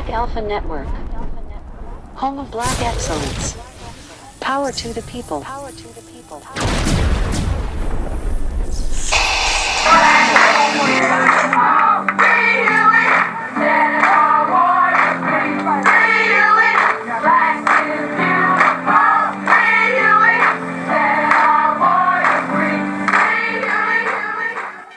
Black Alpha Network. Home of Black excellence. Power to the people. Power to the people.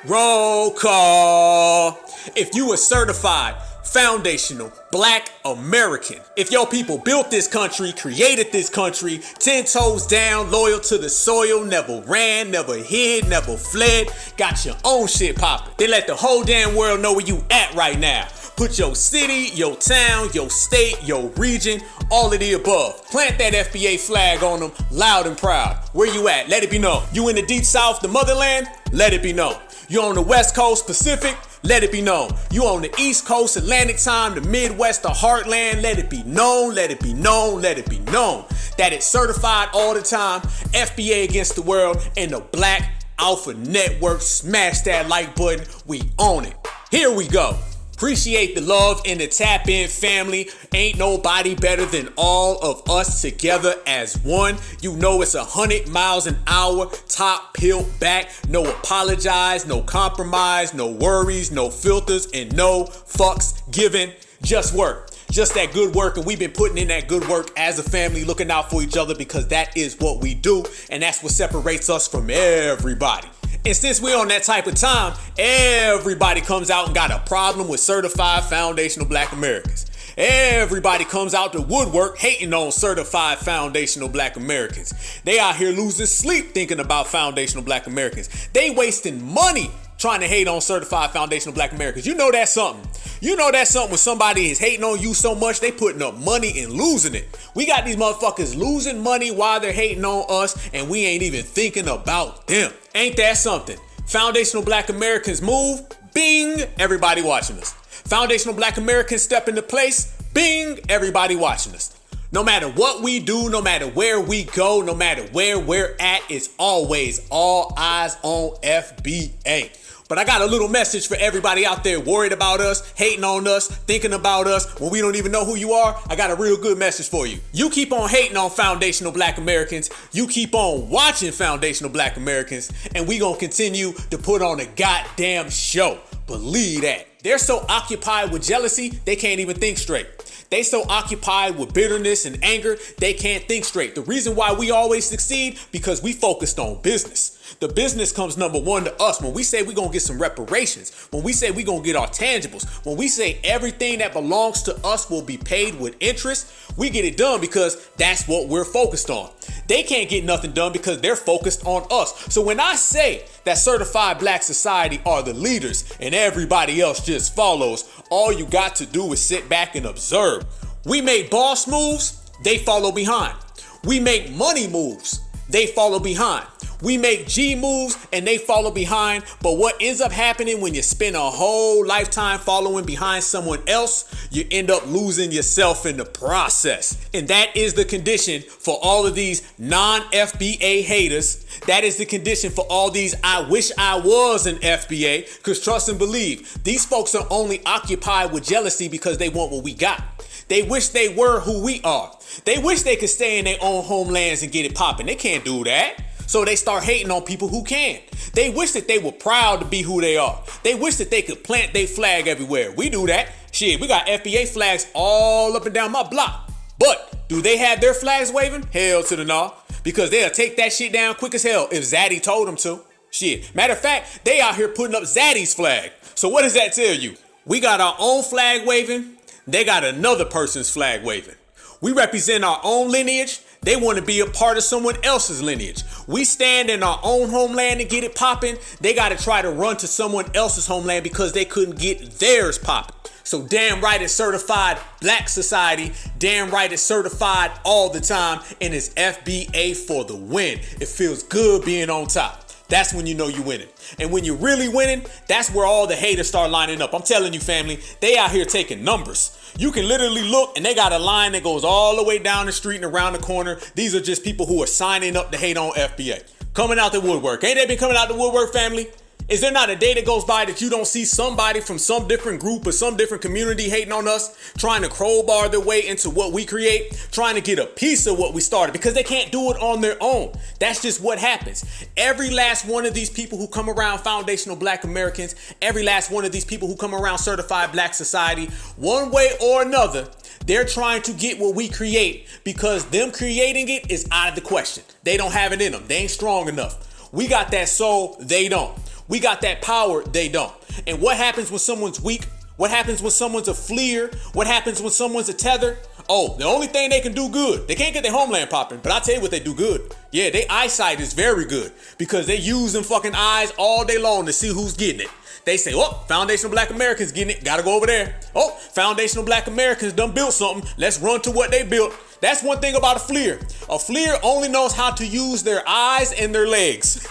Roll call. If you a certified foundational Black American, if your people built this country, created this country, 10 toes down, loyal to the soil, never ran, never hid, never fled, got your own shit poppin', then let the whole damn world know where you at right now. Put your city, your town, your state, your region, all of the above. Plant that FBA flag on them loud and proud. Where you at? Let it be known. You in the deep south, the motherland? Let it be known. You on the west coast, Pacific? Let it be known. You on the east coast, Atlantic time, the Midwest, the heartland? Let it be known, let it be known, let it be known. That it's certified all the time. FBA against the world and the Black Alpha Network. Smash that like button. We own it. Here we go. Appreciate the love in the Tap In family. Ain't nobody better than all of us together as one. You know it's 100 miles an hour, top peeled back. No apologize, no compromise, no worries, no filters, and no fucks given. Just work. Just that good work, and we've been putting in that good work as a family, looking out for each other because that is what we do, and that's what separates us from everybody. And since we're on that type of time, everybody comes out and got a problem with certified foundational Black Americans. Everybody comes out the woodwork hating on certified foundational Black Americans. They out here losing sleep thinking about foundational Black Americans. They wasting money trying to hate on certified foundational Black Americans. You know that's something. You know that's something when somebody is hating on you so much, they putting up money and losing it. We got these motherfuckers losing money while they're hating on us, and we ain't even thinking about them. Ain't that something? Foundational Black Americans move, bing, everybody watching us. Foundational Black Americans step into place, bing, everybody watching us. No matter what we do, no matter where we go, no matter where we're at, it's always all eyes on FBA. But I got a little message for everybody out there worried about us, hating on us, thinking about us when we don't even know who you are. I got a real good message for you. You keep on hating on foundational Black Americans. You keep on watching foundational Black Americans, and we gonna continue to put on a goddamn show. Believe that. They're so occupied with jealousy, they can't even think straight. They so occupied with bitterness and anger, they can't think straight. The reason why we always succeed, because we focused on business. The business comes number one to us. When we say we're going to get some reparations, when we say we're going to get our tangibles, when we say everything that belongs to us will be paid with interest, we get it done because that's what we're focused on. They can't get nothing done because they're focused on us. So when I say that certified Black society are the leaders and everybody else just follows, all you got to do is sit back and observe. We make boss moves, they follow behind. We make money moves, they follow behind. We make G moves and they follow behind. But what ends up happening when you spend a whole lifetime following behind someone else, you end up losing yourself in the process. And that is the condition for all of these non-FBA haters. That is the condition for all these I wish I was an FBA. Because trust and believe, these folks are only occupied with jealousy because they want what we got. They wish they were who we are. They wish they could stay in their own homelands and get it popping. They can't do that. So they start hating on people who can. They wish that they were proud to be who they are. They wish that they could plant their flag everywhere. We do that. Shit, we got FBA flags all up and down my block. But do they have their flags waving? Hell to the no. Because they'll take that shit down quick as hell if Zaddy told them to. Shit. Matter of fact, they out here putting up Zaddy's flag. So what does that tell you? We got our own flag waving. They got another person's flag waving. We represent our own lineage. They want to be a part of someone else's lineage. We stand in our own homeland and get it popping. They got to try to run to someone else's homeland because they couldn't get theirs popping. So damn right it's certified Black society. Damn right it's certified all the time. And it's FBA for the win. It feels good being on top. That's when you know you're winning. And when you're really winning, that's where all the haters start lining up. I'm telling you, family, they out here taking numbers. You can literally look and they got a line that goes all the way down the street and around the corner. These are just people who are signing up to hate on FBA. Coming out the woodwork. Ain't they been coming out the woodwork, family? Is there not a day that goes by that you don't see somebody from some different group or some different community hating on us, trying to crowbar their way into what we create, trying to get a piece of what we started because they can't do it on their own? That's just what happens. Every last one of these people who come around foundational Black Americans, every last one of these people who come around certified Black society, one way or another, they're trying to get what we create because them creating it is out of the question. They don't have it in them. They ain't strong enough. We got that soul, they don't. We got that power, they don't. And what happens when someone's weak? What happens when someone's a fleer? What happens when someone's a tether? Oh, the only thing they can do good, they can't get their homeland popping, but I'll tell you what they do good. Yeah, their eyesight is very good because they use them fucking eyes all day long to see who's getting it. They say, oh, foundational Black Americans getting it, gotta go over there. Oh, foundational Black Americans done built something, let's run to what they built. That's one thing about a fleer. A fleer only knows how to use their eyes and their legs.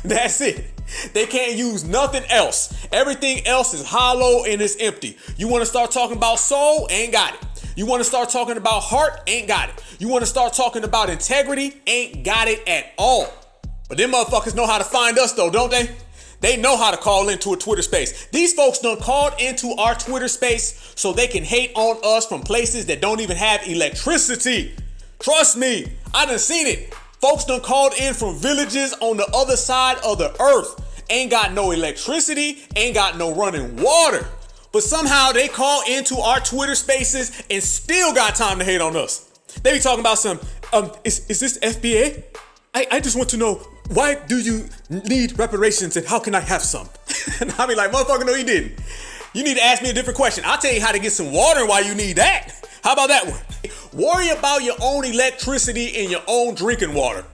That's it. They can't use nothing else. Everything else is hollow and it's empty. You want to start talking about soul? Ain't got it. You want to start talking about heart? Ain't got it. You want to start talking about integrity? Ain't got it at all. But them motherfuckers know how to find us though, don't they? They know how to call into a Twitter space. These folks done called into our Twitter space so they can hate on us from places that don't even have electricity. Trust me, I done seen it. Folks done called in from villages on the other side of the earth. Ain't got no electricity, ain't got no running water. But somehow they call into our Twitter spaces and still got time to hate on us. They be talking about some, is this FBA? I just want to know, why do you need reparations and how can I have some? And I be like, motherfucker, no you didn't. You need to ask me a different question. I'll tell you how to get some water and why you need that. How about that one? Worry about your own electricity and your own drinking water.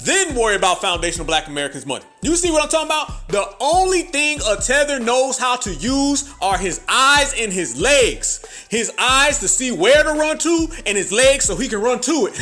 Then worry about foundational Black Americans' money. You see what I'm talking about? The only thing a tether knows how to use are his eyes and his legs. His eyes to see where to run to and his legs so he can run to it.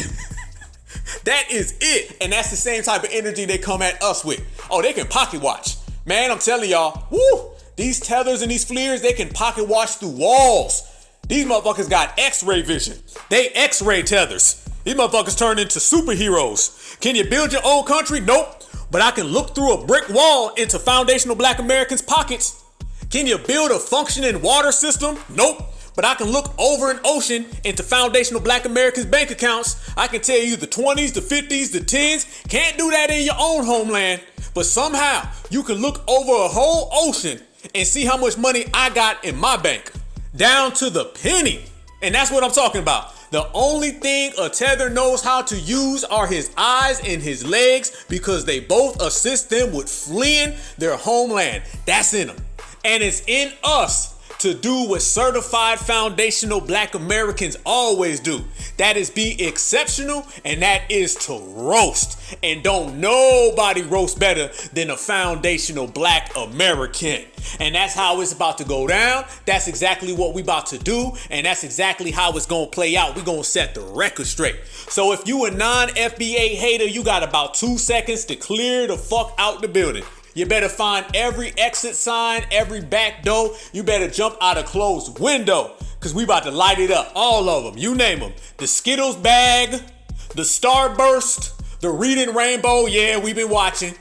That is it. And that's the same type of energy they come at us with. Oh, they can pocket watch. Man, I'm telling y'all, woo, these tethers and these fleers, they can pocket watch through walls. These motherfuckers got X-ray vision. They X-ray tethers. These motherfuckers turn into superheroes. Can you build your own country? Nope. But I can look through a brick wall into foundational Black Americans' pockets. Can you build a functioning water system? Nope. But I can look over an ocean into foundational Black Americans' bank accounts. I can tell you the 20s, the 50s, the 10s. Can't do that in your own homeland. But somehow you can look over a whole ocean and see how much money I got in my bank. Down to the penny. And that's what I'm talking about. The only thing a tether knows how to use are his eyes and his legs because they both assist them with fleeing their homeland. That's in them. And it's in us to do what certified foundational Black Americans always do. That is be exceptional, and that is to roast. And don't nobody roast better than a foundational Black American. And that's how it's about to go down. That's exactly what we about to do. And that's exactly how it's gonna play out. We're gonna set the record straight. So if you a non-FBA hater, you got about 2 seconds to clear the fuck out the building. You better find every exit sign, every back door. You better jump out a closed window because we about to light it up. All of them, you name them. The Skittles bag, the Starburst, the Reading Rainbow. Yeah, we've been watching.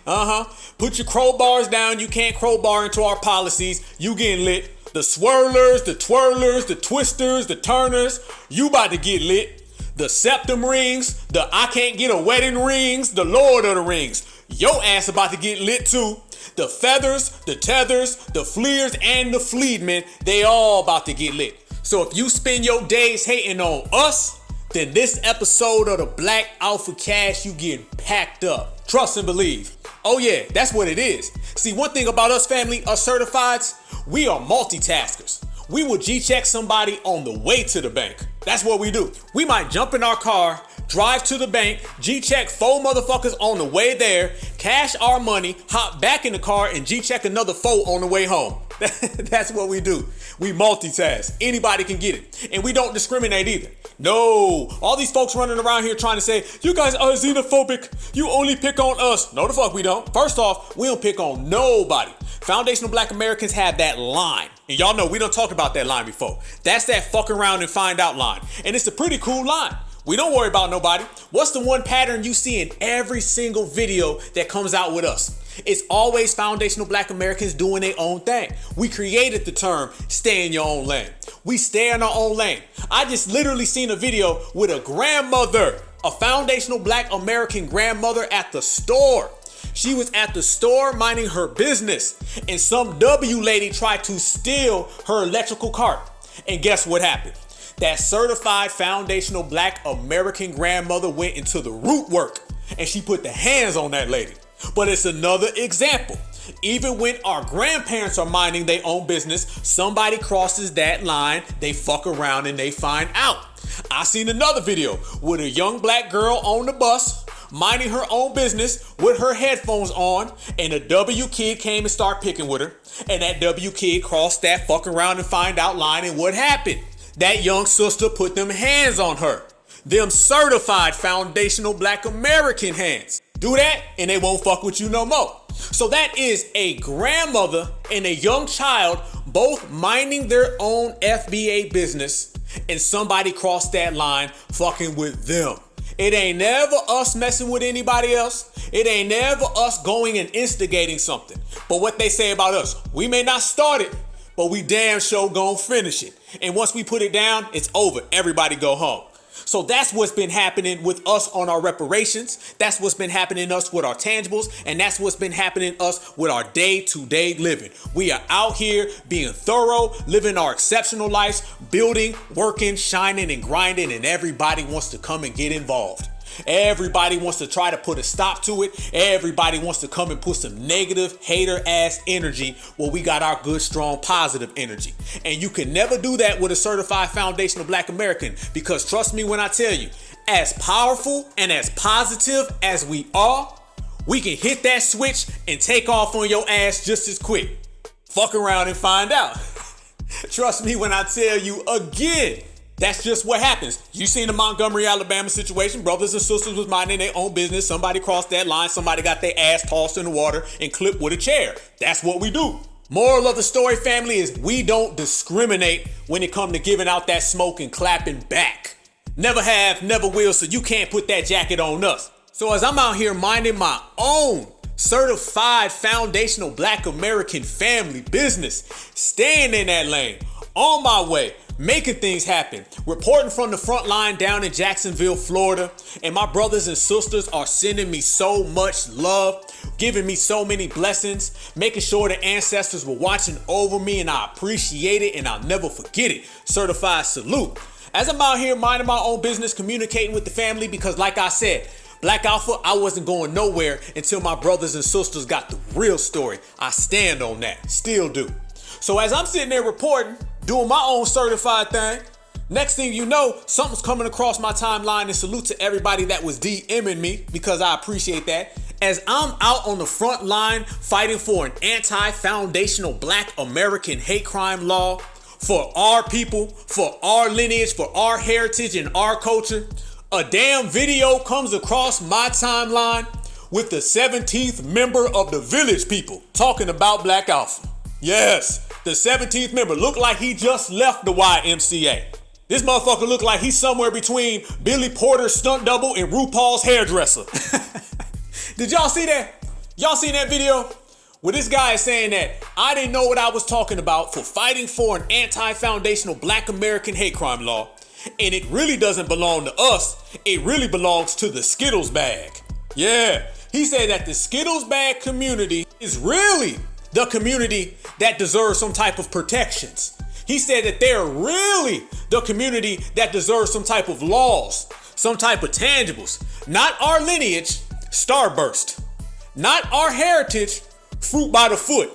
Put your crowbars down. You can't crowbar into our policies. You getting lit. The swirlers, the twirlers, the twisters, the turners. You about to get lit. The septum rings, the I can't get a wedding rings, the Lord of the Rings. Your ass about to get lit too. The feathers, the tethers, the fleers, and the fleedmen, they all about to get lit. So if you spend your days hating on us, then this episode of the Black Alpha Cash, you getting packed up. Trust and believe. Oh yeah, that's what it is. See, one thing about us family, us certifieds, we are multitaskers. We will G-check somebody on the way to the bank. That's what we do. We might jump in our car, drive to the bank, G-check 4 motherfuckers on the way there, cash our money, hop back in the car, and G-check another 4 on the way home. That's what we do. We multitask. Anybody can get it. And we don't discriminate either. No. All these folks running around here trying to say, you guys are xenophobic. You only pick on us. No, the fuck we don't. First off, we don't pick on nobody. Foundational Black Americans have that line. And y'all know we done talked about that line before. That's that fuck around and find out line. And it's a pretty cool line. We don't worry about nobody. What's the one pattern you see in every single video that comes out with us? It's always foundational Black Americans doing their own thing. We created the term stay in your own lane. We stay in our own lane. I just literally seen a video with a grandmother, a foundational Black American grandmother at the store. She was at the store minding her business, and some W lady tried to steal her electrical cart. And guess what happened? That certified foundational Black American grandmother went into the root work, and she put the hands on that lady. But it's another example. Even when our grandparents are minding their own business, somebody crosses that line, they fuck around and they find out. I seen another video with a young Black girl on the bus minding her own business with her headphones on, and a W kid came and started picking with her, and that W kid crossed that fuck around and find out line, and what happened? That young sister put them hands on her. Them certified foundational Black American hands. Do that and they won't fuck with you no more. So that is a grandmother and a young child both minding their own FBA business, and somebody crossed that line fucking with them. It ain't never us messing with anybody else. It ain't never us going and instigating something. But what they say about us, we may not start it, but we damn sure gon' finish it. And once we put it down, it's over. Everybody go home. So that's what's been happening with us on our reparations. That's what's been happening to us with our tangibles. And that's what's been happening to us with our day-to-day living. We are out here being thorough, living our exceptional lives, building, working, shining, and grinding. And everybody wants to come and get involved. Everybody wants to try to put a stop to it. Everybody wants to come and put some negative, hater-ass energy where we got our good, strong, positive energy. And you can never do that with a certified foundational Black American, because trust me when I tell you, as powerful and as positive as we are, we can hit that switch and take off on your ass just as quick. Fuck around and find out. Trust me when I tell you again. That's just what happens. You seen the Montgomery, Alabama situation. Brothers and sisters was minding their own business. Somebody crossed that line. Somebody got their ass tossed in the water and clipped with a chair. That's what we do. Moral of the story, family, is we don't discriminate when it comes to giving out that smoke and clapping back. Never have, never will, so you can't put that jacket on us. So as I'm out here minding my own certified foundational Black American family business, staying in that lane, on my way, making things happen, reporting from the front line down in Jacksonville, Florida, and my brothers and sisters are sending me so much love, giving me so many blessings, making sure the ancestors were watching over me, and I appreciate it and I'll never forget it. Certified salute. As I'm out here minding my own business, communicating with the family, because like I said, Black Alpha, I wasn't going nowhere until my brothers and sisters got the real story. I stand on that, still do. So as I'm sitting there reporting, doing my own certified thing, next thing you know, something's coming across my timeline, and salute to everybody that was DMing me, because I appreciate that. As I'm out on the front line fighting for an anti-foundational Black American hate crime law for our people, for our lineage, for our heritage and our culture, a damn video comes across my timeline with the 17th member of the Village People talking about Black Alpha. Yes, the 17th member looked like he just left the YMCA. This motherfucker looked like he's somewhere between Billy Porter's stunt double and RuPaul's hairdresser. Did y'all see that? Y'all seen that video? Where this guy is saying that I didn't know what I was talking about for fighting for an anti-foundational Black American hate crime law. And it really doesn't belong to us. It really belongs to the Skittles bag. Yeah, he said that the Skittles bag community is really the community that deserves some type of protections. He said that they're really the community that deserves some type of laws, some type of tangibles. Not our lineage, Starburst. Not our heritage, Fruit by the Foot.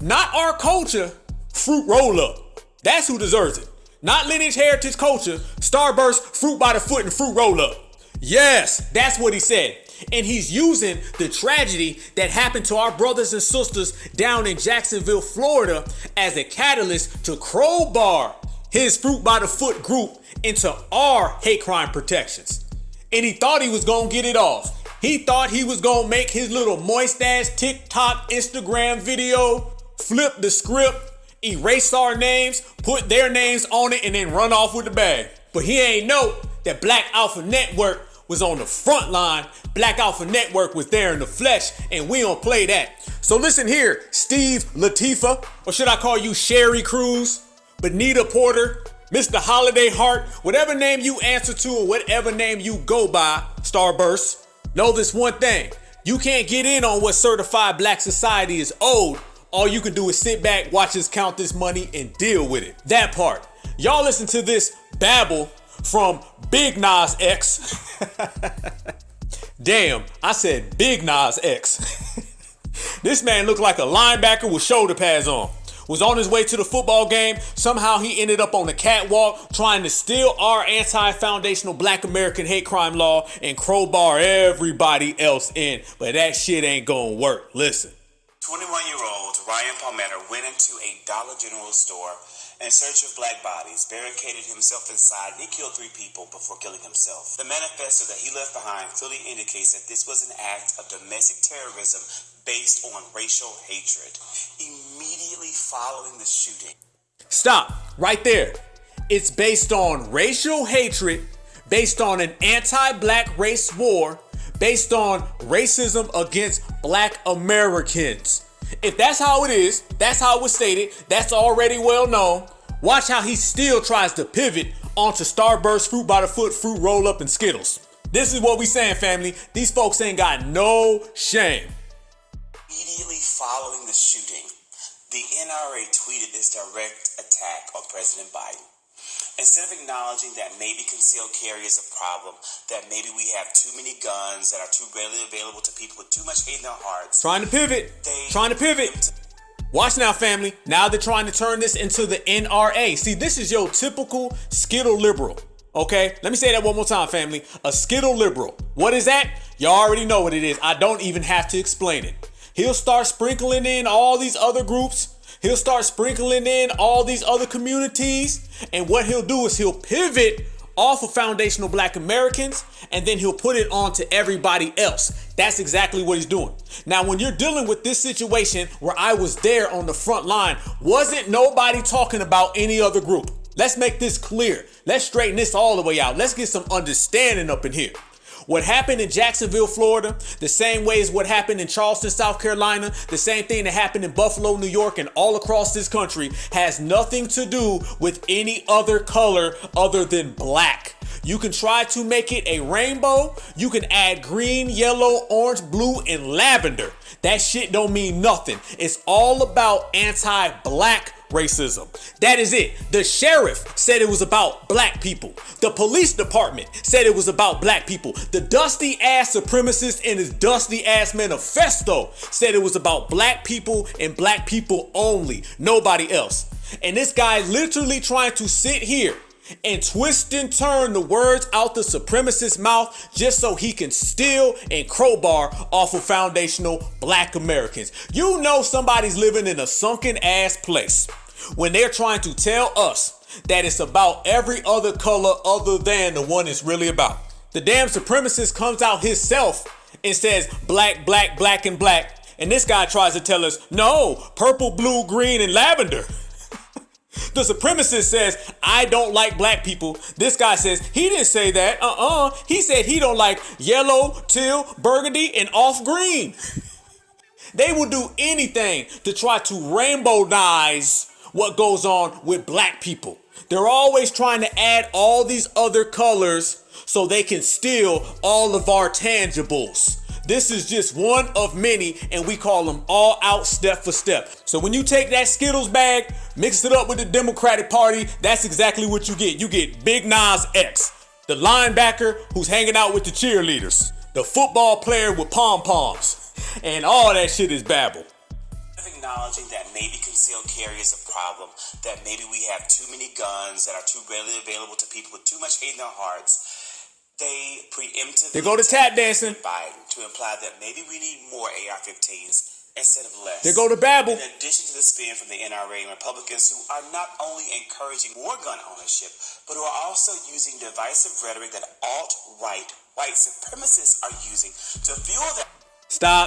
Not our culture, Fruit Roll Up. That's who deserves it. Not lineage, heritage, culture, Starburst, Fruit by the Foot, and Fruit Roll Up. Yes, that's what he said. And he's using the tragedy that happened to our brothers and sisters down in Jacksonville, Florida, as a catalyst to crowbar his Fruit by the Foot group into our hate crime protections. And he thought he was gonna get it off. He thought he was gonna make his little moist ass TikTok, Instagram video, flip the script, erase our names, put their names on it, and then run off with the bag. But he ain't know that Black Alpha Network was on the front line. Black Alpha Network was there in the flesh, and we don't play that. So listen here, Steve Latifah, or should I call you Sherry Cruz, Benita Porter, Mr. Holiday Hart, whatever name you answer to or whatever name you go by, Starburst, know this one thing. You can't get in on what certified black society is owed. All you can do is sit back, watch us count this money, and deal with it. That part. Y'all listen to this babble from Big Nas X. Damn, I said Big Nas X. This man looked like a linebacker with shoulder pads on. Was on his way to the football game. Somehow he ended up on the catwalk trying to steal our anti-foundational Black American hate crime law and crowbar everybody else in. But that shit ain't gonna work. Listen. 21-year-old Ryan Palmetto went into a Dollar General store in search of black bodies, barricaded himself inside, and he killed 3 people before killing himself. The manifesto that he left behind clearly indicates that this was an act of domestic terrorism based on racial hatred. Immediately following the shooting. Stop right there. It's based on racial hatred, based on an anti-black race war, based on racism against Black Americans. If that's how it is, that's how it was stated, that's already well known. Watch how he still tries to pivot onto Starburst, Fruit by the Foot, Fruit Roll Up, and Skittles. This is what we saying, family. These folks ain't got no shame. Immediately following the shooting, the NRA tweeted this direct attack on President Biden. Instead of acknowledging that maybe concealed carry is a problem, that maybe we have too many guns that are too readily available to people with too much hate in their hearts. Trying to pivot. Watch now, family. Now they're trying to turn this into the NRA. See, this is your typical Skittle liberal. Okay, let me say that one more time, family. A Skittle liberal. What is that? You already know what it is. I don't even have to explain it. He'll start sprinkling in all these other groups. He'll start sprinkling in all these other communities. And what he'll do is he'll pivot off of foundational Black Americans, and then he'll put it on to everybody else. That's exactly what he's doing. Now, when you're dealing with this situation where I was there on the front line, wasn't nobody talking about any other group. Let's make this clear. Let's straighten this all the way out. Let's get some understanding up in here. What happened in Jacksonville, Florida, the same way as what happened in Charleston, South Carolina, the same thing that happened in Buffalo, New York, and all across this country has nothing to do with any other color other than black. You can try to make it a rainbow. You can add green, yellow, orange, blue, and lavender. That shit don't mean nothing. It's all about anti-black racism. That is it. The sheriff said it was about black people. The police department said it was about black people. The dusty ass supremacist in his dusty ass manifesto said it was about black people and black people only, nobody else. And this guy literally trying to sit here and twist and turn the words out the supremacist's mouth just so he can steal and crowbar off of foundational Black Americans. You know somebody's living in a sunken ass place when they're trying to tell us that it's about every other color other than the one it's really about. The damn supremacist comes out himself and says black, black, black, and black. And this guy tries to tell us, no, purple, blue, green, and lavender. The supremacist says, I don't like black people. This guy says, he didn't say that. He said he don't like yellow, teal, burgundy, and off green. They will do anything to try to rainbowize what goes on with black people. They're always trying to add all these other colors so they can steal all of our tangibles. This is just one of many, and we call them all out step for step. So when you take that Skittles bag, mix it up with the Democratic Party, that's exactly what you get. You get Big Nas X, the linebacker who's hanging out with the cheerleaders, the football player with pom-poms, and all that shit is babble. Acknowledging that maybe concealed carry is a problem, that maybe we have too many guns that are too readily available to people with too much hate in their hearts. They preemptively go to tap dancing Biden to imply that maybe we need more AR-15s instead of less. They go to babble. In addition to the spin from the NRA and Republicans who are not only encouraging more gun ownership, but who are also using divisive rhetoric that alt-right white supremacists are using to fuel that.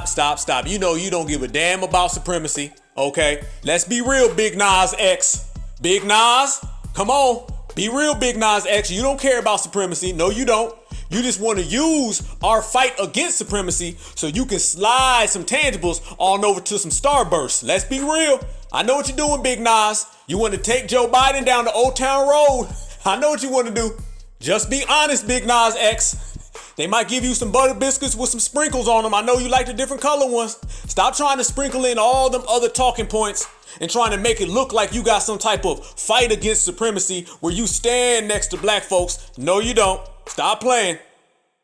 Stop. You know you don't give a damn about supremacy, okay? Let's be real, Big Nas X. Big Nas, come on. Be real, Big Nas X. You don't care about supremacy. No, you don't. You just want to use our fight against supremacy so you can slide some tangibles on over to some starbursts. Let's be real. I know what you're doing, Big Nas. You want to take Joe Biden down the Old Town Road. I know what you want to do. Just be honest, Big Nas X. They might give you some butter biscuits with some sprinkles on them. I know you like the different color ones. Stop trying to sprinkle in all them other talking points and trying to make it look like you got some type of fight against supremacy where you stand next to black folks. No, you don't. Stop playing.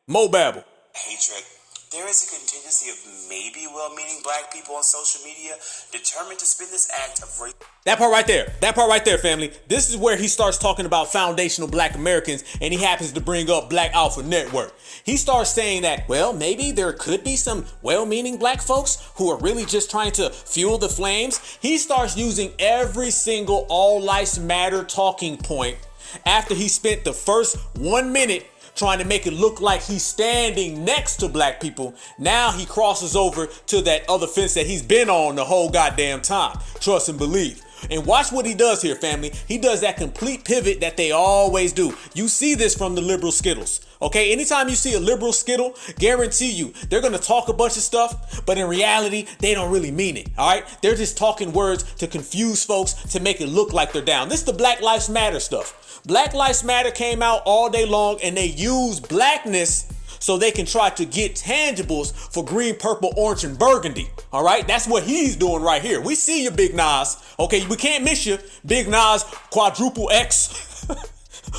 Mo babble. Hatred. There is a contingency of maybe well-meaning black people on social media determined to spin this act of rape. That part right there, family. This is where he starts talking about foundational black Americans, and he happens to bring up Black Alpha Network. He starts saying that, well, maybe there could be some well-meaning black folks who are really just trying to fuel the flames. He starts using every single all lives matter talking point after he spent the first 1 minute trying to make it look like he's standing next to black people. Now he crosses over to that other fence that he's been on the whole goddamn time. Trust and believe. And watch what he does here, family. He does that complete pivot that they always do. You see this from the liberal skittles. Okay, anytime you see a liberal skittle, guarantee you they're gonna talk a bunch of stuff, but in reality, they don't really mean it. All right, they're just talking words to confuse folks to make it look like they're down. This is the Black Lives Matter stuff. Black Lives Matter came out all day long and they use blackness so they can try to get tangibles for green, purple, orange, and burgundy. All right, that's what he's doing right here. We see you, Big Nas. Okay, we can't miss you, Big Nas, quadruple X.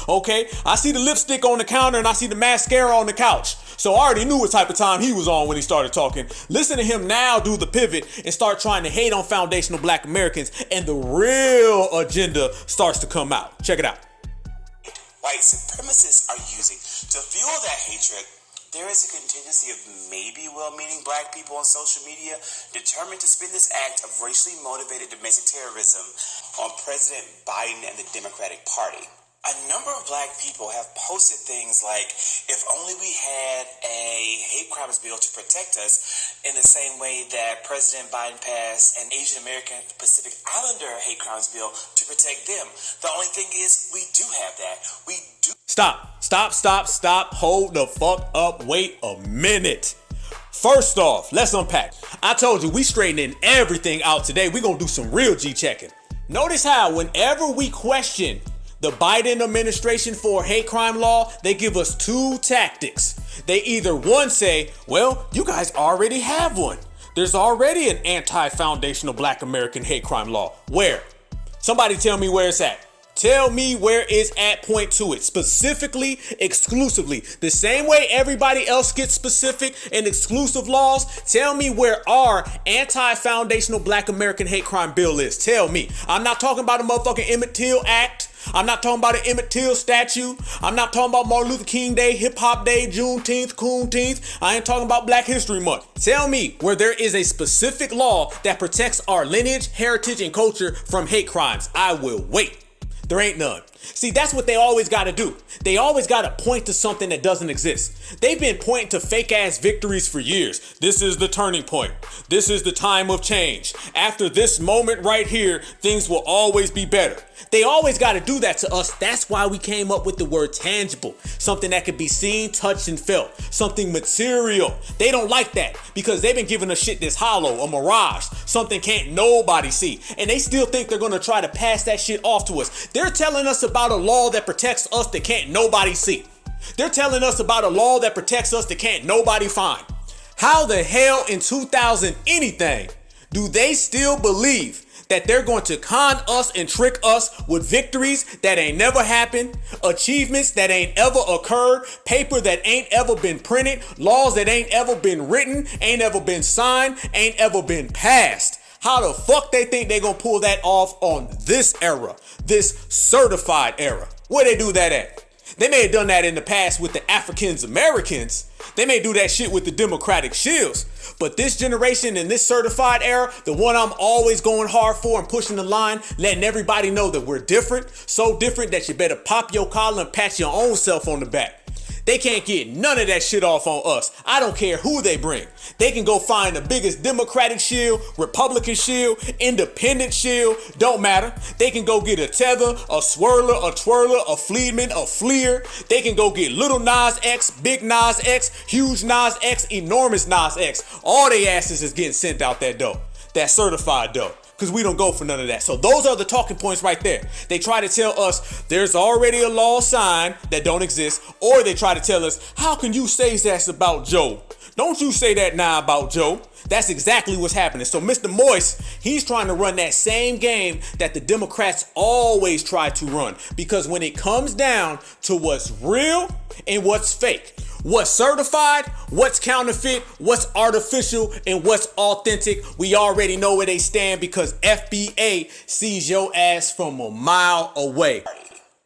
Okay, I see the lipstick on the counter and I see the mascara on the couch. So I already knew what type of time he was on when he started talking. Listen to him now do the pivot and start trying to hate on foundational black Americans, and the real agenda starts to come out. Check it out. White supremacists are using to fuel that hatred. There is a contingency of maybe well-meaning black people on social media determined to spin this act of racially motivated domestic terrorism on President Biden and the Democratic Party. A number of black people have posted things like, if only we had a hate crimes bill to protect us in the same way that President Biden passed an Asian American Pacific Islander hate crimes bill to protect them. The only thing is, we do have that. We do. Stop. Hold the fuck up. Wait a minute. First off, let's unpack. I told you we straightening everything out today. We're going to do some real G checking. Notice how whenever we question the Biden administration for hate crime law, they give us two tactics. They either one say, well, you guys already have one. There's already an anti-foundational black American hate crime law. Where? Somebody tell me where it's at. Tell me where it's at, point to it. Specifically, exclusively. The same way everybody else gets specific and exclusive laws, tell me where our anti-foundational black American hate crime bill is. Tell me. I'm not talking about a motherfucking Emmett Till Act. I'm not talking about an Emmett Till statue. I'm not talking about Martin Luther King Day, Hip Hop Day, Juneteenth, Cooneteenth. I ain't talking about Black History Month. Tell me where there is a specific law that protects our lineage, heritage, and culture from hate crimes. I will wait. There ain't none. See, that's what they always got to do. They always got to point to something that doesn't exist. They've been pointing to fake ass victories for years. This is the turning point. This is the time of change. After this moment right here, things will always be better. They always got to do that to us. That's why we came up with the word tangible. Something that could be seen, touched, and felt. Something material. They don't like that because they've been giving us shit that's hollow, a mirage. Something can't nobody see. And they still think they're going to try to pass that shit off to us. They're telling us about a law that protects us that can't nobody see. They're telling us about a law that protects us that can't nobody find. How the hell in 2000 anything do they still believe that they're going to con us and trick us with victories that ain't never happened, achievements that ain't ever occurred, paper that ain't ever been printed, laws that ain't ever been written, ain't ever been signed, ain't ever been passed? How the fuck they think they gonna pull that off on this era, this certified era? Where they do that at? They may have done that in the past with the Africans Americans. They may do that shit with the Democratic Shields. But this generation in this certified era, the one I'm always going hard for and pushing the line, letting everybody know that we're different, so different that you better pop your collar and pat your own self on the back. They can't get none of that shit off on us. I don't care who they bring. They can go find the biggest Democratic shield, Republican shield, independent shield, don't matter. They can go get a Tether, a Swirler, a Twirler, a Fleetman, a Fleer. They can go get Little Nas X, Big Nas X, Huge Nas X, Enormous Nas X. All they asses is getting sent out that dough, that certified dough. Because we don't go for none of that. So those are the talking points right there. They try to tell us there's already a law signed that don't exist. Or they try to tell us, how can you say that's about Joe? Don't you say that now about Joe. That's exactly what's happening. So Mr. Moist, he's trying to run that same game that the Democrats always try to run. Because when it comes down to what's real and what's fake, what's certified, what's counterfeit, what's artificial, and what's authentic, we already know where they stand because FBA sees your ass from a mile away.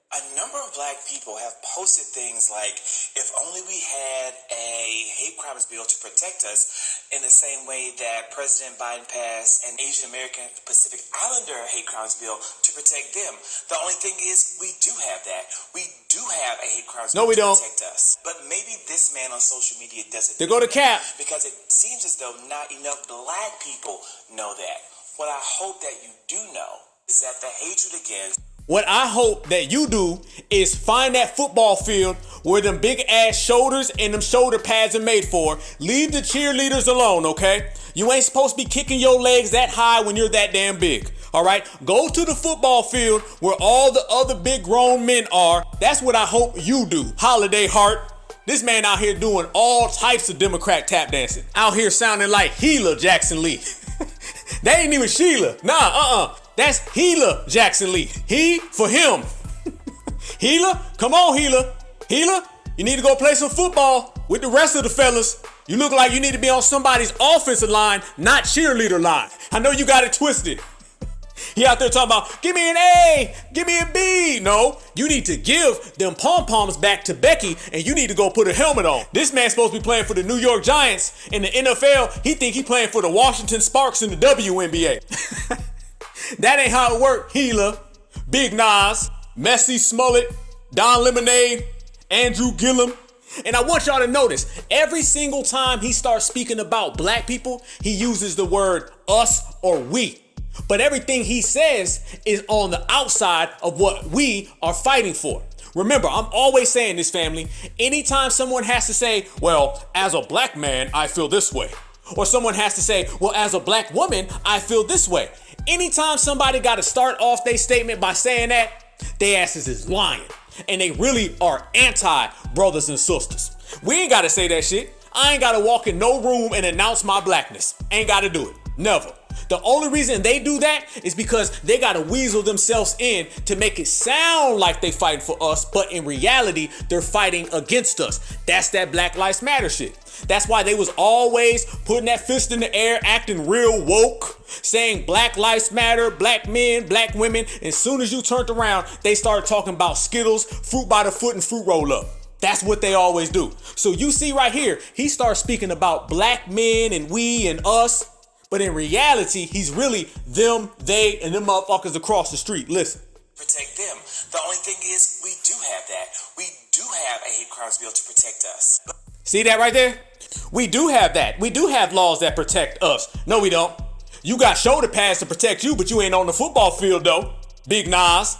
A number of black people have posted things like, if only we had a hate crimes bill to protect us in the same way that President Biden passed an Asian American Pacific Islander hate crimes bill to protect them. The only thing is, we do have that. We do have a hate crimes bill to protect us. But maybe this man on social media doesn't. They go to Cap. Because it seems as though not enough black people know that. What I hope that you do know is that the hatred against What I hope that you do is find that football field where them big ass shoulders and them shoulder pads are made for. Leave the cheerleaders alone, okay? You ain't supposed to be kicking your legs that high when you're that damn big, all right? Go to the football field where all the other big grown men are. That's what I hope you do, Holiday Heart. This man out here doing all types of Democrat tap dancing. Out here sounding like Gila Jackson Lee. That ain't even Sheila. Nah, That's Gila Jackson Lee. He for him. Gila, come on, Gila. Gila, you need to go play some football with the rest of the fellas. You look like you need to be on somebody's offensive line, not cheerleader line. I know you got it twisted. He out there talking about, give me an A, give me a B. No, you need to give them pom-poms back to Becky and you need to go put a helmet on. This man's supposed to be playing for the New York Giants in the NFL. He think he playing for the Washington Sparks in the WNBA. That ain't how it work, Gila, Big Nas, Messi Smollett, Don Lemonade, Andrew Gillum. And I want y'all to notice, every single time he starts speaking about black people, he uses the word us or we. But everything he says is on the outside of what we are fighting for. Remember, I'm always saying this, family. Anytime someone has to say, well, as a black man, I feel this way. Or someone has to say, well, as a black woman, I feel this way. Anytime somebody got to start off their statement by saying that, they asses is lying. And they really are anti-brothers and sisters. We ain't got to say that shit. I ain't got to walk in no room and announce my blackness. Ain't got to do it. Never. The only reason they do that is because they got to weasel themselves in to make it sound like they fighting for us, but in reality, they're fighting against us. That's that Black Lives Matter shit. That's why they was always putting that fist in the air, acting real woke, saying Black Lives Matter, black men, black women. As soon as you turned around, they started talking about Skittles, fruit by the foot, and fruit roll up. That's what they always do. So you see right here, he starts speaking about black men and we and us. But in reality, he's really them, they, and them motherfuckers across the street. Listen. Protect them. The only thing is, we do have that. We do have a hate crimes bill to protect us. See that right there? We do have that. We do have laws that protect us. No, we don't. You got shoulder pads to protect you, but you ain't on the football field, though. Big Nas.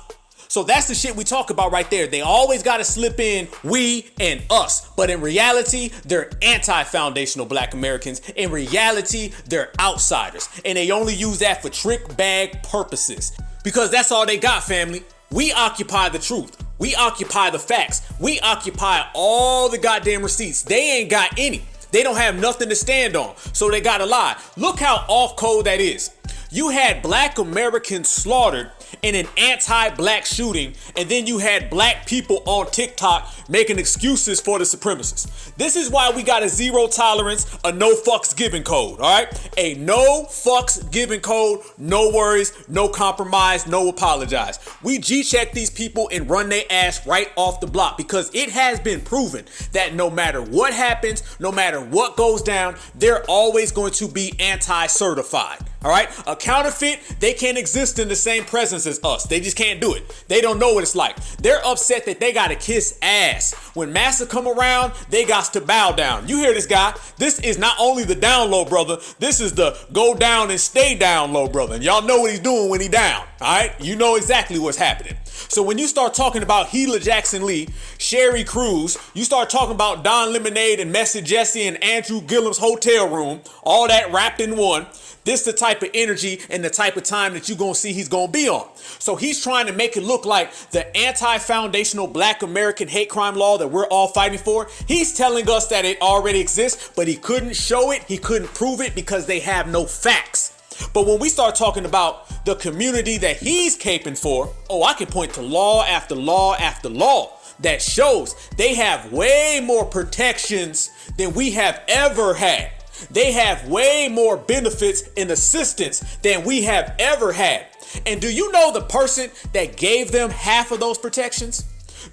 So that's the shit we talk about right there. They always got to slip in we and us. But in reality, they're anti-foundational black Americans. In reality, they're outsiders. And they only use that for trick bag purposes. Because that's all they got, family. We occupy the truth. We occupy the facts. We occupy all the goddamn receipts. They ain't got any. They don't have nothing to stand on. So they gotta lie. Look how off code that is. You had black Americans slaughtered in an anti-black shooting, and then you had black people on TikTok making excuses for the supremacists. This is why we got a zero tolerance, a no fucks given code, all right? A no fucks given code, no worries, no compromise, no apologize. We G-check these people and run their ass right off the block because it has been proven that no matter what happens, no matter what goes down, they're always going to be anti-certified. All right, a counterfeit, they can't exist in the same presence as us. They just can't do it. They don't know what it's like. They're upset that they gotta kiss ass. When massa come around, they got to bow down. You hear this guy? This is not only the down low, brother. This is the go down and stay down low, brother. And y'all know what he's doing when he down. All right, you know exactly what's happening. So when you start talking about Gila Jackson Lee, Sherry Cruz, you start talking about Don Lemonade and Messy Jesse and Andrew Gillum's hotel room, all that wrapped in one. This the type of energy and the type of time that you're going to see he's going to be on. So he's trying to make it look like the anti-foundational Black American hate crime law that we're all fighting for. He's telling us that it already exists, but he couldn't show it. He couldn't prove it because they have no facts. But when we start talking about the community that he's caping for, I can point to law after law after law that shows they have way more protections than we have ever had. They have way more benefits and assistance than we have ever had. And do you know the person that gave them half of those protections?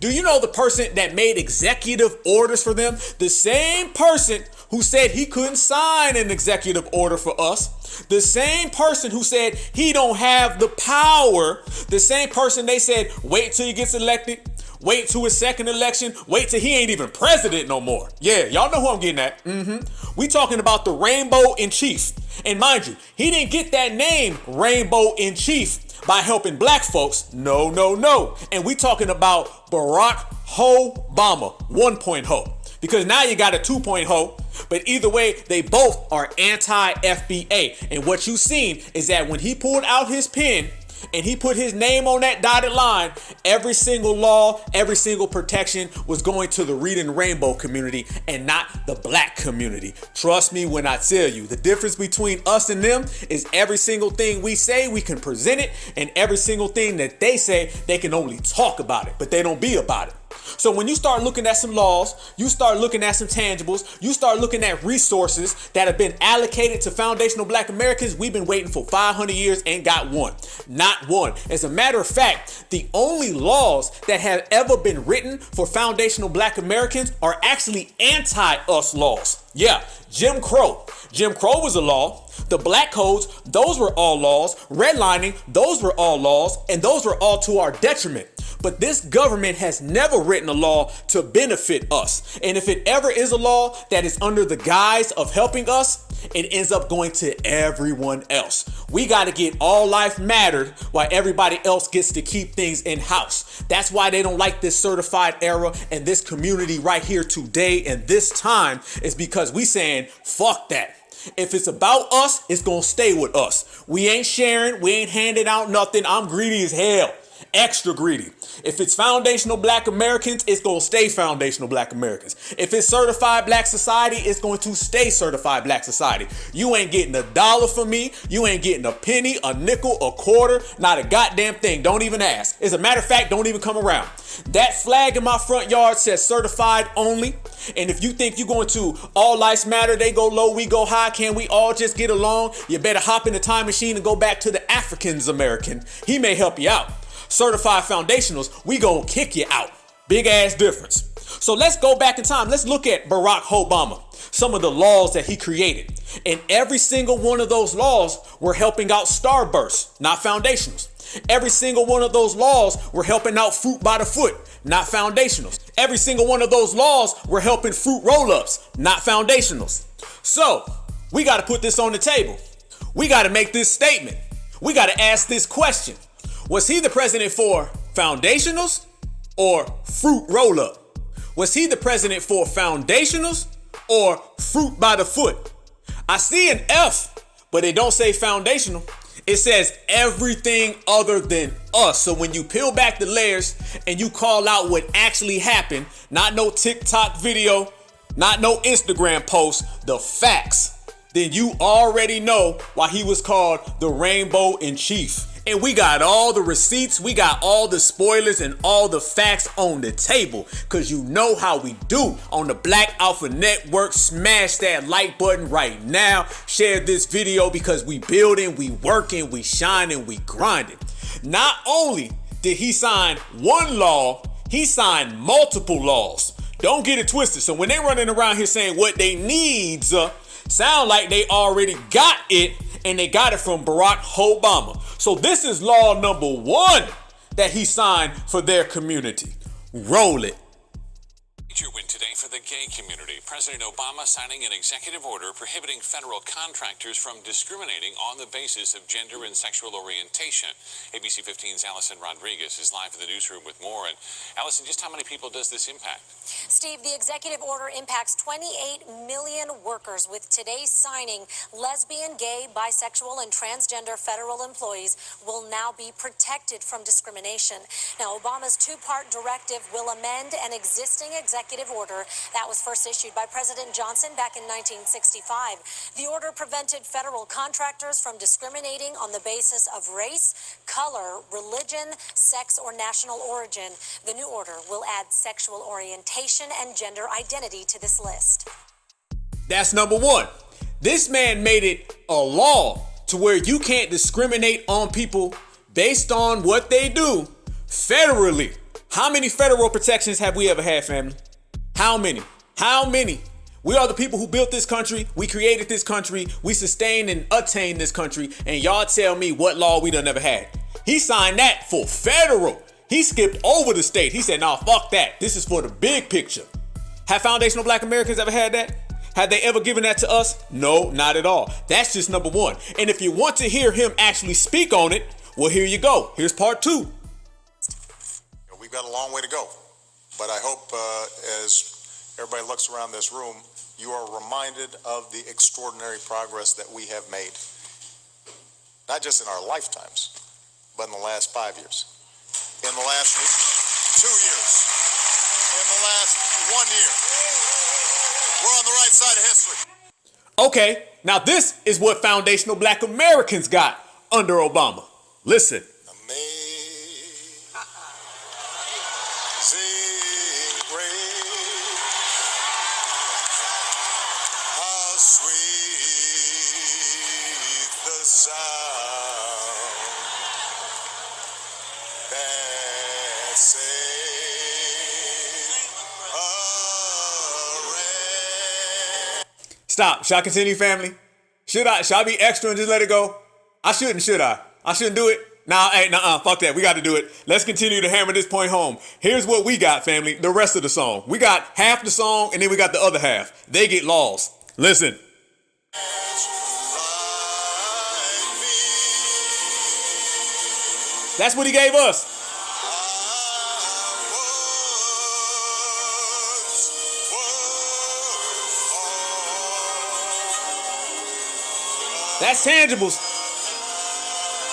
Do you know the person that made executive orders for them? The same person who said he couldn't sign an executive order for us. The same person who said he don't have the power. The same person they said, wait till he gets elected. Wait till his second election. Wait till he ain't even president no more. Yeah, y'all know who I'm getting at. We talking about the Rainbow in Chief. And mind you, he didn't get that name Rainbow in Chief by helping black folks. No. And we talking about Barack Obama 1.0. Because now you got a 2.0, but either way, they both are anti-FBA. And what you've seen is that when he pulled out his pen and he put his name on that dotted line, every single law, every single protection was going to the Reading Rainbow community and not the black community. Trust me when I tell you, the difference between us and them is every single thing we say, we can present it, and every single thing that they say, they can only talk about it, but they don't be about it. So when you start looking at some laws, you start looking at some tangibles, you start looking at resources that have been allocated to foundational Black Americans, we've been waiting for 500 years and got one. Not one. As a matter of fact, the only laws that have ever been written for foundational Black Americans are actually anti-us laws. Yeah, Jim Crow. Jim Crow was a law. The black codes, those were all laws. Redlining, those were all laws. And those were all to our detriment. But this government has never written a law to benefit us. And if it ever is a law that is under the guise of helping us, it ends up going to everyone else. We got to get all life mattered while everybody else gets to keep things in house. That's why they don't like this certified era and this community right here today and this time is because we saying, fuck that. If it's about us, it's going to stay with us. We ain't sharing. We ain't handing out nothing. I'm greedy as hell. Extra greedy. If it's foundational Black Americans, it's going to stay foundational Black Americans. If it's certified Black society, it's going to stay certified Black society. You ain't getting $1 from me. You ain't getting a penny, a nickel, a quarter, not a goddamn thing. Don't even ask. As a matter of fact, don't even come around. That flag in my front yard says certified only. And if you think you're going to all lives matter, they go low, we go high, can we all just get along? You better hop in the time machine and go back to the Africans American. He may help you out. Certified foundationals, we gonna kick you out. Big ass difference. So let's go back in time. Let's look at Barack Obama, some of the laws that he created. And every single one of those laws were helping out starbursts, not foundationals. Every single one of those laws were helping out fruit by the foot, not foundationals. Every single one of those laws were helping fruit roll-ups, not foundationals. So we got to put this on the table. We got to make this statement. We got to ask this question. Was he the president for foundationals or fruit roll-up? Was he the president for foundationals or fruit by the foot? I see an F, but it don't say foundational. It says everything other than us. So when you peel back the layers and you call out what actually happened, not no TikTok video, not no Instagram post, the facts, then you already know why he was called the Rainbow in Chief. And we got all the receipts, we got all the spoilers and all the facts on the table. Cause you know how we do on the Black Alpha Network. Smash that like button right now. Share this video because we building, we working, we shining, we grinding. Not only did he sign one law, he signed multiple laws. Don't get it twisted. So when they running around here saying what they needs, sound like they already got it and they got it from Barack Obama. So this is law number 1 that he signed for their community. Roll it. Major win today for the gay community. President Obama signing an executive order prohibiting federal contractors from discriminating on the basis of gender and sexual orientation. ABC 15's Allison Rodriguez is live in the newsroom with more. And Allison, just how many people does this impact? Steve, the executive order impacts 28 million workers. With today's signing, lesbian, gay, bisexual, and transgender federal employees will now be protected from discrimination. Now, Obama's two-part directive will amend an existing executive order that was first issued by President Johnson back in 1965. The order prevented federal contractors from discriminating on the basis of race, color, religion, sex, or national origin. The new order will add sexual orientation and gender identity to this list. That's number 1. This man made it a law to where you can't discriminate on people based on what they do federally. How many federal protections have we ever had, family? How many? How many? We are the people who built this country. We created this country. We sustained and attained this country. And y'all tell me what law we done never had. He signed that for federal. He skipped over the state. He said, nah, fuck that. This is for the big picture. Have foundational Black Americans ever had that? Have they ever given that to us? No, not at all. That's just number 1. And if you want to hear him actually speak on it, well, here you go. Here's part 2. We've got a long way to go. But I hope as everybody looks around this room, you are reminded of the extraordinary progress that we have made. Not just in our lifetimes, but in the last 5 years. In the last 2 years. In the last 1 year. We're on the right side of history. Okay, now this is what foundational Black Americans got under Obama. Listen. Stop. Should I continue, family? Should I be extra and just let it go? I shouldn't, should I? I shouldn't do it? Nah, hey, fuck that. We got to do it. Let's continue to hammer this point home. Here's what we got, family. The rest of the song. We got half the song, and then we got the other half. They get laws. Listen. That's what he gave us. That's tangibles.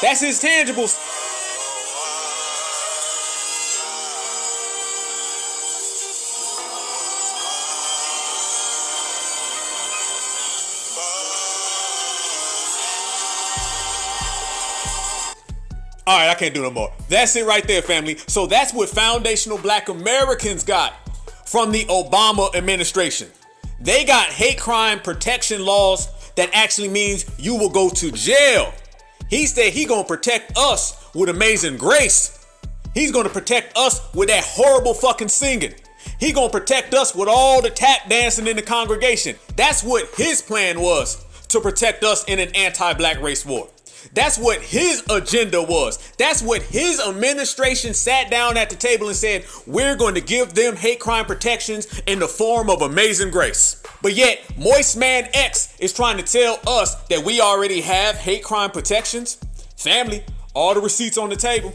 That's his tangibles. All right, I can't do no more. That's it right there, family. So that's what foundational Black Americans got from the Obama administration. They got hate crime protection laws that actually means you will go to jail. He said he gonna protect us with amazing grace. He's gonna protect us with that horrible fucking singing. He gonna protect us with all the tap dancing in the congregation. That's what his plan was, to protect us in an anti-Black race war. That's what his agenda was. That's what his administration sat down at the table and said, we're going to give them hate crime protections in the form of amazing grace. But yet, Moist Man X is trying to tell us that we already have hate crime protections. Family, all the receipts on the table.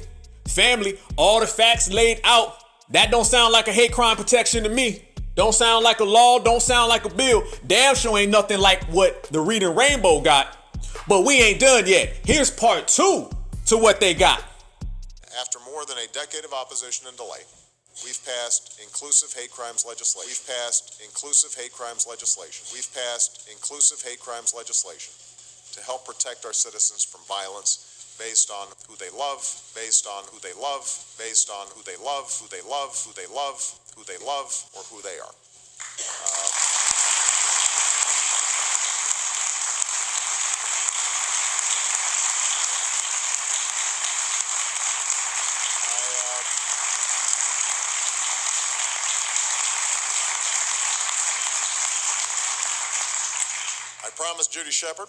Family, all the facts laid out. That don't sound like a hate crime protection to me. Don't sound like a law, don't sound like a bill. Damn sure ain't nothing like what the Reading Rainbow got. But we ain't done yet. Here's part 2 to what they got. After more than a decade of opposition and delay, we've passed inclusive hate crimes legislation. We've passed inclusive hate crimes legislation. We've passed inclusive hate crimes legislation to help protect our citizens from violence based on who they love, based on who they love, based on who they love, who they love, who they love, who they love, or who they are. I promised Judy Shepard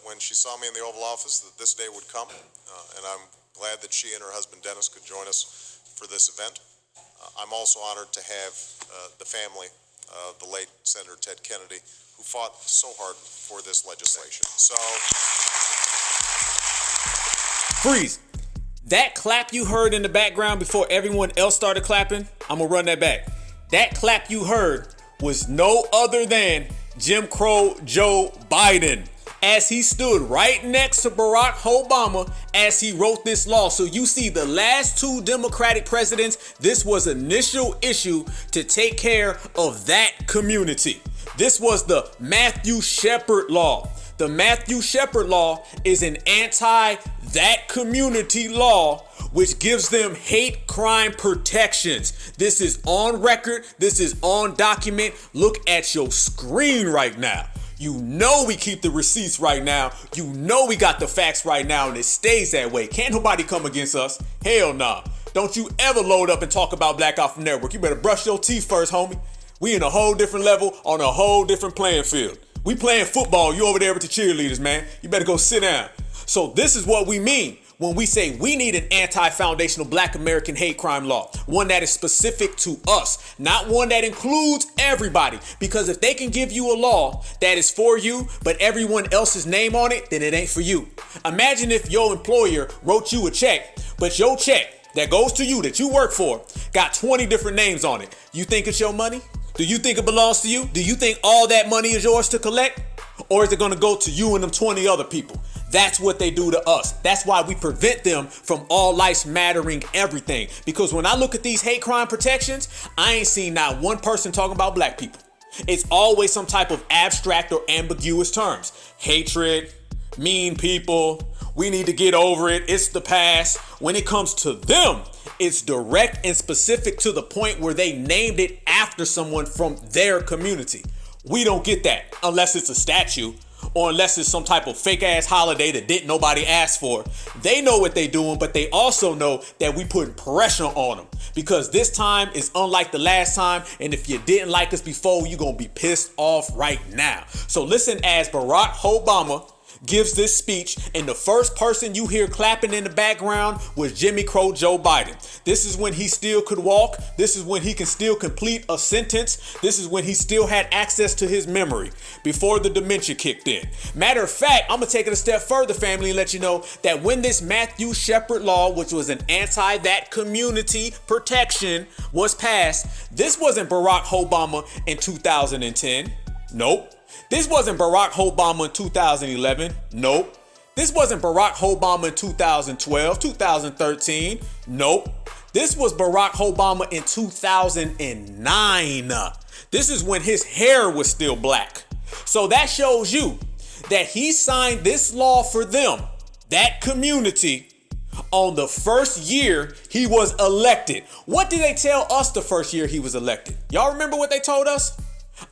when she saw me in the Oval Office that this day would come, and I'm glad that she and her husband Dennis could join us for this event. I'm also honored to have the family of the late Senator Ted Kennedy, who fought so hard for this legislation. So, Freeze. That clap you heard in the background before everyone else started clapping, I'm gonna run that back. That clap you heard was no other than Jim Crow Joe Biden, as he stood right next to Barack Obama as he wrote this law. So you see, the last two Democratic presidents, this was initial issue to take care of that community. This was the Matthew Shepard law. The Matthew Shepard law is an anti-that community law, which gives them hate crime protections. This is on record. This is on document. Look at your screen right now. You know we keep the receipts right now. You know we got the facts right now, and it stays that way. Can't nobody come against us. Hell nah. Don't you ever load up and talk about Black Alpha Network. You better brush your teeth first, homie. We in a whole different level on a whole different playing field. We playing football. You over there with the cheerleaders, man. You better go sit down. So this is what we mean when we say we need an anti-foundational Black American hate crime law, one that is specific to us, not one that includes everybody. Because if they can give you a law that is for you, but everyone else's name on it, then it ain't for you. Imagine if your employer wrote you a check, but your check that goes to you, that you work for, got 20 different names on it. You think it's your money? Do you think it belongs to you? Do you think all that money is yours to collect? Or is it gonna go to you and them 20 other people? That's what they do to us. That's why we prevent them from all lives mattering everything. Because when I look at these hate crime protections, I ain't seen not one person talking about Black people. It's always some type of abstract or ambiguous terms. Hatred, mean people, we need to get over it, it's the past. When it comes to them, it's direct and specific to the point where they named it after someone from their community. We don't get that unless it's a statue or unless it's some type of fake ass holiday that didn't nobody ask for. They know what they doing, but they also know that we putting pressure on them because this time is unlike the last time. And if you didn't like us before, you're going to be pissed off right now. So listen as Barack Obama gives this speech, and the first person you hear clapping in the background was Jimmy Crow Joe Biden. This is when he still could walk. This is when he can still complete a sentence. This is when he still had access to his memory before the dementia kicked in. Matter of fact, I'm gonna take it a step further, family, and let you know that when this Matthew Shepard law, which was an anti-that community protection, was passed, this wasn't Barack Obama in 2010. Nope. This wasn't Barack Obama in 2011. Nope. This wasn't Barack Obama in 2012, 2013. Nope. This was Barack Obama in 2009. This is when his hair was still black. So that shows you that he signed this law for them, that community, on the first year he was elected. What did they tell us the first year he was elected? Y'all remember what they told us?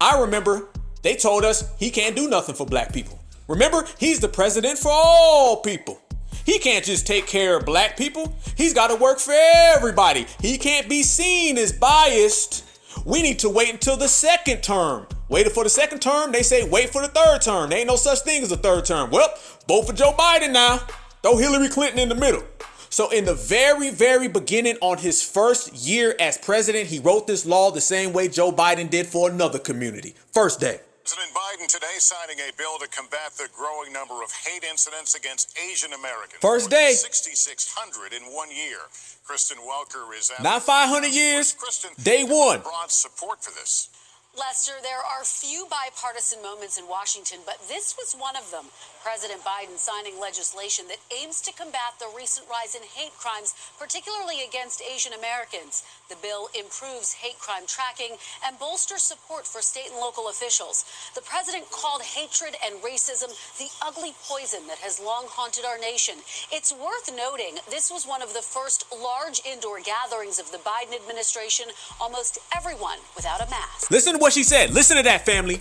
I remember. They told us he can't do nothing for Black people. Remember, he's the president for all people. He can't just take care of Black people. He's got to work for everybody. He can't be seen as biased. We need to wait until the second term. Waited for the second term, they say wait for the third term. There ain't no such thing as a third term. Well, vote for Joe Biden now. Throw Hillary Clinton in the middle. So in the very, very beginning, on his first year as president, he wrote this law the same way Joe Biden did for another community. First day. President Biden today signing a bill to combat the growing number of hate incidents against Asian Americans. First day. 6,600 in 1 year. Kristen Welker is not 500 years. Kristen, day one. Broad support for this. Lester, there are few bipartisan moments in Washington, but this was one of them. President Biden signing legislation that aims to combat the recent rise in hate crimes, particularly against Asian Americans. The bill improves hate crime tracking and bolsters support for state and local officials. The president called hatred and racism the ugly poison that has long haunted our nation. It's worth noting this was one of the first large indoor gatherings of the Biden administration, almost everyone without a mask. Listen to what she said. Listen to that, family.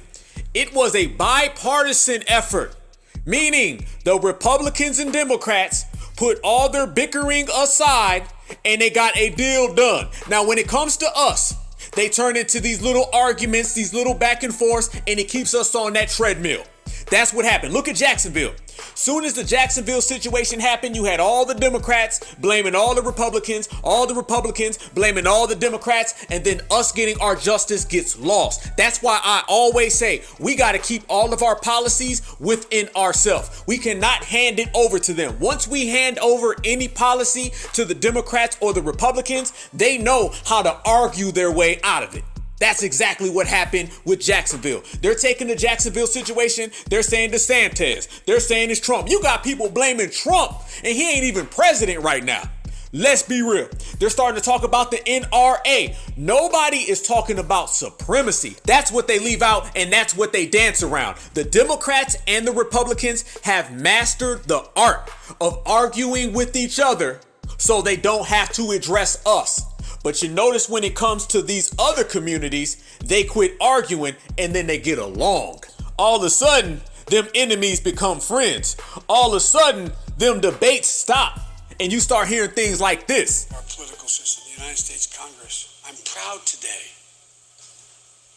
It was a bipartisan effort, meaning the Republicans and Democrats put all their bickering aside and they got a deal done. Now, when it comes to us, they turn into these little arguments, these little back and forths, and it keeps us on that treadmill. That's what happened. Look at Jacksonville. Soon as the Jacksonville situation happened, you had all the Democrats blaming all the Republicans blaming all the Democrats, and then us getting our justice gets lost. That's why I always say we got to keep all of our policies within ourselves. We cannot hand it over to them. Once we hand over any policy to the Democrats or the Republicans, they know how to argue their way out of it. That's exactly what happened with Jacksonville. They're taking the Jacksonville situation. They're saying DeSantis. They're saying it's Trump. You got people blaming Trump, and he ain't even president right now. Let's be real. They're starting to talk about the NRA. Nobody is talking about supremacy. That's what they leave out, and that's what they dance around. The Democrats and the Republicans have mastered the art of arguing with each other so they don't have to address us. But you notice when it comes to these other communities, they quit arguing and then they get along. All of a sudden, them enemies become friends. All of a sudden, them debates stop. And you start hearing things like this. Our political system, the United States Congress, I'm proud today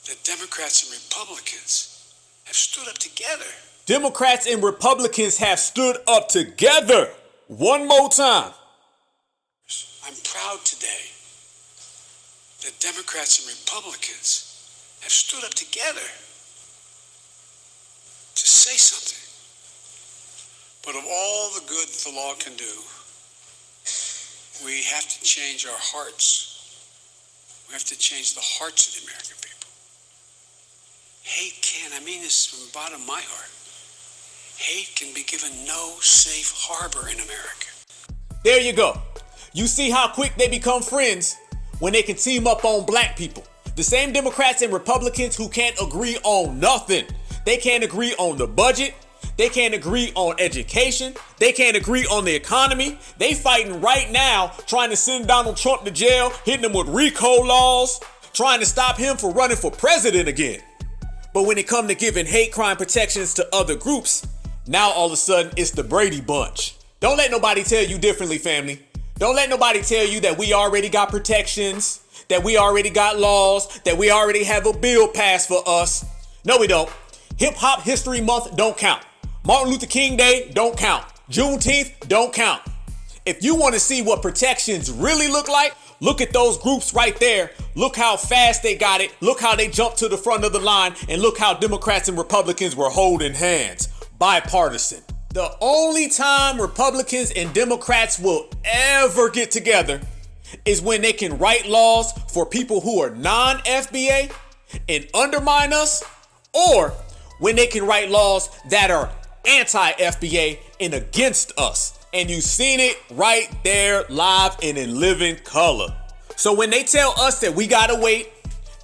that Democrats and Republicans have stood up together. Democrats and Republicans have stood up together. One more time. I'm proud today that Democrats and Republicans have stood up together to say something. But of all the good that the law can do, we have to change our hearts. We have to change the hearts of the American people. Hate can, I mean this from the bottom of my heart, hate can be given no safe harbor in America. There you go. You see how quick they become friends when they can team up on black people. The same Democrats and Republicans who can't agree on nothing. They can't agree on the budget. They can't agree on education. They can't agree on the economy. They fighting right now trying to send Donald Trump to jail, hitting him with RICO laws, trying to stop him from running for president again. But when it comes to giving hate crime protections to other groups, now all of a sudden it's the Brady Bunch. Don't let nobody tell you differently, family. Don't let nobody tell you that we already got protections, that we already got laws, that we already have a bill passed for us. No, we don't. Hip Hop History Month don't count. Martin Luther King Day don't count. Juneteenth don't count. If you want to see what protections really look like, look at those groups right there. Look how fast they got it. Look how they jumped to the front of the line. And look how Democrats and Republicans were holding hands. Bipartisan. The only time Republicans and Democrats will ever get together is when they can write laws for people who are non-FBA and undermine us, or when they can write laws that are anti-FBA and against us. And you've seen it right there live and in living color. So when they tell us that we gotta wait,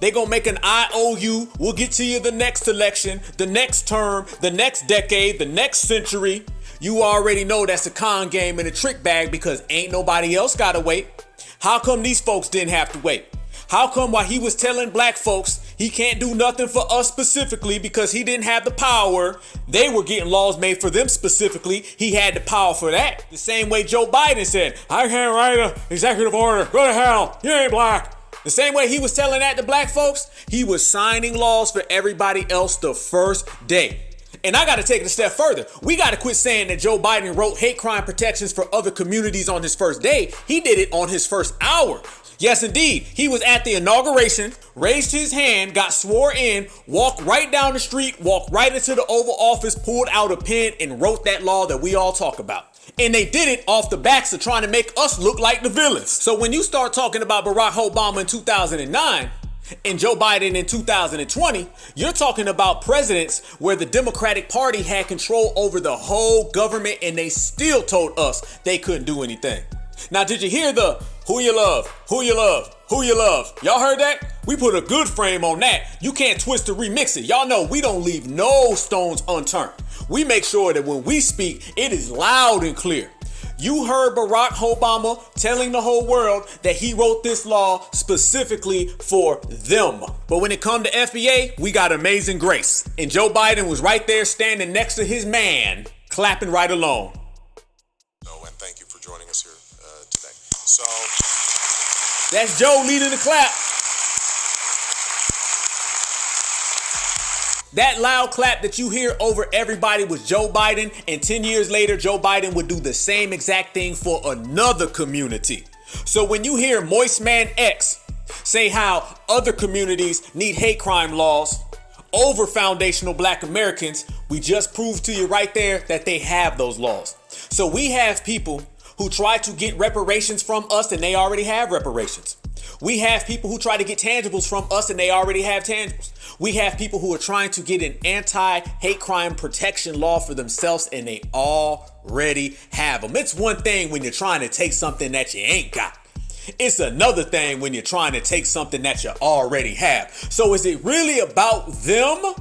they gonna make an IOU. We'll get to you the next election, the next term, the next decade, the next century. You already know that's a con game and a trick bag because ain't nobody else gotta wait. How come these folks didn't have to wait? How come while he was telling black folks he can't do nothing for us specifically because he didn't have the power, they were getting laws made for them specifically. He had the power for that. The same way Joe Biden said, I can't write an executive order. Go to hell. You ain't black. The same way he was telling that to black folks, he was signing laws for everybody else the first day. And I got to take it a step further. We got to quit saying that Joe Biden wrote hate crime protections for other communities on his first day. He did it on his first hour. Yes, indeed. He was at the inauguration, raised his hand, got swore in, walked right down the street, walked right into the Oval Office, pulled out a pen and wrote that law that we all talk about. And they did it off the backs of trying to make us look like the villains. So when you start talking about Barack Obama in 2009 and Joe Biden in 2020, you're talking about presidents where the Democratic Party had control over the whole government and they still told us they couldn't do anything. Now, did you hear the who you love, who you love, who you love? Y'all heard that? We put a good frame on that. You can't twist or remix it. Y'all know we don't leave no stones unturned. We make sure that when we speak, it is loud and clear. You heard Barack Obama telling the whole world that he wrote this law specifically for them. But when it come to FBA, we got amazing grace. And Joe Biden was right there standing next to his man, clapping right along. And thank you for joining us here today. So that's Joe leading the clap. That loud clap that you hear over everybody was Joe Biden, and 10 years later, Joe Biden would do the same exact thing for another community. So when you hear Moist Man X say how other communities need hate crime laws over foundational Black Americans, we just proved to you right there that they have those laws. So we have people who try to get reparations from us and they already have reparations. We have people who try to get tangibles from us and they already have tangibles. We have people who are trying to get an anti-hate crime protection law for themselves and they already have them. It's one thing when you're trying to take something that you ain't got. It's another thing when you're trying to take something that you already have. So is it really about them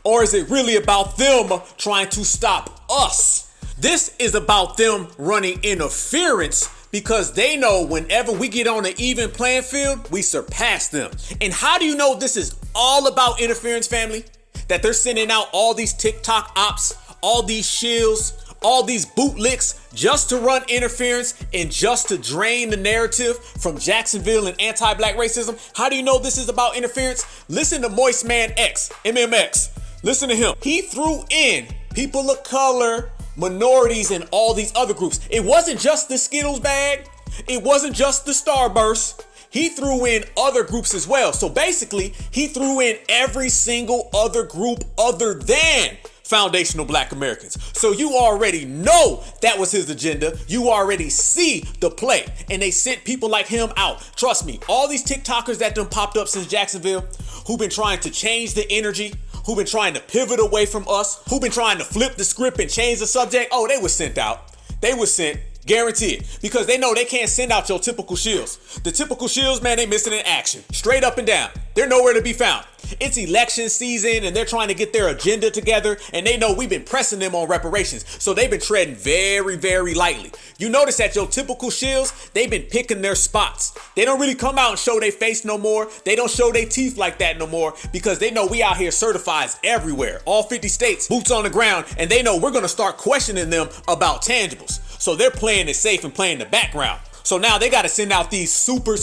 or is it really about them trying to stop us? This is about them running interference because they know whenever we get on an even playing field, we surpass them. And how do you know this is all about interference, family? That they're sending out all these TikTok ops, all these shills, all these bootlicks just to run interference and just to drain the narrative from Jacksonville and anti-Black racism. How do you know this is about interference? Listen to Moist Man X, MMX. Listen to him. He threw in people of color, minorities, and all these other groups. It wasn't just the Skittles bag. It wasn't just the Starburst. He threw in other groups as well. So basically, he threw in every single other group other than foundational Black Americans. So you already know that was his agenda. You already see the play. And they sent people like him out. Trust me, all these TikTokers that done popped up since Jacksonville, who've been trying to change the energy, who've been trying to pivot away from us, who've been trying to flip the script and change the subject, oh, they were sent out. They were sent, guaranteed, because they know they can't send out your typical shills. The typical shills, man, they missing in action, straight up and down. They're nowhere to be found. It's election season and they're trying to get their agenda together, and they know we've been pressing them on reparations, so they've been treading very, very lightly. You notice that your typical shills, they've been picking their spots. They don't really come out and show their face no more. They don't show their teeth like that no more because they know we out here certified everywhere, all 50 states, boots on the ground, and they know we're going to start questioning them about tangibles. So they're playing it safe and playing the background. So now they got to send out these super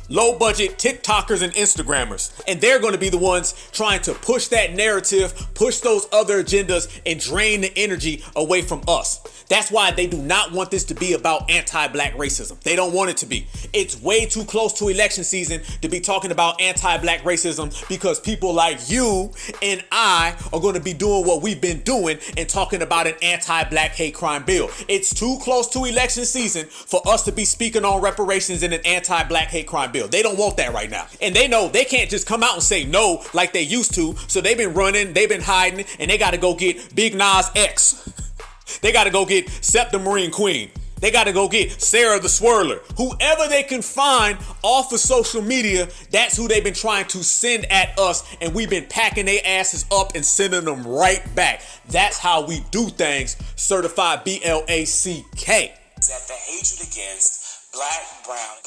low budget TikTokers and Instagrammers. And they're going to be the ones trying to push that narrative, push those other agendas, and drain the energy away from us. That's why they do not want this to be about anti-Black racism. They don't want it to be. It's way too close to election season to be talking about anti-Black racism because people like you and I are going to be doing what we've been doing and talking about an anti-Black hate crime bill. It's too close to election season for us to be speaking on reparations and an anti-Black hate crime bill. They don't want that right now. And they know they can't just come out and say no like they used to. So they've been running, they've been hiding, and they got to go get Big Nas X. They got to go get Septa Marine Queen. They got to go get Sarah the Swirler. Whoever they can find off of social media, that's who they've been trying to send at us. And we've been packing their asses up and sending them right back. That's how we do things. Certified BLACK. That the hatred against black, brown,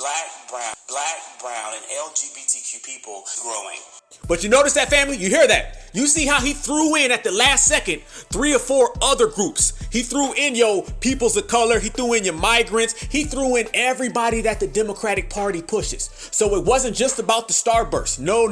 and LGBTQ people is growing. But you notice that, family? You hear that? You see how he threw in at the last second 3 or 4 other groups. He threw in your peoples of color. He threw in your migrants. He threw in everybody that the Democratic Party pushes. So it wasn't just about the Starburst. No.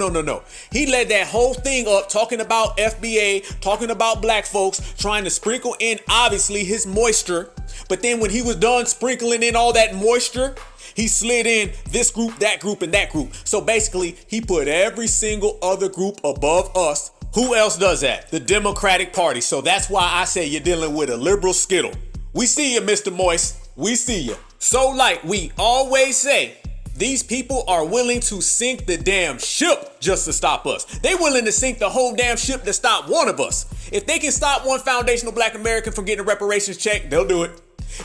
He led that whole thing up talking about FBA, talking about Black folks, trying to sprinkle in, obviously, his moisture. But then when he was done sprinkling in all that moisture, he slid in this group, that group, and that group. So basically, he put every single other group above us. Who else does that? The Democratic Party. So that's why I say you're dealing with a liberal skittle. We see you, Mr. Moist. We see you. So like we always say, these people are willing to sink the damn ship just to stop us. They willing to sink the whole damn ship to stop one of us. If they can stop one foundational Black American from getting a reparations check, they'll do it.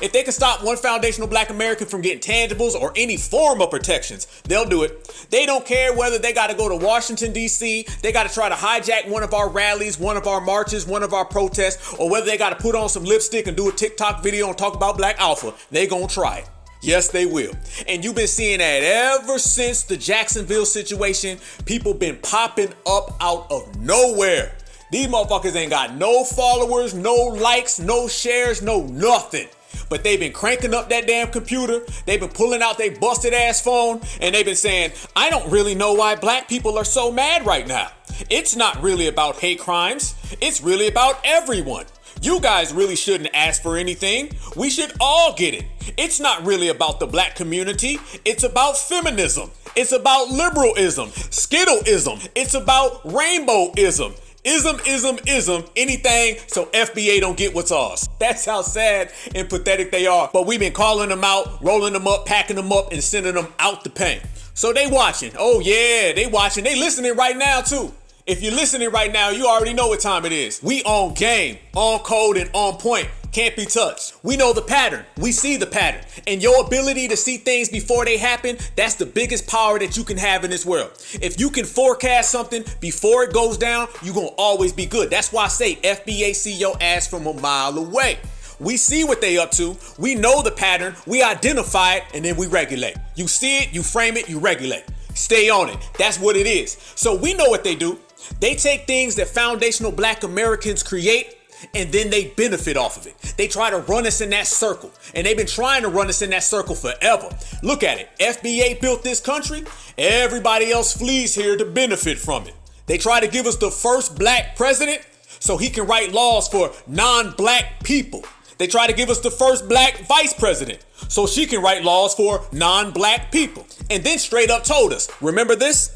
If they can stop one foundational Black American from getting tangibles or any form of protections, they'll do it. They don't care whether they got to go to Washington, D.C., they got to try to hijack one of our rallies, one of our marches, one of our protests, or whether they got to put on some lipstick and do a TikTok video and talk about Black Alpha. They gonna try it. Yes, they will. And you've been seeing that ever since the Jacksonville situation. People been popping up out of nowhere. These motherfuckers ain't got no followers, no likes, no shares, no nothing. But they've been cranking up that damn computer. They've been pulling out their busted ass phone. And they've been saying, I don't really know why Black people are so mad right now. It's not really about hate crimes. It's really about everyone. You guys really shouldn't ask for anything. We should all get it. It's not really about the black community. It's about feminism. It's about liberalism, Skittleism. It's about rainbowism. Ism, anything so FBA don't get what's ours. That's how sad and pathetic they are. But we've been calling them out, rolling them up, packing them up, and sending them out the paint. So they watching. Oh yeah, they watching. They listening right now too. If you're listening right now, you already know what time it is. We on game, on code, and on point. Can't be touched. We know the pattern. We see the pattern. And your ability to see things before they happen, that's the biggest power that you can have in this world. If you can forecast something before it goes down, you're going to always be good. That's why I say FBA see your ass from a mile away. We see what they up to. We know the pattern. We identify it, and then we regulate. You see it, you frame it, you regulate. Stay on it. That's what it is. So we know what they do. They take things that foundational black Americans create, and then they benefit off of it. They try to run us in that circle, and they've been trying to run us in that circle forever. Look at it. FBA built this country. Everybody else flees here to benefit from it. They try to give us the first black president so he can write laws for non-black people. They try to give us the first black vice president so she can write laws for non-black people. And then straight up told us, remember this?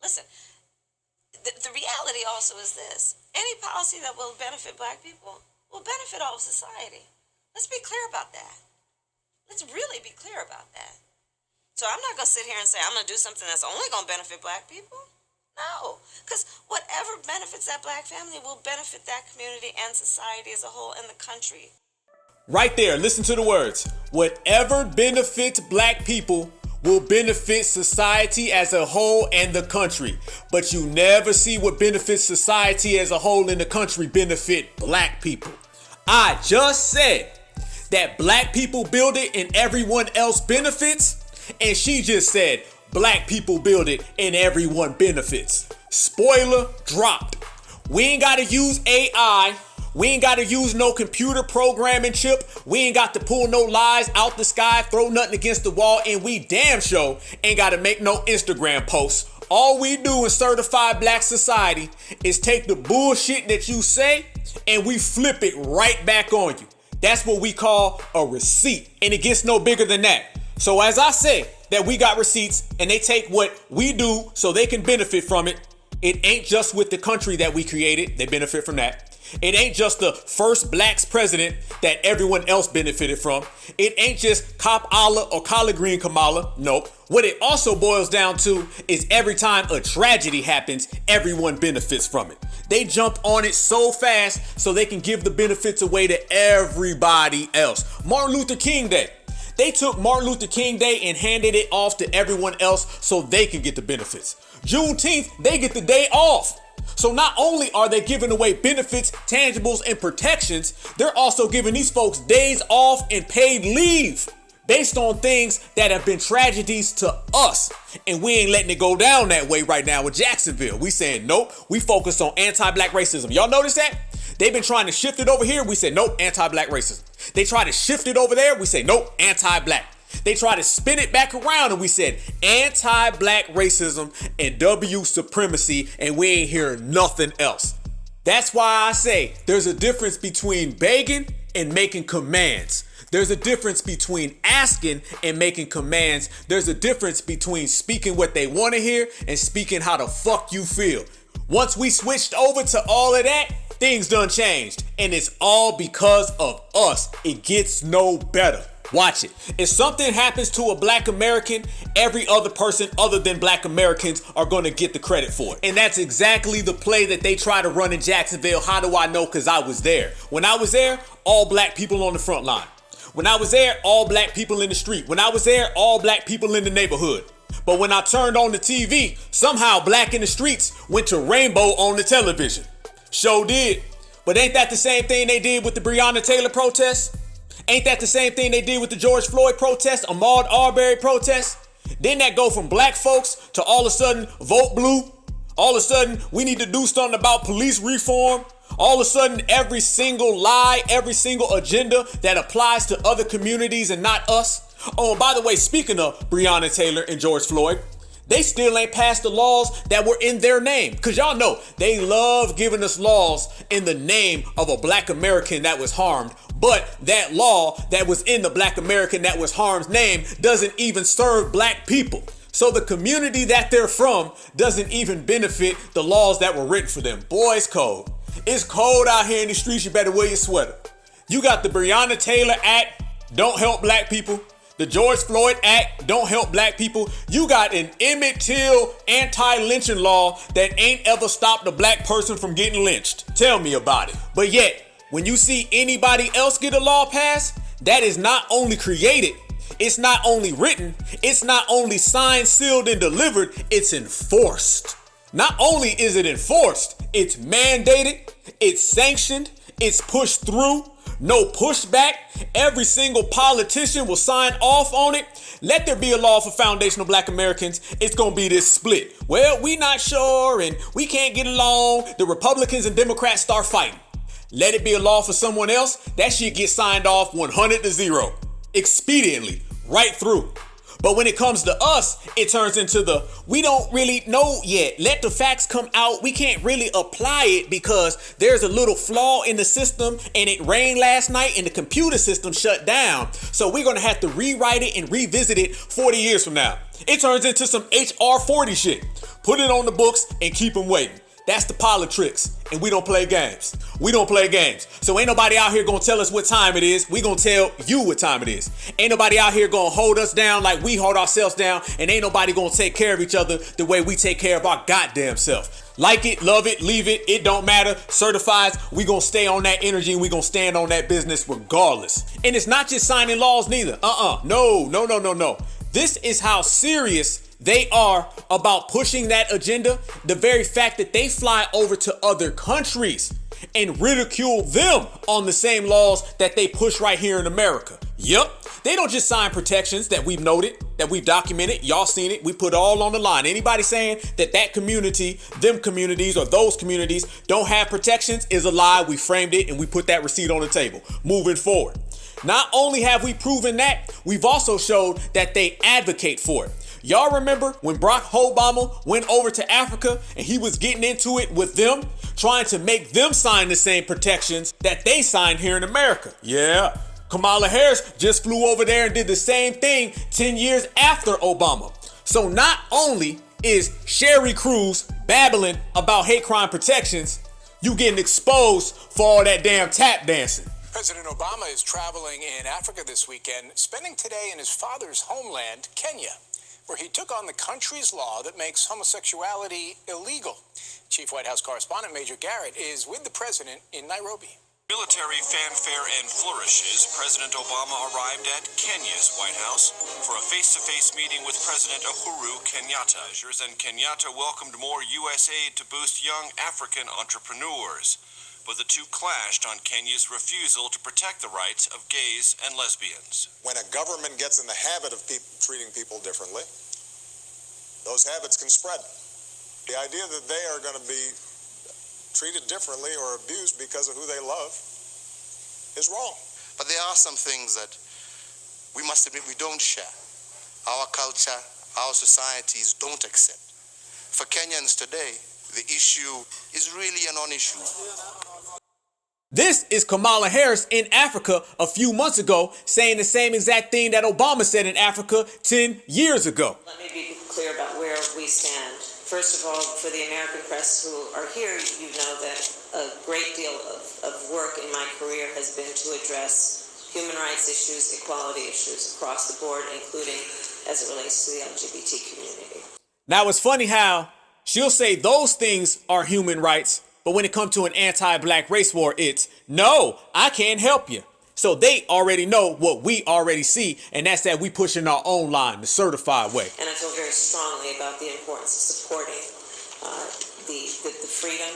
Listen, the reality also is this. Any policy that will benefit black people will benefit all of society. Let's be clear about that. Let's really be clear about that. So I'm not going to sit here and say I'm going to do something that's only going to benefit black people. No, because whatever benefits that black family will benefit that community and society as a whole and the country. Right there, listen to the words. Whatever benefits black people will benefit society as a whole and the country. But you never see what benefits society as a whole and the country benefit black people. I just said that black people build it and everyone else benefits. And she just said black people build it and everyone benefits. Spoiler dropped. We ain't got to use AI. We ain't got to use no computer programming chip. We ain't got to pull no lies out the sky, throw nothing against the wall, and we damn sure ain't got to make no Instagram posts. All we do in certified black society is take the bullshit that you say and we flip it right back on you. That's what we call a receipt, and it gets no bigger than that. So as I say that we got receipts and they take what we do so they can benefit from it, it ain't just with the country that we created. They benefit from that. It ain't just the first black president that everyone else benefited from. It ain't just Cop Allah or collard green Kamala. Nope. What it also boils down to is every time a tragedy happens, everyone benefits from it. They jump on it so fast so they can give the benefits away to everybody else. Martin Luther King Day. They took Martin Luther King Day and handed it off to everyone else so they can get the benefits. Juneteenth, they get the day off. So not only are they giving away benefits, tangibles, and protections, they're also giving these folks days off and paid leave based on things that have been tragedies to us. And we ain't letting it go down that way right now with Jacksonville. We saying, nope, we focus on anti-black racism. Y'all notice that? They've been trying to shift it over here. We said, nope, anti-black racism. They try to shift it over there. We say, nope, anti-black. They try to spin it back around and we said anti-black racism and W supremacy, and we ain't hearing nothing else. That's why I say there's a difference between begging and making commands. There's a difference between asking and making commands. There's a difference between speaking what they want to hear and speaking how the fuck you feel. Once we switched over to all of that, things done changed. And it's all because of us. It gets no better. Watch it. If something happens to a black American, every other person other than black Americans are going to get the credit for it. And that's exactly the play that they try to run in Jacksonville. How do I know? Because I was there. When I was there, all black people on the front line. When I was there, all black people in the street. When I was there, all black people in the neighborhood. But when I turned on the TV, somehow black in the streets went to rainbow on the television. Sure did. But ain't that the same thing they did with the Breonna Taylor protests? Ain't that the same thing they did with the George Floyd protest, Ahmaud Arbery protest? Didn't that go from black folks to all of a sudden vote blue? All of a sudden we need to do something about police reform? All of a sudden every single lie, every single agenda that applies to other communities and not us? Oh, and by the way, speaking of Breonna Taylor and George Floyd, They still ain't passed the laws that were in their name. Because y'all know they love giving us laws in the name of a black American that was harmed. But that law that was in the black American that was harmed's name doesn't even serve black people. So the community that they're from doesn't even benefit the laws that were written for them. Boy, it's cold. It's cold out here in the streets. You better wear your sweater. You got the Breonna Taylor Act, don't help black people. The George Floyd Act, don't help black people. You got an Emmett Till anti-lynching law that ain't ever stopped a black person from getting lynched. Tell me about it. But yet, when you see anybody else get a law passed, that is not only created, it's not only written, it's not only signed, sealed, and delivered, it's enforced. Not only is it enforced, it's mandated, it's sanctioned, it's pushed through. No pushback. Every single politician will sign off on it. Let there be a law for foundational black Americans. It's going to be this split. Well, we not sure and we can't get along. The Republicans and Democrats start fighting. Let it be a law for someone else. That shit gets signed off 100-0. Expediently. Right through. But when it comes to us, it turns into the, we don't really know yet. Let the facts come out. We can't really apply it because there's a little flaw in the system and it rained last night and the computer system shut down. So we're going to have to rewrite it and revisit it 40 years from now. It turns into some HR 40 shit. Put it on the books and keep them waiting. That's the politics. And we don't play games. We don't play games. So ain't nobody out here gonna tell us what time it is. We gonna tell you what time it is. Ain't nobody out here gonna hold us down like we hold ourselves down. And ain't nobody gonna take care of each other the way we take care of our goddamn self. Like it, love it, leave it. It don't matter. Certifies, we gonna stay on that energy and we gonna stand on that business regardless. And it's not just signing laws neither. No. This is how serious they are about pushing that agenda. The very fact that they fly over to other countries and ridicule them on the same laws that they push right here in America. Yup. They don't just sign protections that we've noted, that we've documented. Y'all seen it. We put it all on the line. Anybody saying that community, them communities, or those communities don't have protections is a lie. We framed it and we put that receipt on the table. Moving forward. Not only have we proven that, we've also showed that they advocate for it. Y'all remember when Barack Obama went over to Africa and he was getting into it with them, trying to make them sign the same protections that they signed here in America? Yeah. Kamala Harris just flew over there and did the same thing 10 years after Obama. So not only is Sherry Cruz babbling about hate crime protections, you getting exposed for all that damn tap dancing. President Obama is traveling in Africa this weekend, spending today in his father's homeland, Kenya, where he took on the country's law that makes homosexuality illegal. Chief White House correspondent Major Garrett is with the president in Nairobi. Military fanfare and flourishes, President Obama arrived at Kenya's White House for a face-to-face meeting with President Uhuru Kenyatta. And Kenyatta welcomed more U.S. aid to boost young African entrepreneurs. But the two clashed on Kenya's refusal to protect the rights of gays and lesbians. When a government gets in the habit of treating people differently, those habits can spread. The idea that they are going to be treated differently or abused because of who they love is wrong. But there are some things that we must admit we don't share. Our culture, our societies don't accept. For Kenyans today, the issue is really a non-issue. This is Kamala Harris in Africa a few months ago saying the same exact thing that Obama said in Africa 10 years ago. Let me be clear about where we stand. First of all, for the American press who are here, you know that a great deal of work in my career has been to address human rights issues, equality issues across the board, including as it relates to the LGBT community. Now, it's funny how she'll say those things are human rights, but when it comes to an anti-black race war, it's, no, I can't help you. So they already know what we already see, and that's that we pushing our own line, the certified way. And I feel very strongly about the importance of supporting the freedom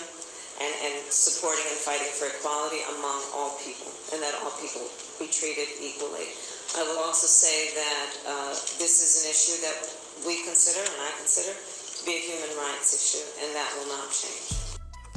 and supporting and fighting for equality among all people, and that all people be treated equally. I will also say that this is an issue that we consider, and I consider, to be a human rights issue, and that will not change.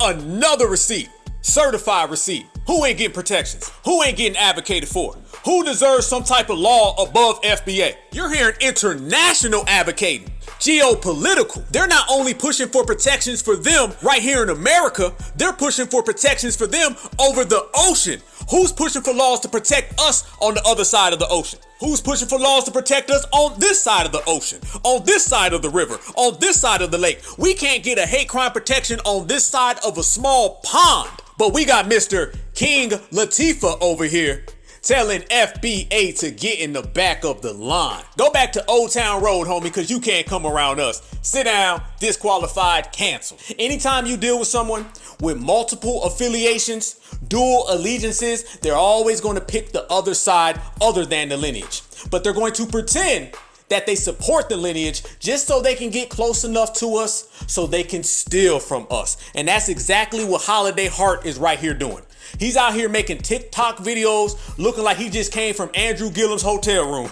Another receipt. Certified receipt. Who ain't getting protections? Who ain't getting advocated for? Who deserves some type of law above FBA? You're hearing international advocating. geopolitical. They're not only pushing for protections for them right here in America, they're pushing for protections for them over the ocean. Who's pushing for laws to protect us on the other side of the ocean? Who's pushing for laws to protect us on this side of the ocean, on this side of the river, on this side of the lake? We can't get a hate crime protection on this side of a small pond. But we got Mr. King Latifah over here telling FBA to get in the back of the line. Go back to Old Town Road, homie, because you can't come around us. Sit down, disqualified, cancel. Anytime you deal with someone with multiple affiliations, dual allegiances, they're always going to pick the other side other than the lineage. But they're going to pretend that they support the lineage just so they can get close enough to us so they can steal from us. And that's exactly what Holiday Hart is right here doing. He's out here making TikTok videos looking like he just came from Andrew Gillum's hotel room.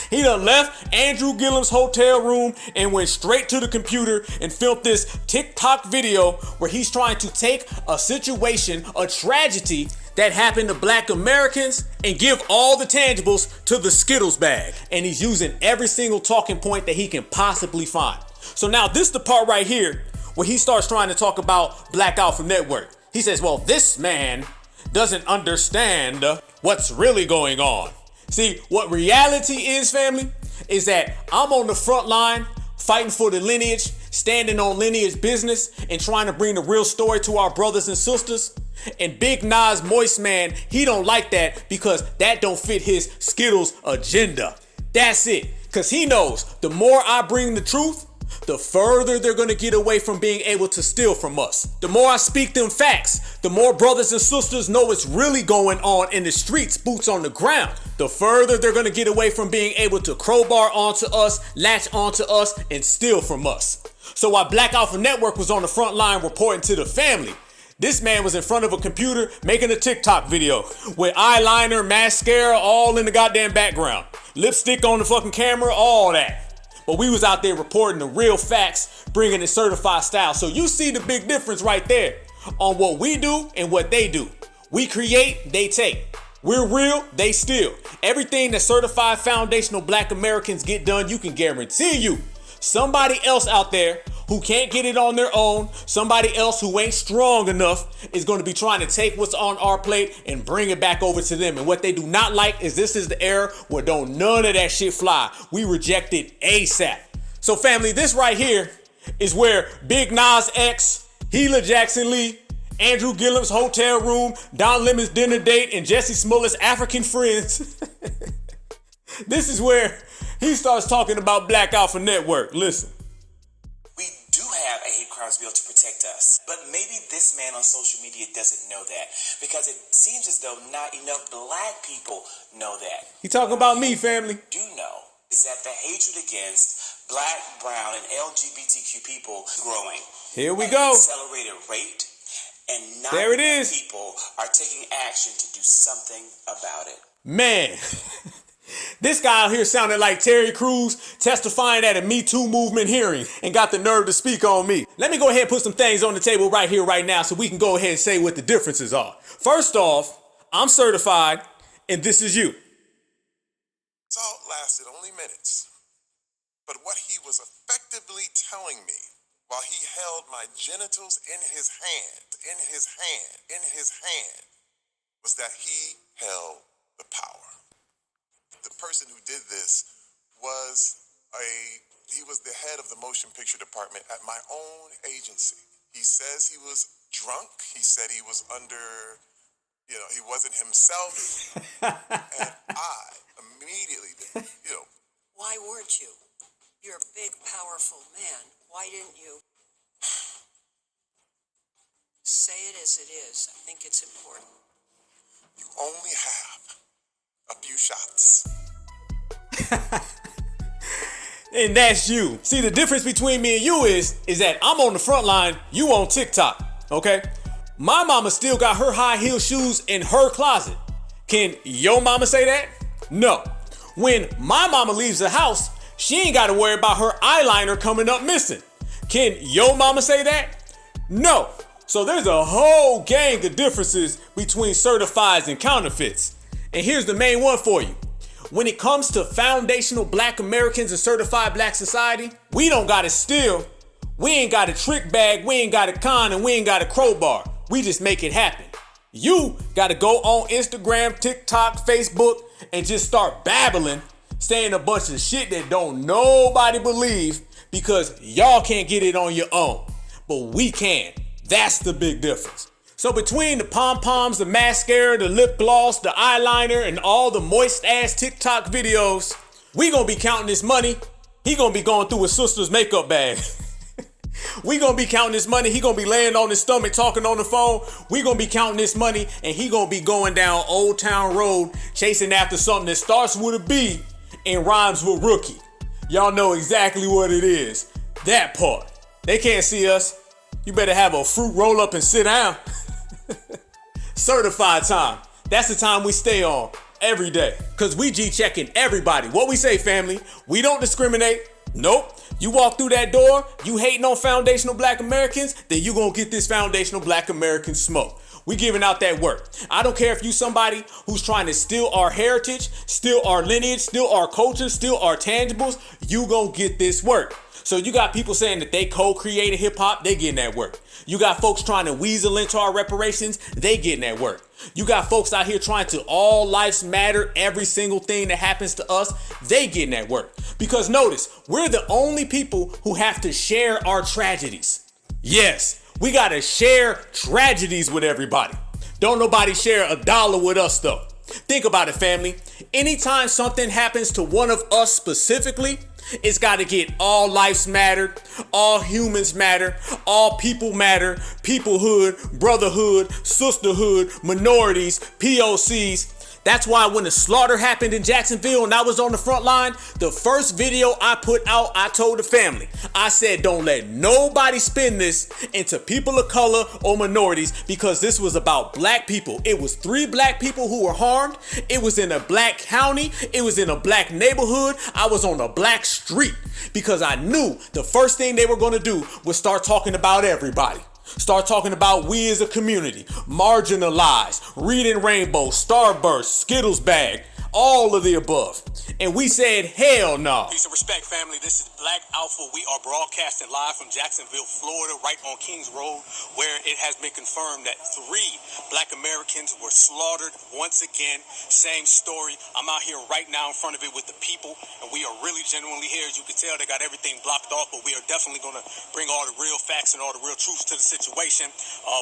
He done left Andrew Gillum's hotel room and went straight to the computer and filmed this TikTok video where he's trying to take a situation, a tragedy that happened to Black Americans, and give all the tangibles to the Skittles bag. And he's using every single talking point that he can possibly find. So now this is the part right here where he starts trying to talk about Black Alpha Network. He says, well, this man doesn't understand what's really going on. See, what reality is, family, is that I'm on the front line fighting for the lineage, standing on lineage business, and trying to bring the real story to our brothers and sisters. And Big Nas Moist Man, he don't like that because that don't fit his Skittles agenda. That's it. Because he knows the more I bring the truth, the further they're going to get away from being able to steal from us. The more I speak them facts, the more brothers and sisters know what's really going on in the streets, boots on the ground. The further they're going to get away from being able to crowbar onto us, latch onto us, and steal from us. So while Black Alpha Network was on the front line reporting to the family, this man was in front of a computer making a TikTok video with eyeliner, mascara, all in the goddamn background. Lipstick on the fucking camera, all that. But we was out there reporting the real facts, bringing it certified style. So you see the big difference right there on what we do and what they do. We create, they take. We're real, they steal. Everything that certified foundational Black Americans get done, you can guarantee you somebody else out there who can't get it on their own, somebody else who ain't strong enough is going to be trying to take what's on our plate and bring it back over to them. And what they do not like is this is the era where don't none of that shit fly. We reject it ASAP. So family, this right here is where Big Nas X, Gila Jackson Lee, Andrew Gillum's hotel room, Don Lemon's dinner date, and Jesse Smollett's African friends. This is where he starts talking about Black Alpha Network. Listen. We do have a hate crimes bill to protect us, but maybe this man on social media doesn't know that because it seems as though not enough Black people know that. He talking about me, family. Do know is that the hatred against Black, brown, and LGBTQ people is growing. Here we at go. An accelerated rate, and not there it enough is. people are taking action to do something about it. Man. This guy out here sounded like Terry Crews testifying at a Me Too movement hearing and got the nerve to speak on me. Let me go ahead and put some things on the table right here, right now, so we can go ahead and say what the differences are. First off, I'm certified, and this is you. Assault lasted only minutes, but what he was effectively telling me while he held my genitals in his hand, was that he held the power. The person who did this was the head of the motion picture department at my own agency. He says he was drunk. He said he was under, he wasn't himself. And I immediately, Why weren't you? You're a big, powerful man. Why didn't you? Say it as it is. I think it's important. You only have a few shots. And that's you. See, the difference between me and you is that I'm on the front line, you on TikTok, okay? My mama still got her high heel shoes in her closet. Can your mama say that? No. When my mama leaves the house, she ain't got to worry about her eyeliner coming up missing. Can your mama say that? No. So there's a whole gang of differences between certifieds and counterfeits. And here's the main one for you. when it comes to foundational black Americans and certified black society, we don't gotta steal. We ain't got a trick bag, we ain't got a con, and we ain't got a crowbar. We just make it happen. You gotta go on Instagram, TikTok, Facebook, and just start babbling, saying a bunch of shit that don't nobody believe because y'all can't get it on your own. But we can. That's the big difference. So between the pom-poms, the mascara, the lip gloss, the eyeliner, and all the moist-ass TikTok videos, we gonna be counting this money. He gonna be going through his sister's makeup bag. We gonna be counting this money. He gonna be laying on his stomach talking on the phone. We gonna be counting this money, and he gonna be going down Old Town Road chasing after something that starts with a B and rhymes with rookie. Y'all know exactly what it is. That part. They can't see us. You better have a fruit roll up and sit down. Certified time. That's the time we stay on every day. Cause we G-checking everybody. What we say, family? We don't discriminate. Nope. You walk through that door, you hating on foundational black Americans, then you gonna get this foundational black American smoke. We giving out that work. I don't care if you somebody who's trying to steal our heritage, steal our lineage, steal our culture, steal our tangibles, you gonna get this work. So you got people saying that they co-created hip hop, they getting that work. You got folks trying to weasel into our reparations, they getting that work. You got folks out here trying to all lives matter, every single thing that happens to us, they getting that work. Because notice, we're the only people who have to share our tragedies. Yes, we gotta share tragedies with everybody. Don't nobody share $1 with us though. Think about it, family. Anytime something happens to one of us specifically, it's got to get all lives matter, all humans matter, all people matter, peoplehood, brotherhood, sisterhood, minorities, POCs. That's why when the slaughter happened in Jacksonville and I was on the front line, the first video I put out, I told the family, I said, don't let nobody spin this into people of color or minorities because this was about black people. It was 3 black people who were harmed. It was in a black county. It was in a black neighborhood. I was on a black street because I knew the first thing they were going to do was start talking about everybody. Start talking about we as a community, marginalized, Reading Rainbow, Starburst, Skittles bag, all of the above. And we said, hell no. Peace and respect, family. This is Black Alpha. We are broadcasting live from Jacksonville, Florida, right on Kings Road, where it has been confirmed that 3 black Americans were slaughtered once again. Same story. I'm out here right now in front of it with the people, and we are really genuinely here. As you can tell, they got everything blocked off, but we are definitely going to bring all the real facts and all the real truths to the situation.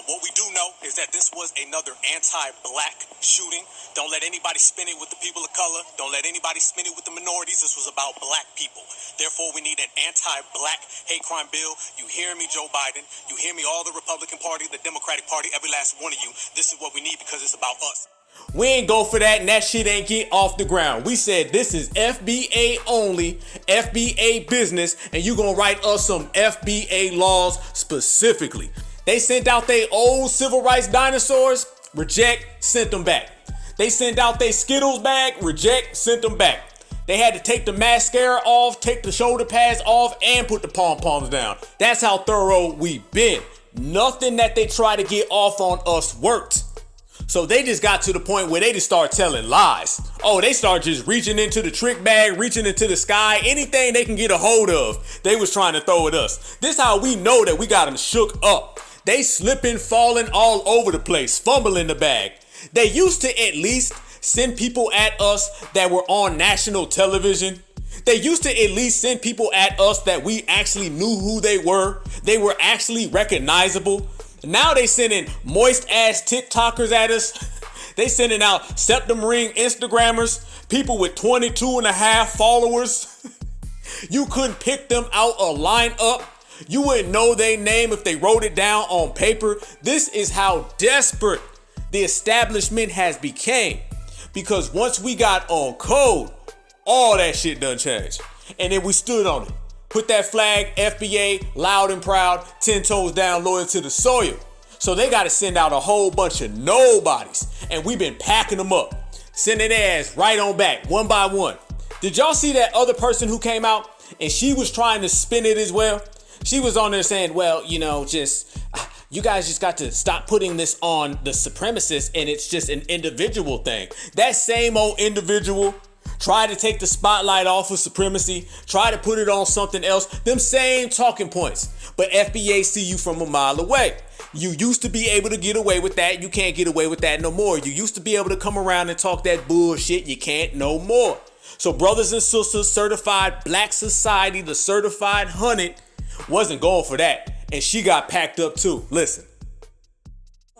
What we do know is that this was another anti-black shooting. Don't let anybody spin it with the people of color. Don't let anybody spin it with the minorities. This was about black people. Therefore, we need an anti-black hate crime bill. You hear me, Joe Biden. You hear me, all the Republican Party, the Democratic Party, every last one of you. This is what we need because it's about us. We ain't go for that and that shit ain't get off the ground. We said this is FBA only, FBA business, and you gonna write us some FBA laws specifically. They sent out their old civil rights dinosaurs, reject, sent them back. They sent out their Skittles bag, reject, sent them back. They had to take the mascara off, take the shoulder pads off, and put the pom-poms down. That's how thorough we've been. Nothing that they try to get off on us worked. So they just got to the point where they just start telling lies. Oh, they start just reaching into the trick bag, reaching into the sky. Anything they can get a hold of, they was trying to throw at us. This how we know that we got them shook up. They slipping, falling all over the place, fumbling the bag. They used to at least send people at us that were on national television. They used to at least send people at us that we actually knew who they were. They were actually recognizable. Now they sending moist ass TikTokers at us. They sending out septum ring Instagrammers, people with 22.5 followers. You couldn't pick them out a lineup. You wouldn't know their name if they wrote it down on paper. This is how desperate the establishment has became. Because once we got on code, all that shit done changed. And then we stood on it. Put that flag, FBA, loud and proud, 10 toes down, loyal to the soil. So they got to send out a whole bunch of nobodies. And we've been packing them up, sending their ass right on back, one by one. Did y'all see that other person who came out and she was trying to spin it as well? She was on there saying, well, you know, you guys just got to stop putting this on the supremacists and it's just an individual thing. That same old individual try to take the spotlight off of supremacy, try to put it on something else, them same talking points. But FBA see you from a mile away. You used to be able to get away with that. You can't get away with that no more. You used to be able to come around and talk that bullshit. You can't no more. So brothers and sisters, certified black society, the certified 100, wasn't going for that. And she got packed up too. Listen.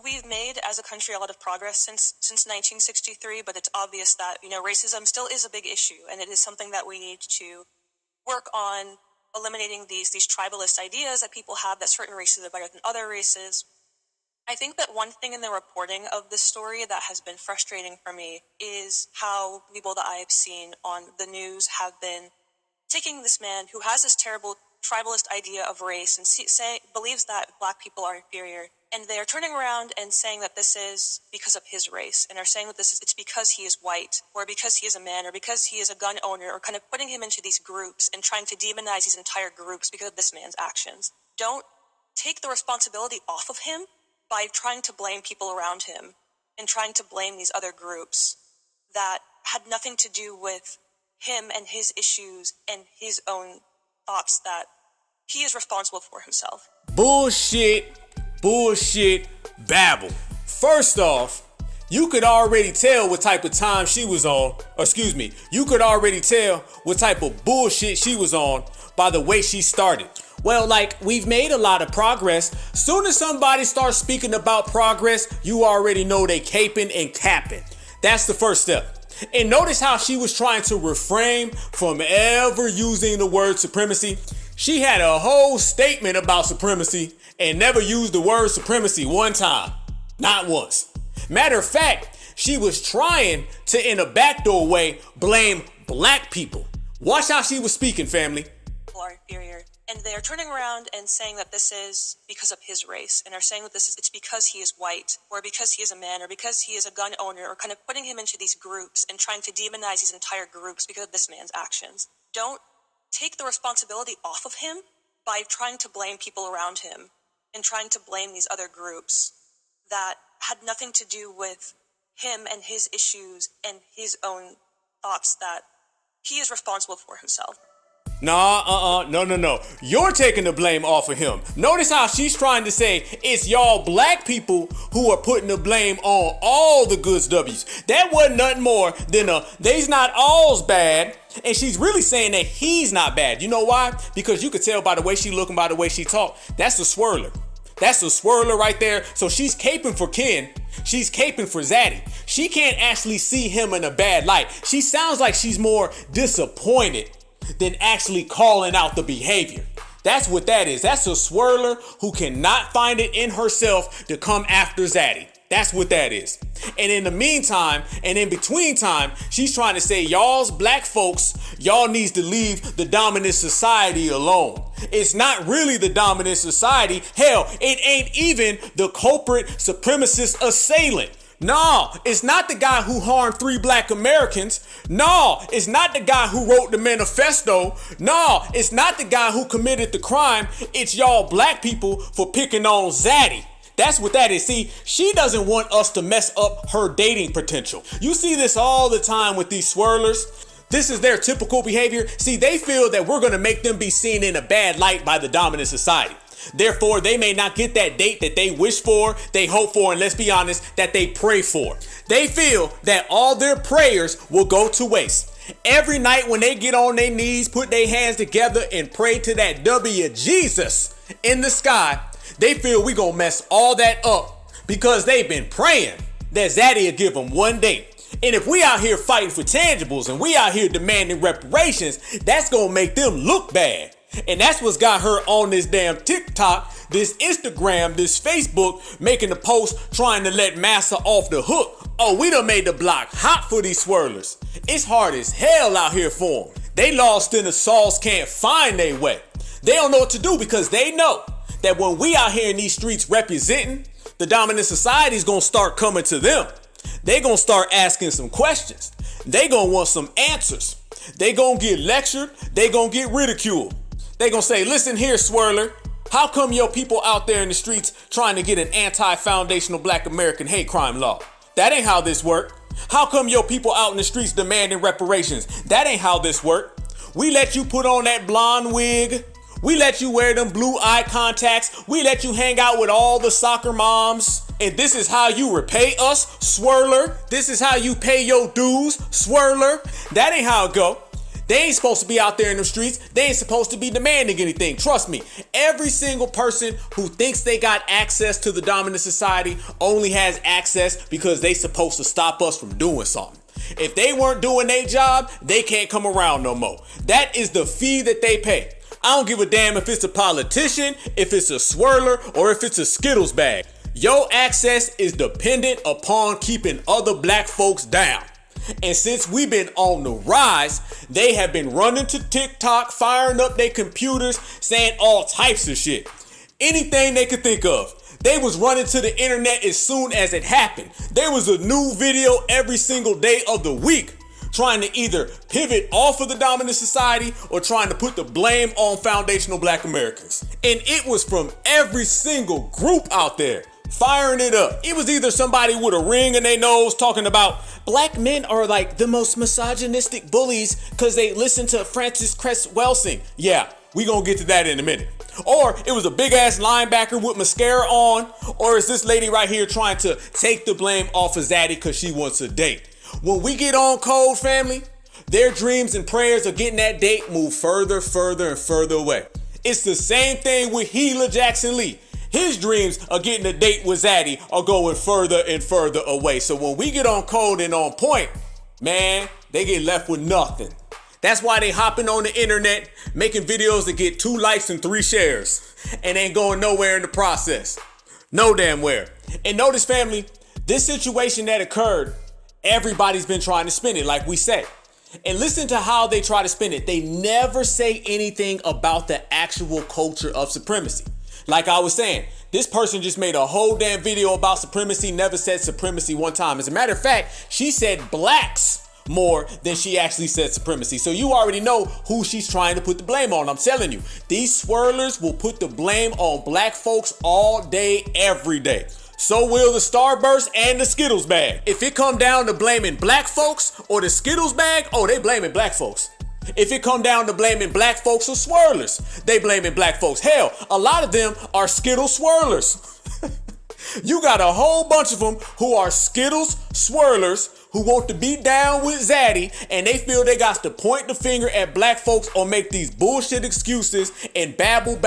We've made as a country a lot of progress since 1963, but it's obvious that, racism still is a big issue, and it is something that we need to work on eliminating these tribalist ideas that people have that certain races are better than other races. I think that one thing in the reporting of this story that has been frustrating for me is how people that I have seen on the news have been taking this man who has this terrible tribalist idea of race and believes that black people are inferior, and they are turning around and saying that this is because of his race, and are saying that it's because he is white, or because he is a man, or because he is a gun owner, or kind of putting him into these groups and trying to demonize these entire groups because of this man's actions. Don't take the responsibility off of him by trying to blame people around him and trying to blame these other groups that had nothing to do with him and his issues and his own thoughts that he is responsible for himself. Bullshit, babble. First off, you could already tell what type of time she was on. You could already tell what type of bullshit she was on by the way she started. Well, we've made a lot of progress. Soon as somebody starts speaking about progress, you already know they caping and capping. That's the first step. And notice how she was trying to refrain from ever using the word supremacy. She had a whole statement about supremacy and never used the word supremacy one time. Not once. Matter of fact, she was trying to, in a backdoor way, blame black people. Watch how she was speaking, family. People are inferior. And they are turning around and saying that this is because of his race, and are saying that it's because he is white, or because he is a man, or because he is a gun owner, or kind of putting him into these groups and trying to demonize these entire groups because of this man's actions. Don't take the responsibility off of him by trying to blame people around him and trying to blame these other groups that had nothing to do with him and his issues and his own thoughts that he is responsible for himself. No. You're taking the blame off of him. Notice how she's trying to say it's y'all black people who are putting the blame on all the goods W's. That wasn't nothing more than they's not all's bad. And she's really saying that he's not bad. You know why? Because you could tell by the way she looking, by the way she talk. That's a swirler. That's a swirler right there. So she's caping for Ken. She's caping for Zaddy. She can't actually see him in a bad light. She sounds like she's more disappointed than actually calling out the behavior. That's what that is. That's a swirler who cannot find it in herself to come after Zaddy. That's what that is. And in the meantime, and in between time, she's trying to say, y'all's black folks, y'all needs to leave the dominant society alone. It's not really the dominant society. Hell, it ain't even the culprit supremacist assailant. No, it's not the guy who harmed 3 black Americans. No, it's not the guy who wrote the manifesto. No, it's not the guy who committed the crime. It's y'all black people for picking on Zaddy. That's what that is. See, she doesn't want us to mess up her dating potential. You see this all the time with these swirlers. This is their typical behavior. See, they feel that we're going to make them be seen in a bad light by the dominant society. Therefore, they may not get that date that they wish for, they hope for, and let's be honest, that they pray for. They feel that all their prayers will go to waste. Every night when they get on their knees, put their hands together and pray to that W Jesus in the sky, they feel we gonna mess all that up because they've been praying that Zaddy will give them one date. And if we out here fighting for tangibles and we out here demanding reparations, that's gonna make them look bad. And that's what's got her on this damn TikTok, this Instagram, this Facebook, making a post trying to let Massa off the hook. Oh, we done made the block hot for these swirlers. It's hard as hell out here for them. They lost in the sauce, can't find their way. They don't know what to do because they know that when we out here in these streets representing, the dominant society is gonna start coming to them. They gonna start asking some questions. They gonna want some answers. They gonna get lectured. They gonna get ridiculed. They gonna say, listen here, swirler, how come your people out there in the streets trying to get an anti-foundational black American hate crime law? That ain't how this work. How come your people out in the streets demanding reparations? That ain't how this work. We let you put on that blonde wig. We let you wear them blue eye contacts. We let you hang out with all the soccer moms. And this is how you repay us, swirler. This is how you pay your dues, swirler. That ain't how it go. They ain't supposed to be out there in the streets. They ain't supposed to be demanding anything. Trust me, every single person who thinks they got access to the dominant society only has access because they supposed to stop us from doing something. If they weren't doing their job, they can't come around no more. That is the fee that they pay. I don't give a damn if it's a politician, if it's a swirler, or if it's a Skittles bag. Your access is dependent upon keeping other black folks down. And since we've been on the rise, they have been running to TikTok, firing up their computers, saying all types of shit. Anything they could think of. They was running to the internet as soon as it happened. There was a new video every single day of the week, trying to either pivot off of the dominant society or trying to put the blame on foundational black Americans. And it was from every single group out there, firing it up. It was either somebody with a ring in their nose talking about black men are like the most misogynistic bullies because they listen to Francis Cress Welsing. Yeah, we gonna get to that in a minute. Or it was a big ass linebacker with mascara on, or is this lady right here trying to take the blame off of Zaddy because she wants a date. When we get on code, family, their dreams and prayers of getting that date move further, further, and further away. It's the same thing with Gila Jackson Lee. His dreams of getting a date with Zaddy are going further and further away. So when we get on code and on point, man, they get left with nothing. That's why they hopping on the internet, making videos that get 2 likes and 3 shares, and ain't going nowhere in the process. No damn where. And notice, family, this situation that occurred, everybody's been trying to spin it, like we said. And listen to how they try to spin it. They never say anything about the actual culture of supremacy. Like I was saying, this person just made a whole damn video about supremacy, never said supremacy one time. As a matter of fact, she said blacks more than she actually said supremacy. So you already know who she's trying to put the blame on. I'm telling you, these swirlers will put the blame on black folks all day, every day. So will the Starburst and the Skittles bag. If it come down to blaming black folks or the Skittles bag, oh, they blaming black folks. If it come down to blaming black folks or swirlers, they blaming black folks. Hell, a lot of them are Skittles swirlers. You got a whole bunch of them who are Skittles swirlers who want to be down with Zaddy, and they feel they got to point the finger at black folks or make these bullshit excuses and babble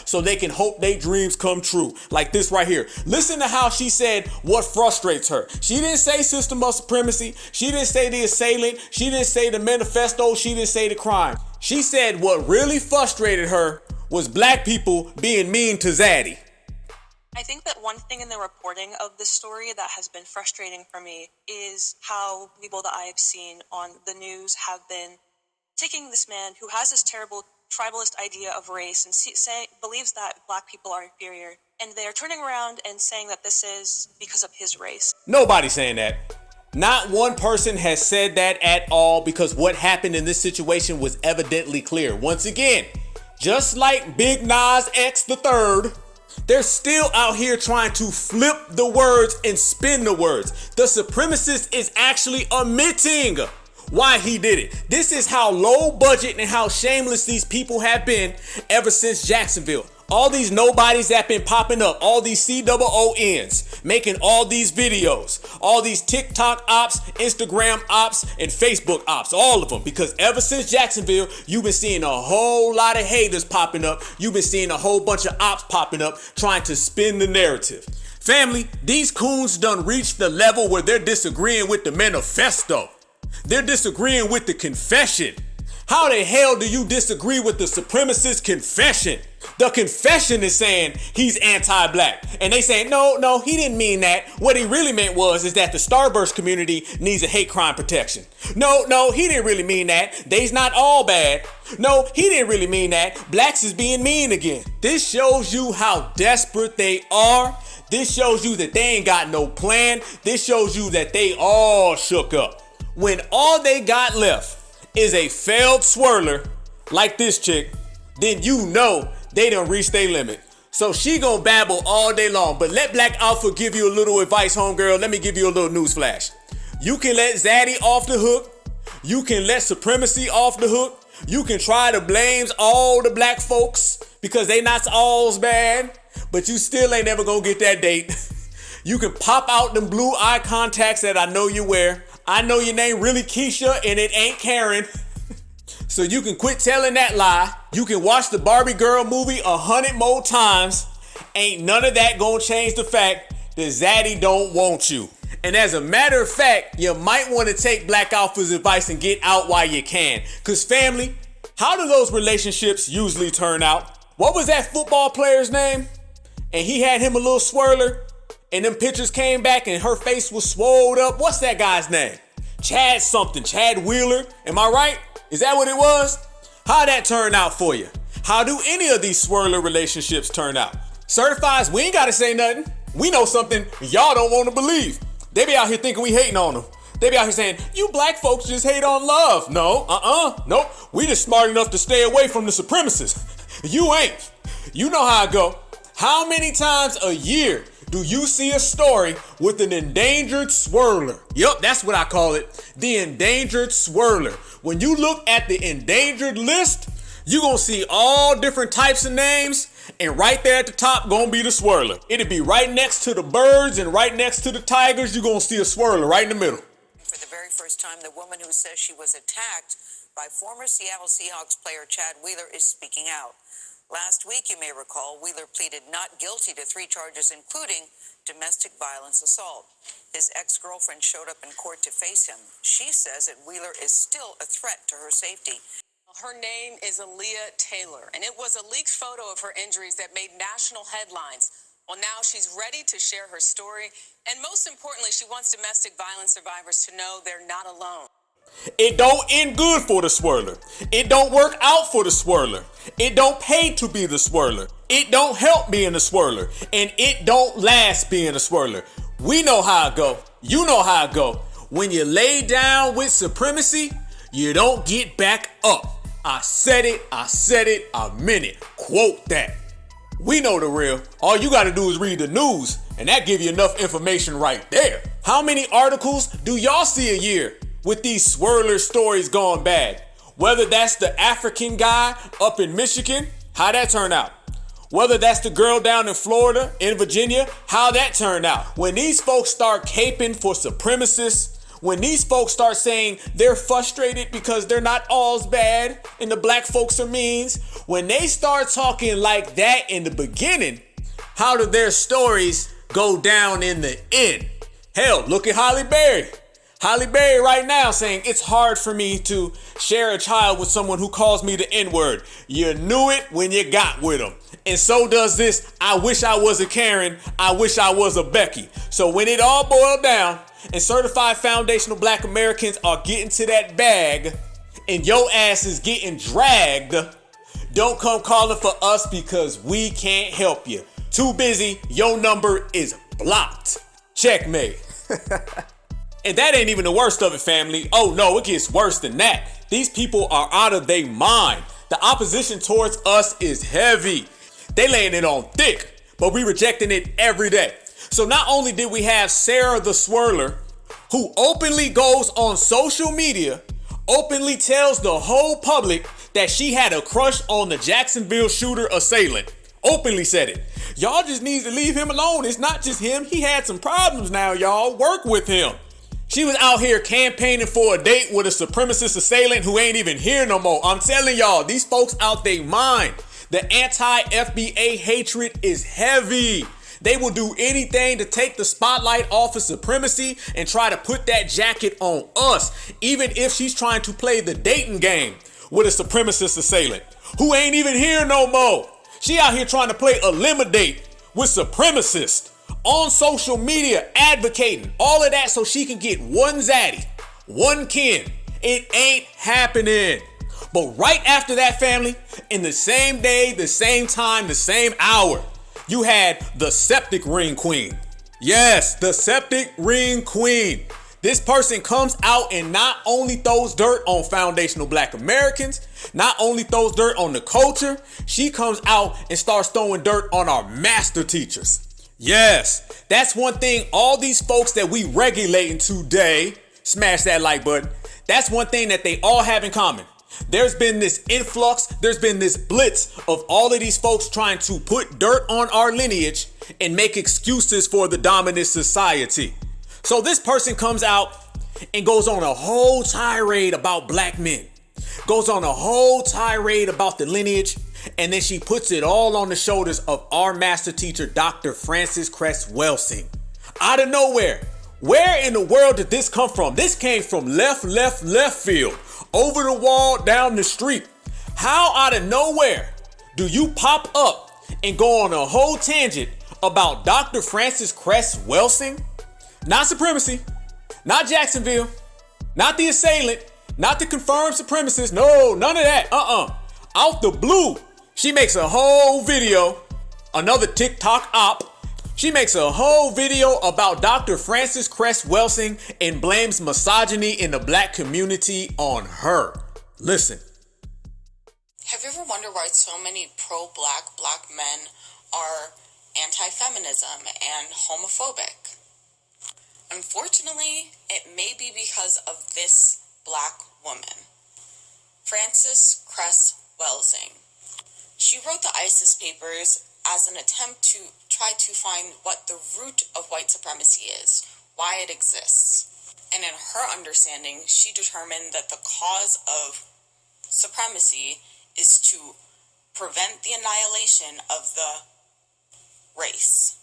so they can hope their dreams come true. Like this right here. Listen to how she said what frustrates her. She didn't say system of supremacy. She didn't say the assailant. She didn't say the manifesto. She didn't say the crime. She said what really frustrated her was black people being mean to Zaddy. I think that one thing in the reporting of this story that has been frustrating for me is how people that I have seen on the news have been taking this man who has this terrible tribalist idea of race and believes that black people are inferior, and they're turning around and saying that this is because of his race. Nobody's saying that. Not one person has said that at all, because what happened in this situation was evidently clear. Once again, just like Big Nas X the Third, they're still out here trying to flip the words and spin the words. The supremacist is actually admitting why he did it. This is how low budget and how shameless these people have been ever since Jacksonville. All these nobodies that been popping up, all these COONs making all these videos, all these TikTok ops, Instagram ops, and Facebook ops, all of them. Because ever since Jacksonville, you've been seeing a whole lot of haters popping up. You've been seeing a whole bunch of ops popping up trying to spin the narrative. Family, these coons done reached the level where they're disagreeing with the manifesto. They're disagreeing with the confession. How the hell do you disagree with the supremacist confession? The confession is saying he's anti-black. And they saying, no, he didn't mean that. What he really meant is that the Starburst community needs a hate crime protection. No, he didn't really mean that. They's not all bad. No, he didn't really mean that. Blacks is being mean again. This shows you how desperate they are. This shows you that they ain't got no plan. This shows you that they all shook up. When all they got left is a failed swirler like this chick, then you know they done reached their limit. So she gonna babble all day long. But let Black Alpha give you a little advice, homegirl. Let me give you a little news flash. You can let Zaddy off the hook. You can let supremacy off the hook. You can try to blame all the black folks because they not all's bad, but you still ain't never gonna get that date. You can pop out them blue eye contacts that I know you wear. I know your name really Keisha and it ain't Karen. So you can quit telling that lie. You can watch the Barbie girl movie 100 more times. Ain't none of that gonna change the fact that Zaddy don't want you. And as a matter of fact, you might want to take Black Alpha's advice and get out while you can. Cause family, how do those relationships usually turn out? What was that football player's name? And he had him a little swirler. And them pictures came back and her face was swelled up. What's that guy's name? Chad something, Chad Wheeler. Am I right? Is that what it was? How'd that turn out for you? How do any of these swirler relationships turn out? Certifieds, we ain't gotta say nothing. We know something y'all don't want to believe. They be out here thinking we hating on them. They be out here saying, you black folks just hate on love. No, nope. We just smart enough to stay away from the supremacists. You ain't. You know how I go. How many times a year do you see a story with an endangered swirler? Yup, that's what I call it. The endangered swirler. When you look at the endangered list, you're gonna see all different types of names, and right there at the top gonna be the swirler. It'll be right next to the birds and right next to the tigers. You're gonna see a swirler right in the middle. For the very first time, the woman who says she was attacked by former Seattle Seahawks player Chad Wheeler is speaking out. Last week, you may recall, Wheeler pleaded not guilty to 3 charges, including domestic violence assault. His ex-girlfriend showed up in court to face him. She says that Wheeler is still a threat to her safety. Her name is Aaliyah Taylor, and it was a leaked photo of her injuries that made national headlines. Well, now she's ready to share her story, and most importantly, she wants domestic violence survivors to know they're not alone. It don't end good for the swirler. It don't work out for the swirler. It don't pay to be the swirler. It don't help being a swirler. And it don't last being a swirler. We know how it go. You know how it go. When you lay down with supremacy, you don't get back up. I said it, I meant it. Quote that. We know the real. All you gotta do is read the news, and that give you enough information right there. How many articles do y'all see a year with these swirler stories gone bad? Whether that's the African guy up in Michigan, how that turn out? Whether that's the girl down in Florida, in Virginia, how that turned out? When these folks start caping for supremacists, when these folks start saying they're frustrated because they're not all's bad and the black folks are means, when they start talking like that in the beginning, how do their stories go down in the end? Hell, look at Halle Berry. Halle Berry right now saying it's hard for me to share a child with someone who calls me the N-word. You knew it when you got with them. And so does this, I wish I was a Karen, I wish I was a Becky. So when it all boiled down and certified foundational black Americans are getting to that bag and your ass is getting dragged, don't come calling for us because we can't help you. Too busy, your number is blocked. Checkmate. And that ain't even the worst of it, family. Oh no, it gets worse than that. These people are out of their mind. The opposition towards us is heavy. They laying it on thick, but we rejecting it every day. So not only did we have Sarah the Swirler, who openly goes on social media, openly tells the whole public that she had a crush on the Jacksonville shooter assailant. Openly said it. Y'all just need to leave him alone. It's not just him. He had some problems now, y'all. Work with him. She was out here campaigning for a date with a supremacist assailant who ain't even here no more. I'm telling y'all, these folks out their mind. The anti-FBA hatred is heavy. They will do anything to take the spotlight off of supremacy and try to put that jacket on us, even if she's trying to play the dating game with a supremacist assailant who ain't even here no more. She out here trying to play eliminate with supremacists on social media, advocating all of that so she can get one zaddy, one kin. It ain't happening. But right after that, family, in the same day, the same time, the same hour, you had the septic ring queen. Yes, the septic ring queen. This person comes out and not only throws dirt on foundational black Americans, not only throws dirt on the culture, she comes out and starts throwing dirt on our master teachers. Yes, that's one thing all these folks that we regulating today Smash that like button. That's one thing that they all have in common. There's been this influx, there's been this blitz of all of these folks trying to put dirt on our lineage and make excuses for the dominant society. So this person comes out and goes on a whole tirade about black men, goes on a whole tirade about the lineage, and then she puts it all on the shoulders of our master teacher, Dr. Frances Cress Welsing. Out of nowhere. Where in the world did this come from? This came from left field, over the wall, down the street. How out of nowhere do you pop up and go on a whole tangent about Dr. Frances Cress Welsing? Not supremacy, not Jacksonville, not the assailant, not the confirmed supremacist. No, none of that. Out the blue, she makes a whole video, another TikTok op. She makes a whole video about Dr. Frances Cress Welsing and blames misogyny in the black community on her. Listen. Have you ever wondered why so many pro-black men are anti-feminism and homophobic? Unfortunately, it may be because of this black woman, Frances Cress Welsing. She wrote the ISIS Papers as an attempt to try to find what the root of white supremacy is, why it exists. And in her understanding, she determined that the cause of supremacy is to prevent the annihilation of the race.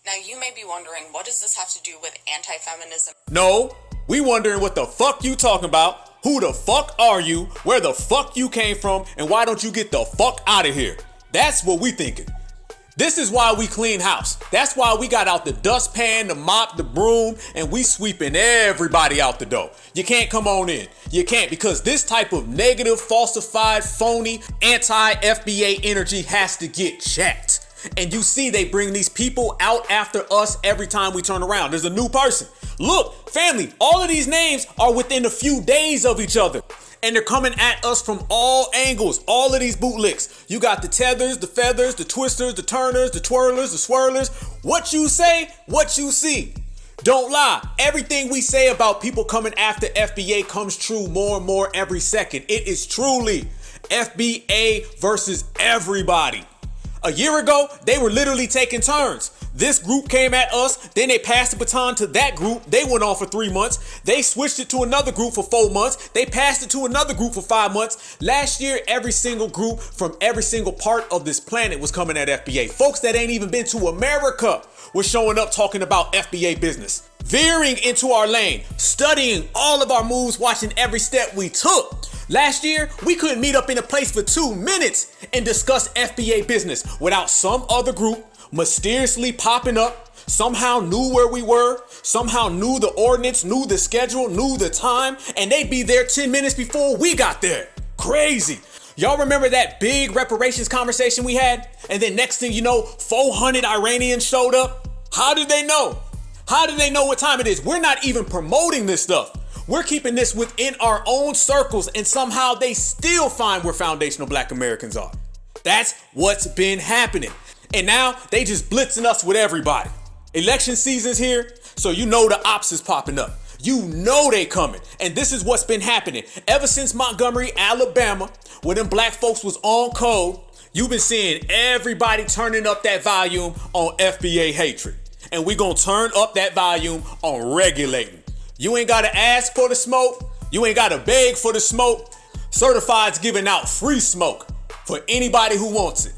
Now you may be wondering, what does this have to do with anti-feminism? No, we wondering what the fuck you talking about, who the fuck are you, where the fuck you came from, and why don't you get the fuck out of here? That's what we thinking. This is why we clean house. That's why we got out the dustpan, the mop, the broom, and we sweeping everybody out the door. You can't come on in. You can't, because this type of negative, falsified, phony, anti-FBA energy has to get checked. And you see they bring these people out after us every time we turn around. There's a new person. Look, family, all of these names are within a few days of each other. And they're coming at us from all angles, all of these bootlicks. You got the tethers, the feathers, the twisters, the turners, the twirlers, the swirlers. What you say, what you see. Don't lie. Everything we say about people coming after FBA comes true more and more every second. It is truly FBA versus everybody. A year ago, they were literally taking turns. This group came at us, then they passed the baton to that group. They went on for 3 months. They switched it to another group for 4 months. They passed it to another group for 5 months. Last year, every single group from every single part of this planet was coming at FBA. Folks that ain't even been to America were showing up talking about FBA business. Veering into our lane, studying all of our moves, watching every step we took. Last year, we couldn't meet up in a place for 2 minutes and discuss FBA business without some other group mysteriously popping up, somehow knew where we were, somehow knew the ordinance, knew the schedule, knew the time, and they'd be there 10 minutes before we got there. Crazy. Y'all remember that big reparations conversation we had? And then next thing you know, 400 Iranians showed up? How did they know? How did they know what time it is? We're not even promoting this stuff. We're keeping this within our own circles, and somehow they still find where foundational black Americans are. That's what's been happening. And now they just blitzing us with everybody. Election season's here, so you know the ops is popping up. You know they coming. And this is what's been happening. Ever since Montgomery, Alabama, where them black folks was on code, you've been seeing everybody turning up that volume on FBA hatred. And we gonna turn up that volume on regulating. You ain't gotta ask for the smoke. You ain't gotta beg for the smoke. Certified's giving out free smoke for anybody who wants it.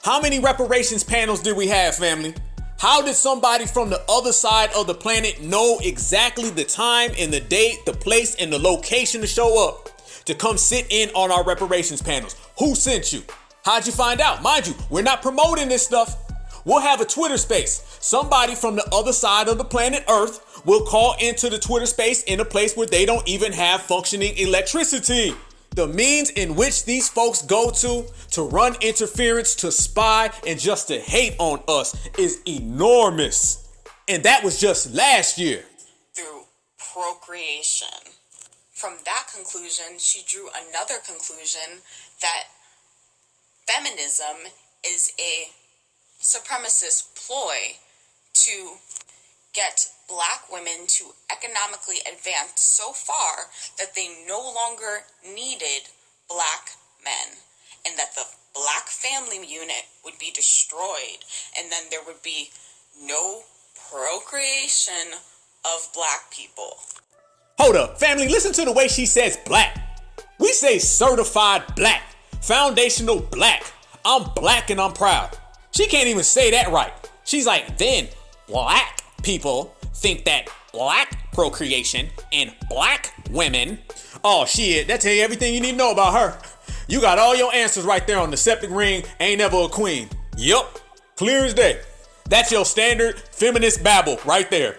How many reparations panels did we have, family? How did somebody from the other side of the planet know exactly the time and the date, the place, and the location to show up to come sit in on our reparations panels? Who sent you? How'd you find out? Mind you, we're not promoting this stuff. We'll have a Twitter space. Somebody from the other side of the planet Earth will call into the Twitter space in a place where they don't even have functioning electricity. The means in which these folks go to run interference, to spy, and just to hate on us is enormous. And that was just last year. Through procreation. From that conclusion, she drew another conclusion that feminism is a supremacist ploy to get black women to economically advance so far that they no longer needed black men, and that the black family unit would be destroyed, and then there would be no procreation of black people. Hold up, family, listen to the way she says black. We say certified black, foundational black. I'm black and I'm proud. She can't even say that right. She's like, then black people think that black procreation and black women. Oh shit, that tell you everything you need to know about her. You got all your answers right there on the septic ring, ain't never a queen. Yup, clear as day. That's your standard feminist babble right there.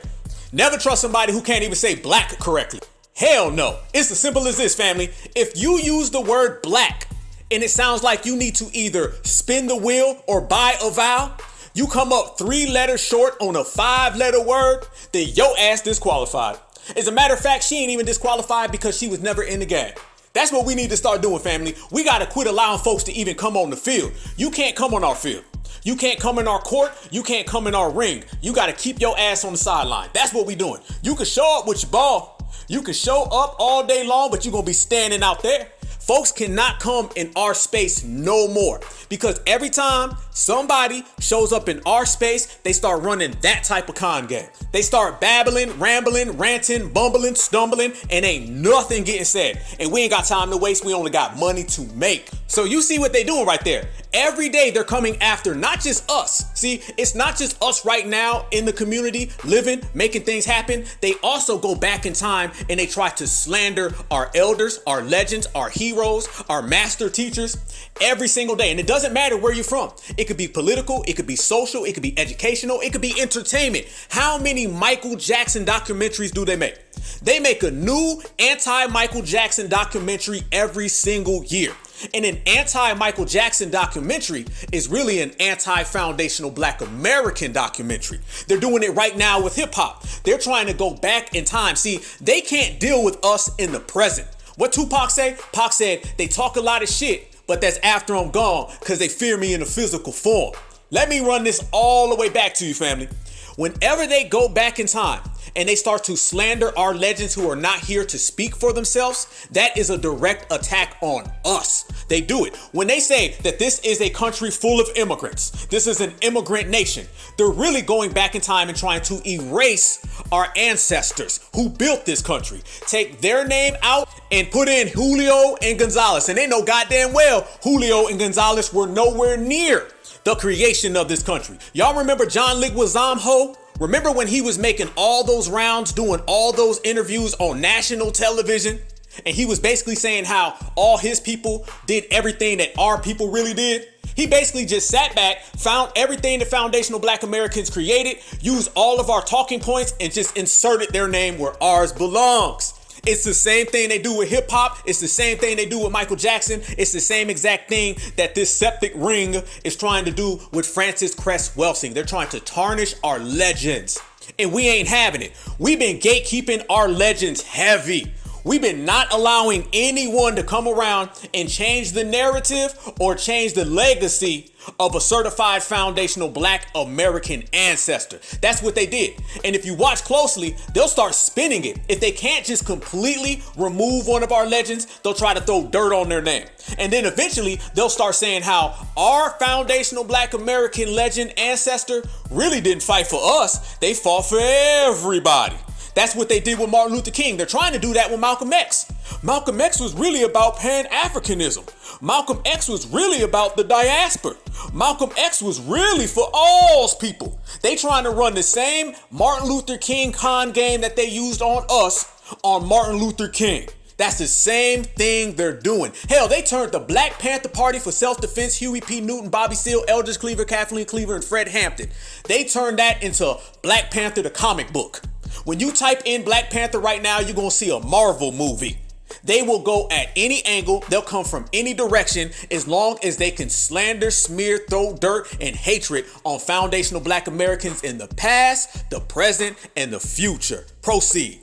Never trust somebody who can't even say black correctly. Hell no. It's as simple as this, family. If you use the word black and it sounds like you need to either spin the wheel or buy a vowel, you come up 3 letters short on a 5-letter word, then your ass disqualified. As a matter of fact, she ain't even disqualified because she was never in the game. That's what we need to start doing, family. We got to quit allowing folks to even come on the field. You can't come on our field. You can't come in our court. You can't come in our ring. You got to keep your ass on the sideline. That's what we doing. You can show up with your ball. You can show up all day long, but you're going to be standing out there. Folks cannot come in our space no more, because every time somebody shows up in our space, they start running that type of con game. They start babbling, rambling, ranting, bumbling, stumbling, and ain't nothing getting said. And we ain't got time to waste. We only got money to make. So you see what they doing right there. Every day they're coming after not just us. See, it's not just us right now in the community living, making things happen. They also go back in time and they try to slander our elders, our legends, our heroes, our master teachers every single day. And it doesn't matter where you're from. It could be political, it could be social, it could be educational, it could be entertainment. How many Michael Jackson documentaries do they make? They make a new anti-Michael Jackson documentary every single year. And an anti-Michael Jackson documentary is really an anti-foundational Black American documentary. They're doing it right now with hip hop. They're trying to go back in time. See, they can't deal with us in the present. What Tupac say? Pac said, they talk a lot of shit, but that's after I'm gone because they fear me in a physical form. Let me run this all the way back to you, family. Whenever they go back in time and they start to slander our legends who are not here to speak for themselves, that is a direct attack on us. They do it. When they say that this is a country full of immigrants, this is an immigrant nation, they're really going back in time and trying to erase our ancestors who built this country. Take their name out and put in Julio and Gonzalez. And they know goddamn well Julio and Gonzalez were nowhere near the creation of this country. Y'all remember John Leguizamo? Remember when he was making all those rounds, doing all those interviews on national television? And he was basically saying how all his people did everything that our people really did. He basically just sat back, found everything the foundational Black Americans created, used all of our talking points, and just inserted their name where ours belongs. It's the same thing they do with hip hop. It's the same thing they do with Michael Jackson. It's the same exact thing that this septic ring is trying to do with Frances Cress Welsing. They're trying to tarnish our legends, and we ain't having it. We've been gatekeeping our legends heavy. We've been not allowing anyone to come around and change the narrative or change the legacy of a certified foundational Black American ancestor. That's what they did. And if you watch closely, they'll start spinning it. If they can't just completely remove one of our legends, they'll try to throw dirt on their name. And then eventually they'll start saying how our foundational Black American legend ancestor really didn't fight for us. They fought for everybody. That's what they did with Martin Luther King. They're trying to do that with Malcolm X. Malcolm X was really about Pan-Africanism. Malcolm X was really about the diaspora. Malcolm X was really for all people. They trying to run the same Martin Luther King con game that they used on us on Martin Luther King. That's the same thing they're doing. Hell, they turned the Black Panther Party for Self-Defense, Huey P. Newton, Bobby Seale, Eldridge Cleaver, Kathleen Cleaver, and Fred Hampton. They turned that into Black Panther the comic book. When you type in Black Panther right now, you're going to see a Marvel movie. They will go at any angle. They'll come from any direction as long as they can slander, smear, throw dirt, and hatred on foundational Black Americans in the past, the present, and the future. Proceed.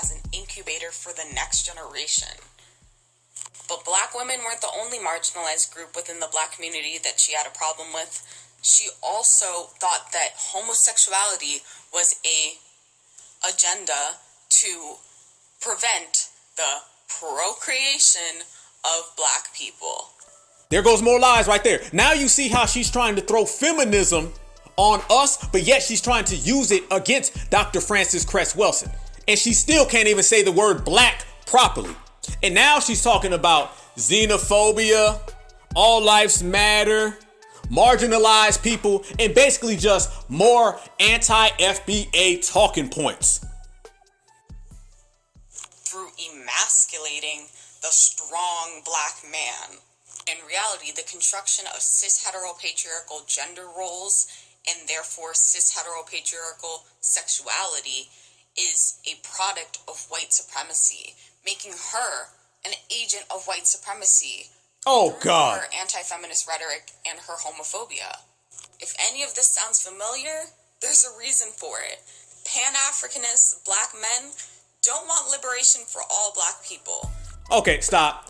As an incubator for the next generation. But Black women weren't the only marginalized group within the Black community that she had a problem with. she also thought that homosexuality was a agenda to prevent the procreation of black people. There goes more lies right there. Now you see how she's trying to throw feminism on us, but yet she's trying to use it against Dr. Frances Cress Welsing. And she still can't even say the word black properly. And now she's talking about xenophobia, all lives matter, marginalized people, and basically just more anti-FBA talking points. Through emasculating the strong black man. In reality, the construction of cis heteropatriarchal gender roles and therefore cis heteropatriarchal sexuality is a product of white supremacy, making her an agent of white supremacy. Oh God. Her anti-feminist rhetoric and her homophobia. If any of this sounds familiar, there's a reason for it. Pan-Africanist black men don't want liberation for all black people. Okay, stop.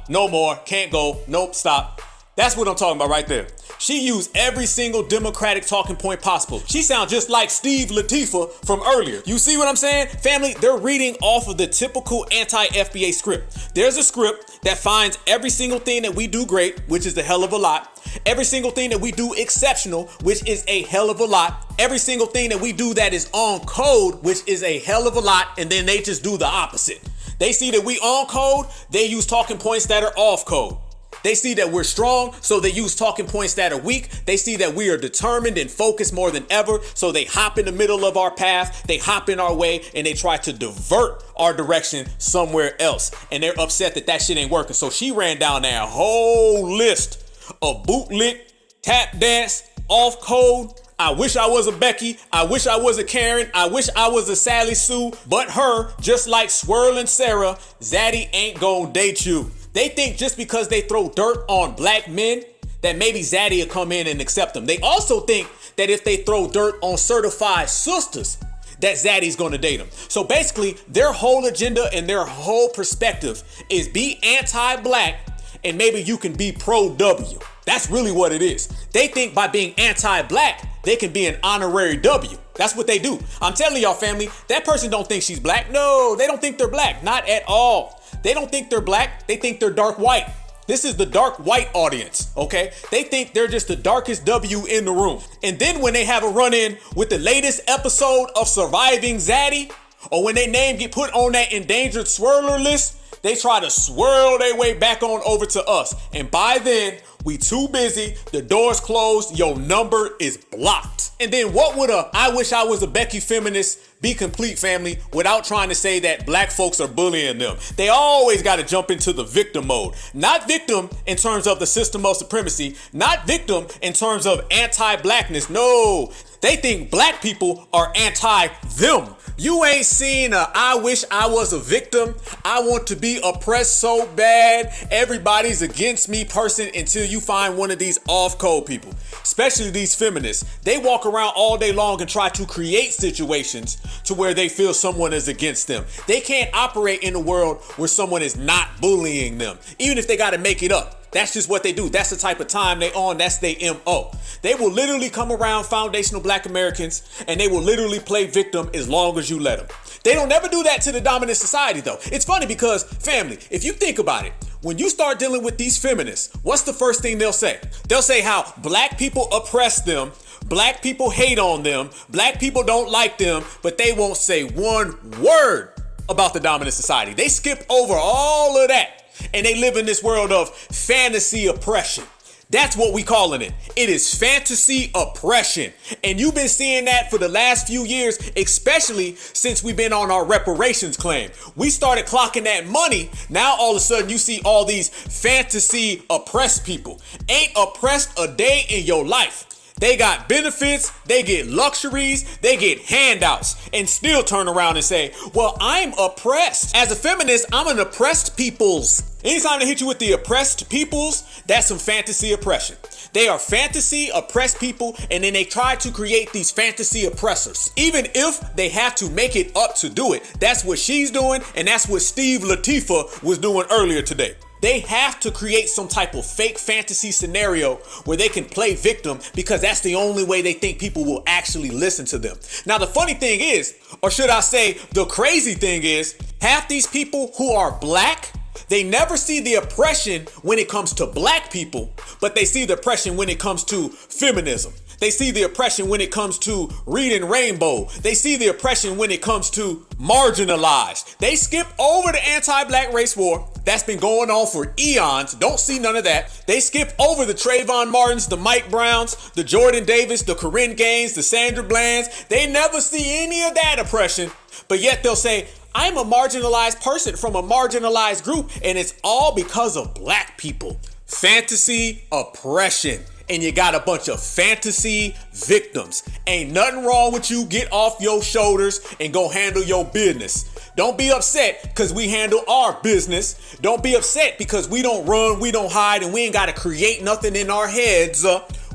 No more. Can't go. Nope, stop. That's what I'm talking about right there. She used every single Democratic talking point possible. She sounds just like Steve Latifah from earlier. You see what I'm saying? Family, they're reading off of the typical anti-FBA script. There's a script that finds every single thing that we do great, which is a hell of a lot. Every single thing that we do exceptional, which is a hell of a lot. Every single thing that we do that is on code, which is a hell of a lot. And then they just do the opposite. They see that we on code, they use talking points that are off code. They see that we're strong, so they use talking points that are weak. They see that we are determined and focused more than ever, so they hop in the middle of our path, they hop in our way, and they try to divert our direction somewhere else. And they're upset that that shit ain't working. So she ran down that whole list of bootlick, tap dance, off code. I wish I was a Becky. I wish I was a Karen. I wish I was a Sally Sue. But her, just like Swirl and Sarah, Zaddy ain't gonna date you. They think just because they throw dirt on black men that maybe Zaddy will come in and accept them. They also think that if they throw dirt on certified sisters, that Zaddy's gonna date them. So basically, their whole agenda and their whole perspective is be anti-black and maybe you can be pro-W. That's really what it is. They think by being anti-black, they can be an honorary W. That's what they do. I'm telling y'all, family, that person don't think she's black. No, they don't think they're black. Not at all. They don't think they're black. They think they're dark white. This is the dark white audience, okay? They think they're just the darkest W in the room. And then when they have a run-in with the latest episode of Surviving Zaddy, or when their name get put on that endangered swirler list, they try to swirl their way back on over to us. And by then, we too busy, the door's closed, your number is blocked. And then what would a I wish I was a Becky feminist be complete, family, without trying to say that black folks are bullying them? They always got to jump into the victim mode. Not victim in terms of the system of supremacy, not victim in terms of anti-blackness. No, they think black people are anti-them. You ain't seen a I wish I was a victim, I want to be oppressed so bad, everybody's against me person until you find one of these off-code people, especially these feminists. They walk around all day long and try to create situations to where they feel someone is against them. They can't operate in a world where someone is not bullying them, even if they got to make it up. That's just what they do. That's the type of time they on. That's their MO. They will literally come around foundational black Americans and they will literally play victim as long as you let them. They don't never do that to the dominant society though. It's funny because, family, if you think about it, when you start dealing with these feminists, what's the first thing they'll say? They'll say how black people oppress them, black people hate on them, black people don't like them, but they won't say one word about the dominant society. They skip over all of that. And they live in this world of fantasy oppression. That's what we calling it. It is fantasy oppression. And you've been seeing that for the last few years, especially since we've been on our reparations claim. We started clocking that money. Now all of a sudden you see all these fantasy oppressed people. Ain't oppressed a day in your life. They got benefits, they get luxuries, they get handouts, and still turn around and say, well, I'm oppressed. As a feminist, I'm an oppressed peoples. Anytime they hit you with the oppressed peoples, that's some fantasy oppression. They are fantasy oppressed people, and then they try to create these fantasy oppressors. Even if they have to make it up to do it. That's what she's doing, and that's what Steve Latifah was doing earlier today. They have to create some type of fake fantasy scenario where they can play victim because that's the only way they think people will actually listen to them. Now, the funny thing is, or should I say the crazy thing is, half these people who are black, they never see the oppression when it comes to black people, but they see the oppression when it comes to feminism. They see the oppression when it comes to reading Rainbow. They see the oppression when it comes to marginalized. They skip over the anti-black race war that's been going on for eons. Don't see none of that. They skip over the Trayvon Martins, the Mike Browns, the Jordan Davis, the Corinne Gaines, the Sandra Blands. They never see any of that oppression, but yet they'll say, I'm a marginalized person from a marginalized group, and it's all because of black people. Fantasy oppression. And you got a bunch of fantasy victims. Ain't nothing wrong with you. Get off your shoulders and go handle your business. Don't be upset because we handle our business. Don't be upset because we don't run, we don't hide, and we ain't got to create nothing in our heads.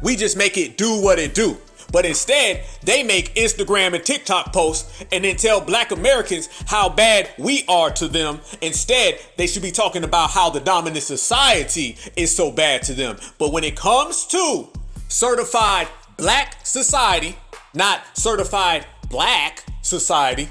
We just make it do what it do. But instead, they make Instagram and TikTok posts and then tell black Americans how bad we are to them. Instead, they should be talking about how the dominant society is so bad to them. But when it comes to certified black society, not certified black society,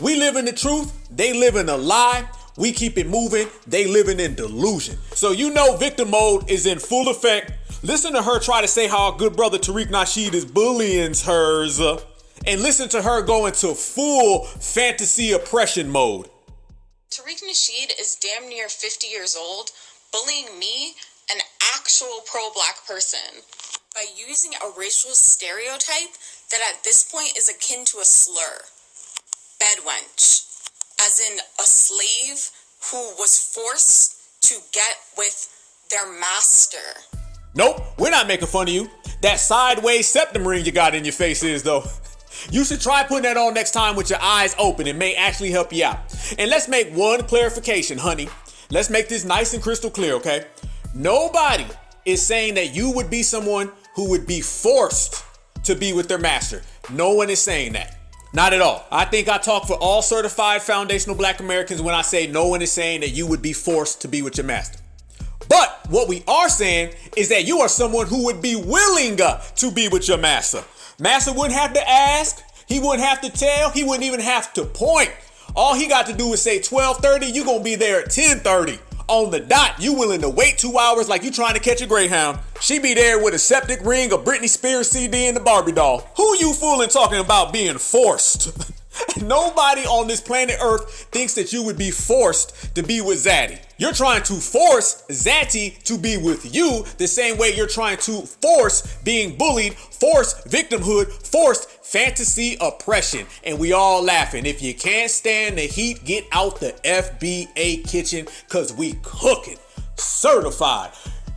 we live in the truth, they live in a lie. We keep it moving, they living in delusion. So you know victim mode is in full effect. Listen to her try to say how our good brother Tariq Nasheed is bullying hers. And listen to her go into full fantasy oppression mode. Tariq Nasheed is damn near 50 years old, bullying me, an actual pro-black person, by using a racial stereotype that at this point is akin to a slur. Bedwench. As in a slave who was forced to get with their master. Nope, we're not making fun of you. That sideways septum ring you got in your face is, though. You should try putting that on next time with your eyes open. It may actually help you out. And let's make one clarification, honey. Let's make this nice and crystal clear, okay? Nobody is saying that you would be someone who would be forced to be with their master. No one is saying that. Not at all. I think I talk for all certified foundational black Americans when I say no one is saying that you would be forced to be with your master. But what we are saying is that you are someone who would be willing to be with your master. Master wouldn't have to ask. He wouldn't have to tell. He wouldn't even have to point. All he got to do is say 12:30. You're going to be there at 10:30. On the dot, you willing to wait 2 hours like you trying to catch a Greyhound. She be there with a septic ring, a Britney Spears CD, and the Barbie doll. Who you fooling talking about being forced? Nobody on this planet Earth thinks that you would be forced to be with Zaddy. You're trying to force Zaddy to be with you the same way you're trying to force being bullied, force victimhood, forced fantasy oppression. And we all laughing. If you can't stand the heat, get out the FBA kitchen because we cooking. Certified.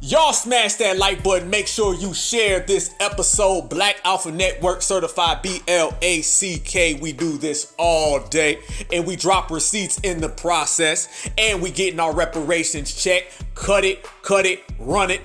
Y'all smash that like button. Make sure you share this episode. Black Alpha Network certified BLACK. We do this all day and we drop receipts in the process and we getting our reparations check. Cut it, run it.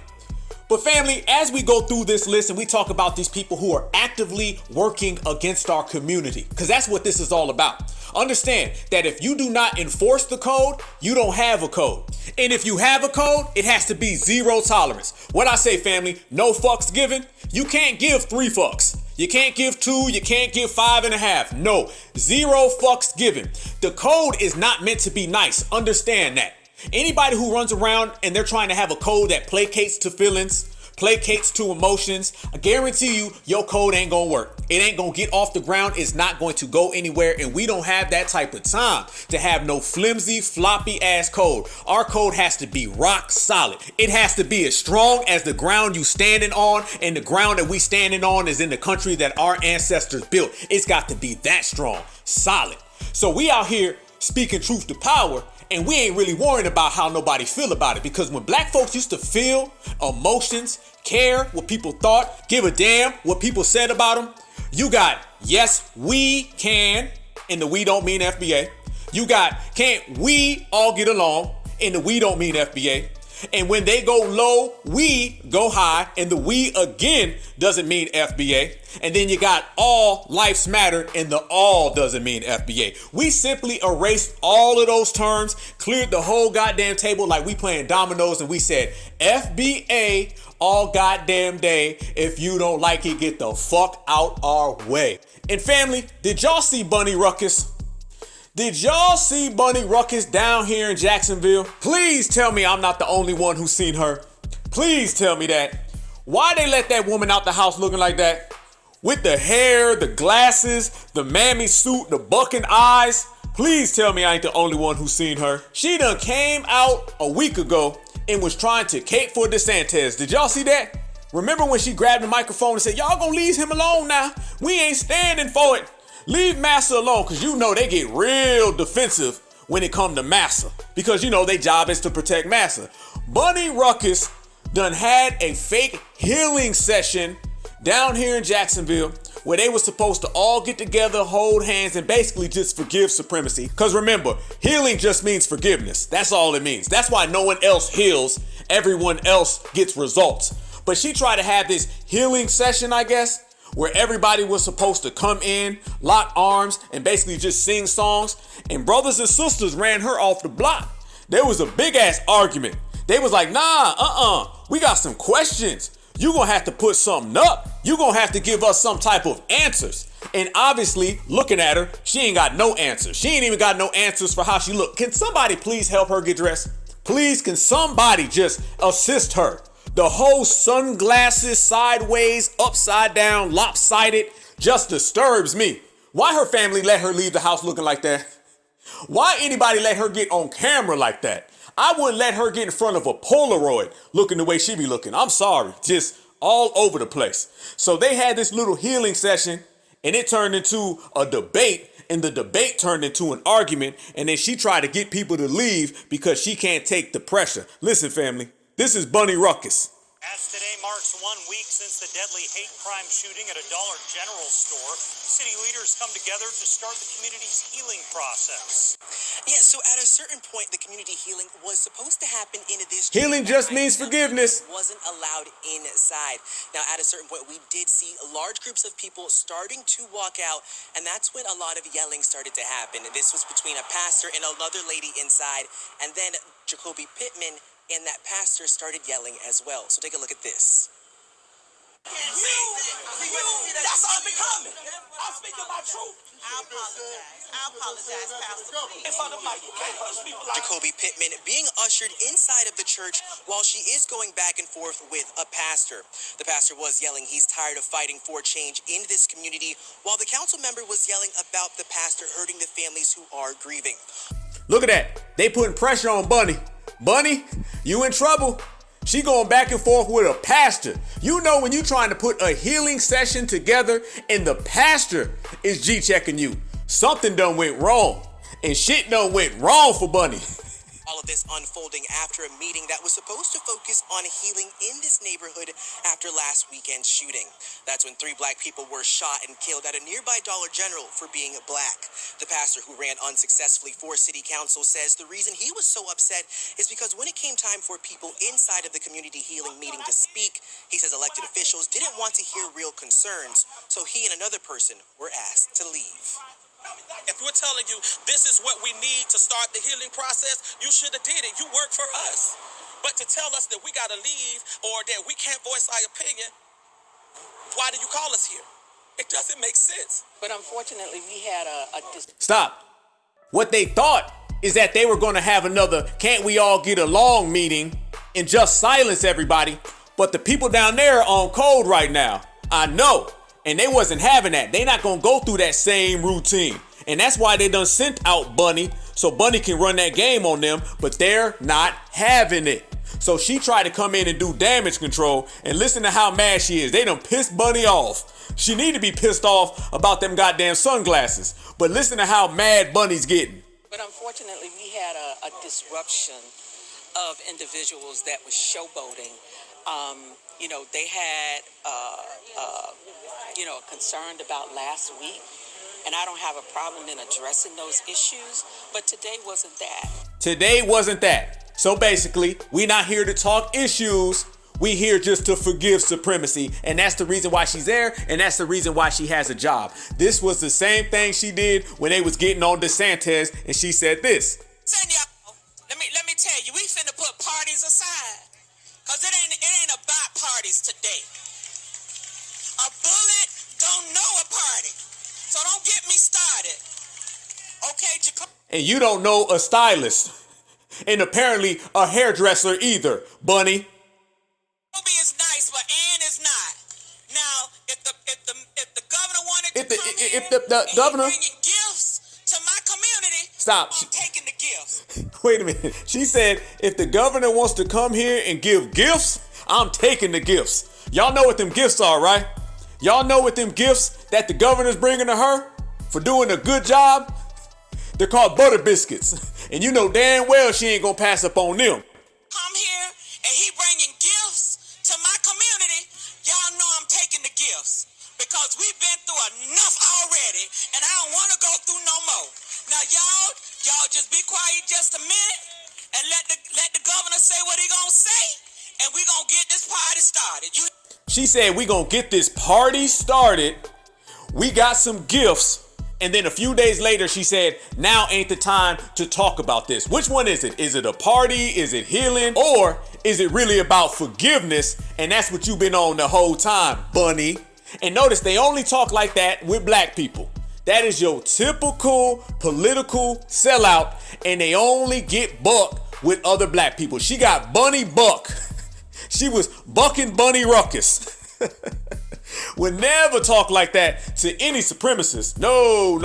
But family, as we go through this list and we talk about these people who are actively working against our community, because that's what this is all about. Understand that if you do not enforce the code, you don't have a code. And if you have a code, it has to be zero tolerance. What I say, family, no fucks given. You can't give 3 fucks. You can't give 2, you can't give 5.5. No, 0 fucks given. The code is not meant to be nice. Understand that. Anybody who runs around and they're trying to have a code that placates to feelings, placates to emotions, I guarantee you, your code ain't gonna work. It ain't gonna get off the ground. It's not going to go anywhere. And we don't have that type of time to have no flimsy, floppy ass code. Our code has to be rock solid. It has to be as strong as the ground you standing on. And the ground that we standing on is in the country that our ancestors built. It's got to be that strong, solid. So we out here speaking truth to power. And we ain't really worrying about how nobody feel about it. Because when black folks used to feel emotions, care what people thought, give a damn what people said about them, you got yes, we can, and the we don't mean FBA. You got can't we all get along, and the we don't mean FBA. And when they go low, we go high. And the we again doesn't mean FBA. And then you got all lives matter, and the all doesn't mean FBA. We simply erased all of those terms, cleared the whole goddamn table like we playing dominoes, and we said FBA all goddamn day. If you don't like it, get the fuck out our way. And family, did y'all see Bunny Ruckus? Did y'all see Bunny Ruckus down here in Jacksonville? Please tell me I'm not the only one who's seen her. Please tell me that. Why they let that woman out the house looking like that? With the hair, the glasses, the mammy suit, the bucking eyes. Please tell me I ain't the only one who's seen her. She done came out a week ago and was trying to cape for DeSantis. Did y'all see that? Remember when she grabbed the microphone and said, y'all gonna leave him alone now? We ain't standing for it. Leave Massa alone, because you know they get real defensive when it come to Massa. Because you know their job is to protect Massa. Bunny Ruckus done had a fake healing session down here in Jacksonville where they were supposed to all get together, hold hands, and basically just forgive supremacy. Because remember, healing just means forgiveness. That's all it means. That's why no one else heals. Everyone else gets results. But she tried to have this healing session, I guess, where everybody was supposed to come in, lock arms, and basically just sing songs. And brothers and sisters ran her off the block. There was a big ass argument. They was like, nah, we got some questions. You gonna have to put something up. You gonna have to give us some type of answers. And obviously, looking at her, she ain't got no answers. She ain't even got no answers for how she look. Can somebody please help her get dressed? Please, can somebody just assist her? The whole sunglasses, sideways, upside down, lopsided, just disturbs me. Why her family let her leave the house looking like that? Why anybody let her get on camera like that? I wouldn't let her get in front of a Polaroid looking the way she be looking. I'm sorry, just all over the place. So they had this little healing session and it turned into a debate, and the debate turned into an argument, and then she tried to get people to leave because she can't take the pressure. Listen, family, this is Bunny Ruckus. As today marks 1 week since the deadly hate crime shooting at a Dollar General store, city leaders come together to start the community's healing process. Yeah, so at a certain point, the community healing was supposed to happen in this. Healing just means forgiveness. Wasn't allowed inside. Now, at a certain point, we did see large groups of people starting to walk out, and that's when a lot of yelling started to happen. And this was between a pastor and another lady inside, and then Jacoby Pittman and that pastor started yelling as well. So take a look at this. That's unbecoming. I'm speaking my truth. I apologize, Pastor. In front of Mike, you can't push people like Jacoby Pittman being ushered inside of the church while she is going back and forth with a pastor. The pastor was yelling he's tired of fighting for change in this community, while the council member was yelling about the pastor hurting the families who are grieving. Look at that. They putting pressure on Bunny. Bunny, you in trouble. She going back and forth with a pastor. You know when you trying to put a healing session together and the pastor is G-checking you, something done went wrong. And shit done went wrong for Bunny. All of this unfolding after a meeting that was supposed to focus on healing in this neighborhood after last weekend's shooting. That's when 3 black people were shot and killed at a nearby Dollar General for being black. The pastor who ran unsuccessfully for city council says the reason he was so upset is because when it came time for people inside of the community healing meeting to speak, he says elected officials didn't want to hear real concerns, so he and another person were asked to leave. If we're telling you this is what we need to start the healing process, you should have did it. You work for us. But to tell us that we got to leave or that we can't voice our opinion, why do you call us here? It doesn't make sense. But unfortunately, we had Stop. What they thought is that they were going to have another can't we all get along meeting and just silence everybody. But the people down there are on code right now. I know. And they wasn't having that. They not gonna go through that same routine. And that's why they done sent out Bunny, so Bunny can run that game on them, but they're not having it. So she tried to come in and do damage control, and listen to how mad she is. They done pissed Bunny off. She need to be pissed off about them goddamn sunglasses. But listen to how mad Bunny's getting. But unfortunately, we had a disruption of individuals that was showboating. They had, concerned about last week, and I don't have a problem in addressing those issues, but today wasn't that. Today wasn't that. So basically, we not here to talk issues. We here just to forgive supremacy. And that's the reason why she's there. And that's the reason why she has a job. This was the same thing she did when they was getting on DeSantis. And she said this. Let me tell you, we finna put parties aside. Cause it ain't about parties today. A bullet don't know a party. So don't get me started. Okay, Jacob. And you don't know a stylist. And apparently a hairdresser either, Bunny. Kobe is nice, but Ann is not. Now, if the governor wanted to If the governor bringing gifts to my community, stop. I'm taking the gifts. Wait a minute. She said if the governor wants to come here and give gifts, I'm taking the gifts. Y'all know what them gifts are, right? Y'all know what them gifts that the governor's bringing to her for doing a good job? They're called butter biscuits. And you know damn well she ain't gonna pass up on them. Come here and he bringing gifts to my community. Y'all know I'm taking the gifts because we've been through enough already and I don't want to go through no more. Now y'all just be quiet just a minute and let the governor say what he gonna say and we gonna get this party started. She said we gonna get this party started. We got some gifts. And then a few days later, she said, now ain't the time to talk about this. Which one is it? Is it a party? Is it healing? Or is it really about forgiveness? And that's what you've been on the whole time, Bunny. And notice they only talk like that with black people. That is your typical political sellout. And they only get buck with other black people. She got Bunny Buck. She was bucking Bunny Ruckus. Would never talk like that to any supremacist. No.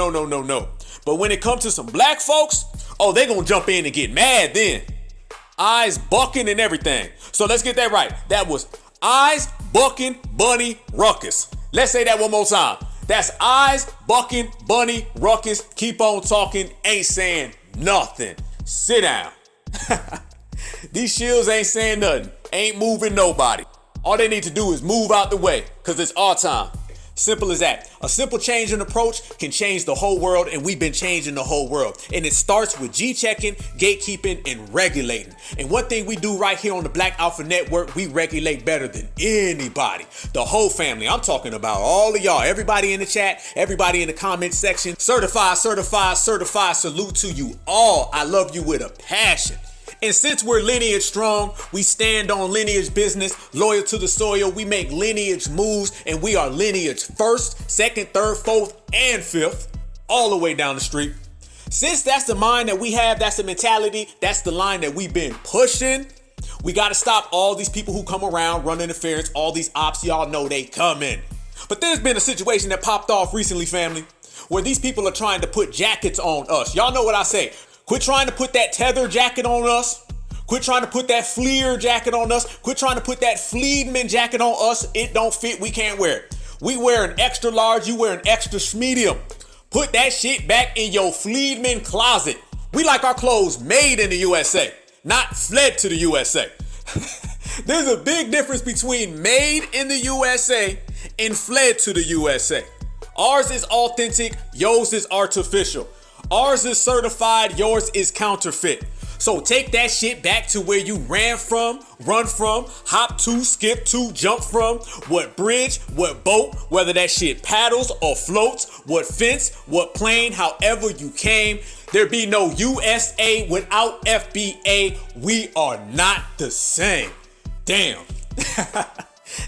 But when it comes to some black folks, oh, they gonna jump in and get mad then. Eyes bucking and everything. So let's get that right. That was eyes bucking Bunny Ruckus. Let's say that one more time. That's eyes bucking Bunny Ruckus. Keep on talking, ain't saying nothing. Sit down. These shields ain't saying nothing. Ain't moving nobody. All they need to do is move out the way, because it's our time. Simple as that. A simple change in approach can change the whole world, and we've been changing the whole world. And it starts with G-checking, gatekeeping, and regulating. And one thing we do right here on the Black Alpha Network, we regulate better than anybody. The whole family. I'm talking about all of y'all. Everybody in the chat, everybody in the comment section. Certified. Salute to you all. I love you with a passion. And since we're lineage strong, we stand on lineage business, loyal to the soil. We make lineage moves, and we are lineage first, second, third, fourth, and fifth, all the way down the street. Since that's the mind that we have, that's the mentality, that's the line that we've been pushing, we got to stop all these people who come around, run interference, all these ops, y'all know they coming. But there's been a situation that popped off recently, family, where these people are trying to put jackets on us. Y'all know what I say. Quit trying to put that tether jacket on us. Quit trying to put that Fleer jacket on us. Quit trying to put that Fleedman jacket on us. It don't fit. We can't wear it. We wear an extra large. You wear an extra medium. Put that shit back in your Fleedman closet. We like our clothes made in the USA, not fled to the USA. There's a big difference between made in the USA and fled to the USA. Ours is authentic. Yours is artificial. Ours is certified, yours is counterfeit. So take that shit back to where you ran from, run from, hop to, skip to, jump from, what bridge, what boat, whether that shit paddles or floats, what fence, what plane, however you came. There be no USA without FBA. We are not the same. Damn.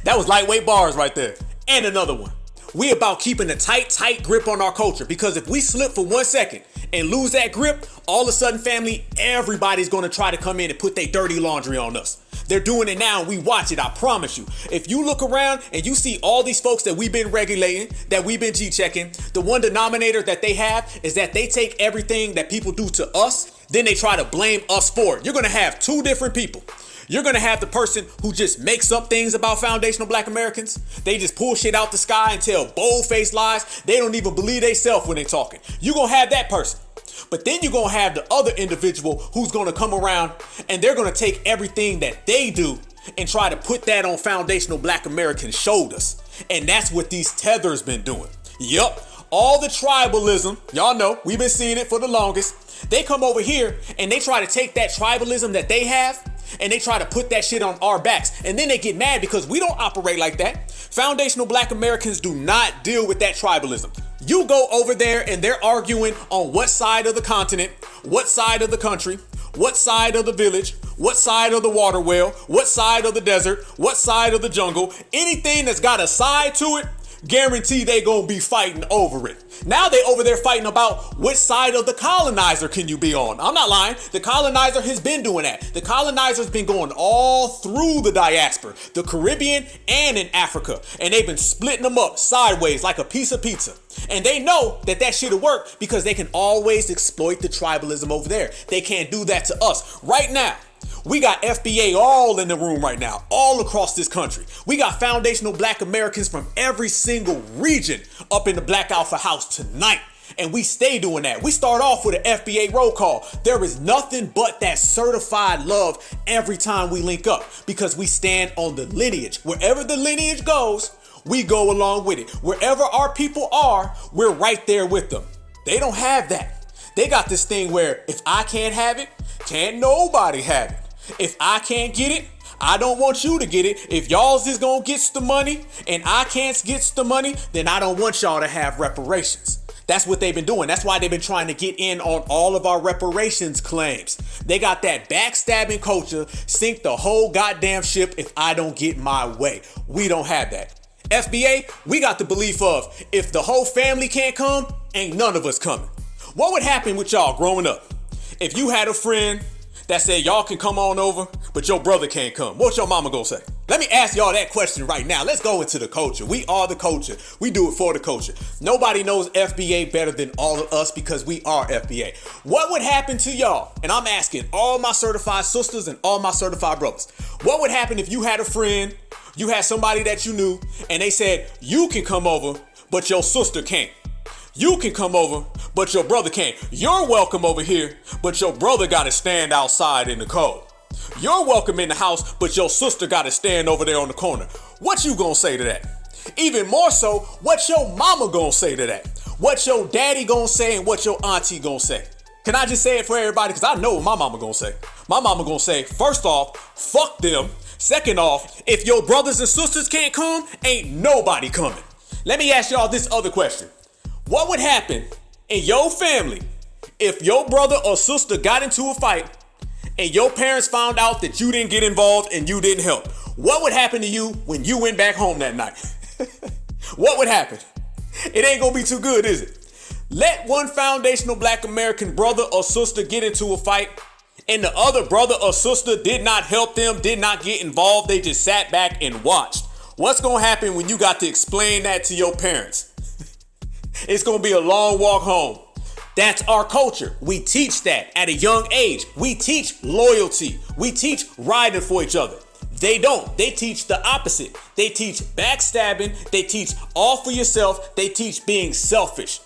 That was lightweight bars right there. And another one. We about keeping a tight grip on our culture, because if we slip for 1 second and lose that grip, all of a sudden, family, everybody's going to try to come in and put their dirty laundry on us. They're doing it now and we watch it, I promise you. If you look around and you see all these folks that we've been regulating, that we've been G-checking, the one denominator that they have is that they take everything that people do to us, then they try to blame us for it. You're going to have two different people. You're going to have the person who just makes up things about foundational Black Americans. They just pull shit out the sky and tell bold-faced lies. They don't even believe they self when they're talking. You're going to have that person. But then you're going to have the other individual who's going to come around and they're going to take everything that they do and try to put that on foundational Black American shoulders. And that's what these tethers been doing. Yup. All the tribalism, y'all know, we've been seeing it for the longest. They come over here and they try to take that tribalism that they have and they try to put that shit on our backs. And then they get mad because we don't operate like that. Foundational Black Americans do not deal with that tribalism. You go over there and they're arguing on what side of the continent, what side of the country, what side of the village, what side of the water well, what side of the desert, what side of the jungle. Anything that's got a side to it, guarantee they gonna be fighting over it. Now they over there fighting about which side of the colonizer can you be on. I'm not lying. The colonizer has been doing that. The colonizer's been going all through the diaspora, the Caribbean and in Africa. And they've been splitting them up sideways like a piece of pizza. And they know that that shit'll work because they can always exploit the tribalism over there. They can't do that to us. Right now, we got FBA all in the room right now, all across this country. We got foundational Black Americans from every single region up in the Black Alpha House tonight. And we stay doing that. We start off with an FBA roll call. There is nothing but that certified love every time we link up because we stand on the lineage. Wherever the lineage goes, we go along with it. Wherever our people are, we're right there with them. They don't have that. They got this thing where if I can't have it, can't nobody have it. If I can't get it, I don't want you to get it. If y'all's is gonna get the money and I can't get the money, then I don't want y'all to have reparations. That's what they've been doing. That's why they've been trying to get in on all of our reparations claims. They got that backstabbing culture, sink the whole goddamn ship if I don't get my way. We don't have that. FBA, we got the belief of if the whole family can't come, ain't none of us coming. What would happen with y'all growing up if you had a friend that said y'all can come on over, but your brother can't come? What's your mama gonna say? Let me ask y'all that question right now. Let's go into the culture. We are the culture. We do it for the culture. Nobody knows FBA better than all of us because we are FBA. What would happen to y'all? And I'm asking all my certified sisters and all my certified brothers. What would happen if you had a friend, you had somebody that you knew, and they said, you can come over, but your sister can't. You can come over, but your brother can't. You're welcome over here, but your brother gotta stand outside in the cold. You're welcome in the house, but your sister gotta stand over there on the corner. What you gonna say to that? Even more so, what your mama gonna say to that? What your daddy gonna say and what your auntie gonna say? Can I just say it for everybody? Because I know what my mama gonna say. My mama gonna say, first off, fuck them. Second off, if your brothers and sisters can't come, ain't nobody coming. Let me ask y'all this other question. What would happen in your family if your brother or sister got into a fight and your parents found out that you didn't get involved and you didn't help? What would happen to you when you went back home that night? What would happen? It ain't gonna be too good, is it? Let one foundational Black American brother or sister get into a fight and the other brother or sister did not help them, did not get involved, they just sat back and watched. What's gonna happen when you got to explain that to your parents? It's gonna be a long walk home. That's our culture. We teach that at a young age. We teach loyalty. We teach riding for each other. They don't. They teach the opposite. They teach backstabbing. They teach all for yourself. They teach being selfish.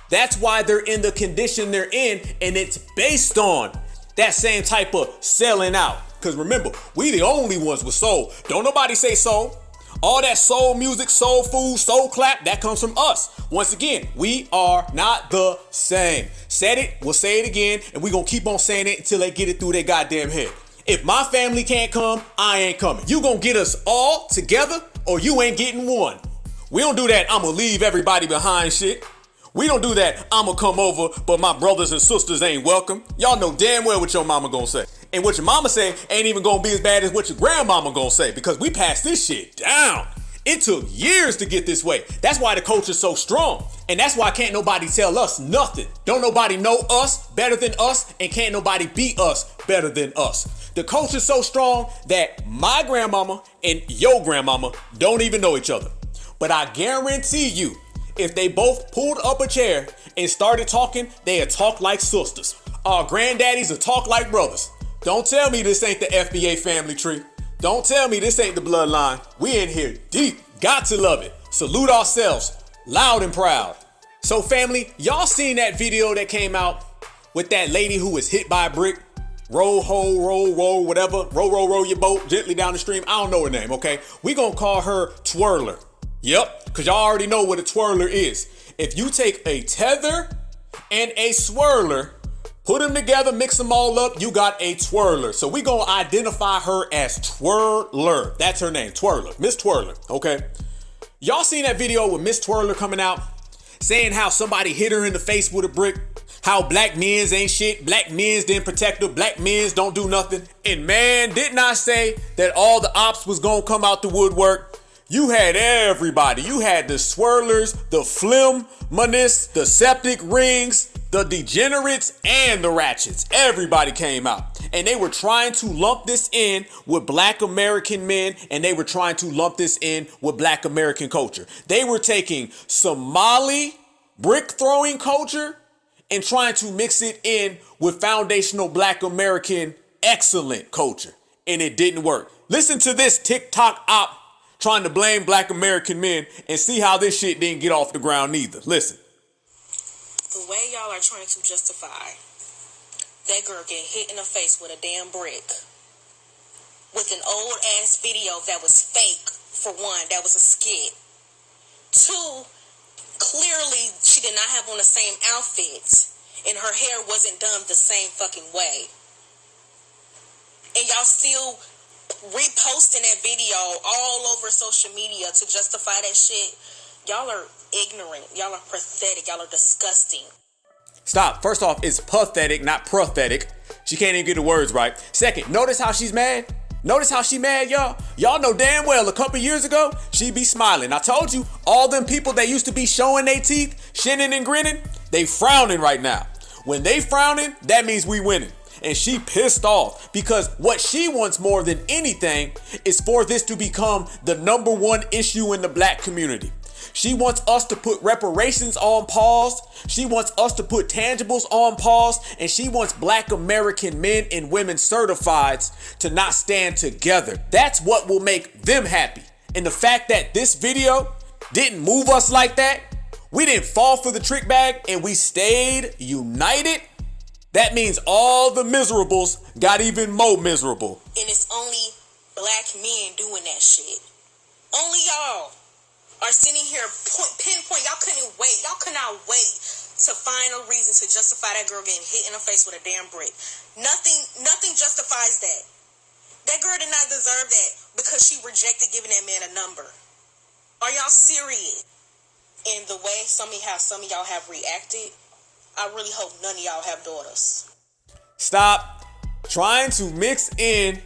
That's why they're in the condition they're in, and it's based on that same type of selling out. Because remember, we the only ones with soul. Don't nobody say soul. All that soul music, soul food, soul clap, that comes from us. Once again, we are not the same. Said it, we'll say it again, and we're going to keep on saying it until they get it through their goddamn head. If my family can't come, I ain't coming. You going to get us all together, or you ain't getting one. We don't do that, I'm going to leave everybody behind shit. We don't do that, I'm going to come over, but my brothers and sisters ain't welcome. Y'all know damn well what your mama going to say. And what your mama say ain't even gonna be as bad as what your grandmama gonna say because we passed this shit down. It took years to get this way. That's why the culture's so strong. And that's why can't nobody tell us nothing. Don't nobody know us better than us and can't nobody beat us better than us. The culture's so strong that my grandmama and your grandmama don't even know each other. But I guarantee you, if they both pulled up a chair and started talking, they'd talk like sisters. Our granddaddies would talk like brothers. Don't tell me this ain't the FBA family tree. Don't tell me this ain't the bloodline. We in here deep. Got to love it. Salute ourselves. Loud and proud. So family, y'all seen that video that came out with that lady who was hit by a brick? Roll, whatever. Row your boat gently down the stream. I don't know her name, okay? We gonna call her Twirler. Yep, because y'all already know what a twirler is. If you take a tether and a swirler, Put them together, mix them all up, you got a twirler. So we gonna identify her as Twirler. That's her name, Twirler, Miss Twirler, okay? Y'all seen that video with Miss Twirler coming out, saying how somebody hit her in the face with a brick, how black men's ain't shit, black men's didn't protect her, black men's don't do nothing. And man, didn't I say that all the ops was gonna come out the woodwork? You had everybody. You had the swirlers, the phlegmonists, the septic rings, the degenerates, and the ratchets. Everybody came out. And they were trying to lump this in with black American men, and they were trying to lump this in with black American culture. They were taking Somali brick throwing culture and trying to mix it in with foundational black American excellent culture. And it didn't work. Listen to this TikTok op trying to blame black American men and see how this shit didn't get off the ground neither. Listen. The way y'all are trying to justify that girl getting hit in the face with a damn brick with an old ass video that was fake, for one, that was a skit. Two, clearly she did not have on the same outfits and her hair wasn't done the same fucking way. And y'all still reposting that video all over social media to justify that shit. Y'all are ignorant. Y'all are pathetic. Y'all are disgusting. Stop. First off, it's pathetic, not pathetic. She can't even get the words right. Second, notice how she's mad? Notice how she mad, y'all? Y'all know damn well a couple years ago, she'd be smiling. I told you, all them people that used to be showing their teeth, shinning and grinning, they frowning right now. When they frowning, that means we winning. And she pissed off because what she wants more than anything is for this to become the #1 issue in the black community. She wants us to put reparations on pause. She wants us to put tangibles on pause. And she wants black American men and women certifieds to not stand together. That's what will make them happy. And the fact that this video didn't move us like that, we didn't fall for the trick bag and we stayed united, that means all the miserables got even more miserable. And it's only black men doing that shit. Only y'all are sitting here pinpoint. Y'all could not wait to find a reason to justify that girl getting hit in the face with a damn brick. Nothing justifies that. That girl did not deserve that because she rejected giving that man a number. Are y'all serious? And the way some of y'all have reacted, I really hope none of y'all have daughters. Stop trying to mix in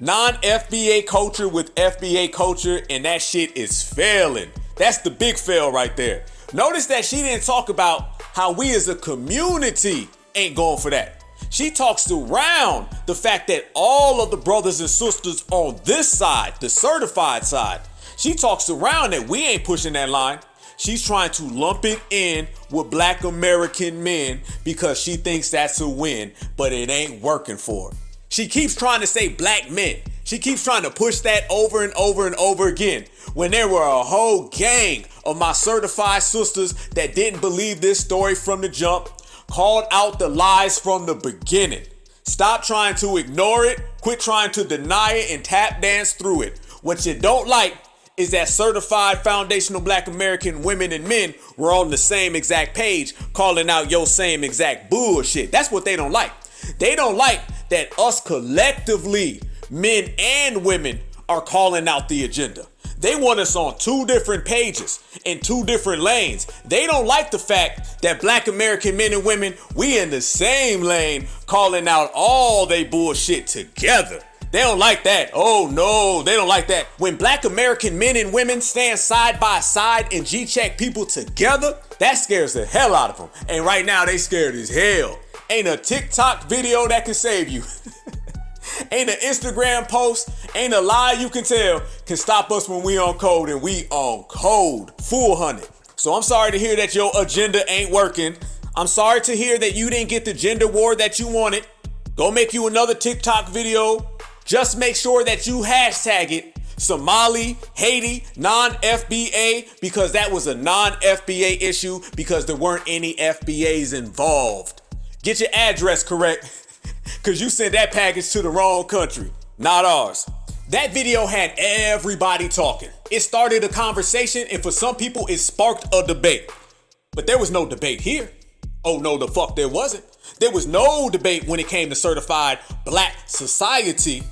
non-FBA culture with FBA culture, and that shit is failing. That's the big fail right there. Notice that she didn't talk about how we as a community ain't going for that. She talks around the fact that all of the brothers and sisters on this side, the certified side, she talks around that we ain't pushing that line. She's trying to lump it in with black American men because she thinks that's a win, but it ain't working for her. She keeps trying to say black men. She keeps trying to push that over and over and over again when there were a whole gang of my certified sisters that didn't believe this story from the jump, called out the lies from the beginning. Stop trying to ignore it, quit trying to deny it, and tap dance through it. What you don't like is that certified foundational black American women and men were on the same exact page calling out your same exact bullshit. That's what they don't like. They don't like that us collectively, men and women, are calling out the agenda. They want us on 2 different pages in 2 different lanes. They don't like the fact that black American men and women, we in the same lane calling out all they bullshit together. They don't like that. Oh no, they don't like that. When black American men and women stand side by side and G-check people together, that scares the hell out of them. And right now they scared as hell. Ain't a TikTok video that can save you. Ain't an Instagram post, ain't a lie you can tell can stop us when we on code, and we on code full 100. So I'm sorry to hear that your agenda ain't working. I'm sorry to hear that you didn't get the gender war that you wanted. Go make you another TikTok video. Just make sure that you hashtag it Somali, Haiti, non-FBA, because that was a non-FBA issue because there weren't any FBAs involved. Get your address correct because you sent that package to the wrong country, not ours. That video had everybody talking. It started a conversation, and for some people it sparked a debate. But there was no debate here. Oh no, the fuck there wasn't. There was no debate when it came to certified black society.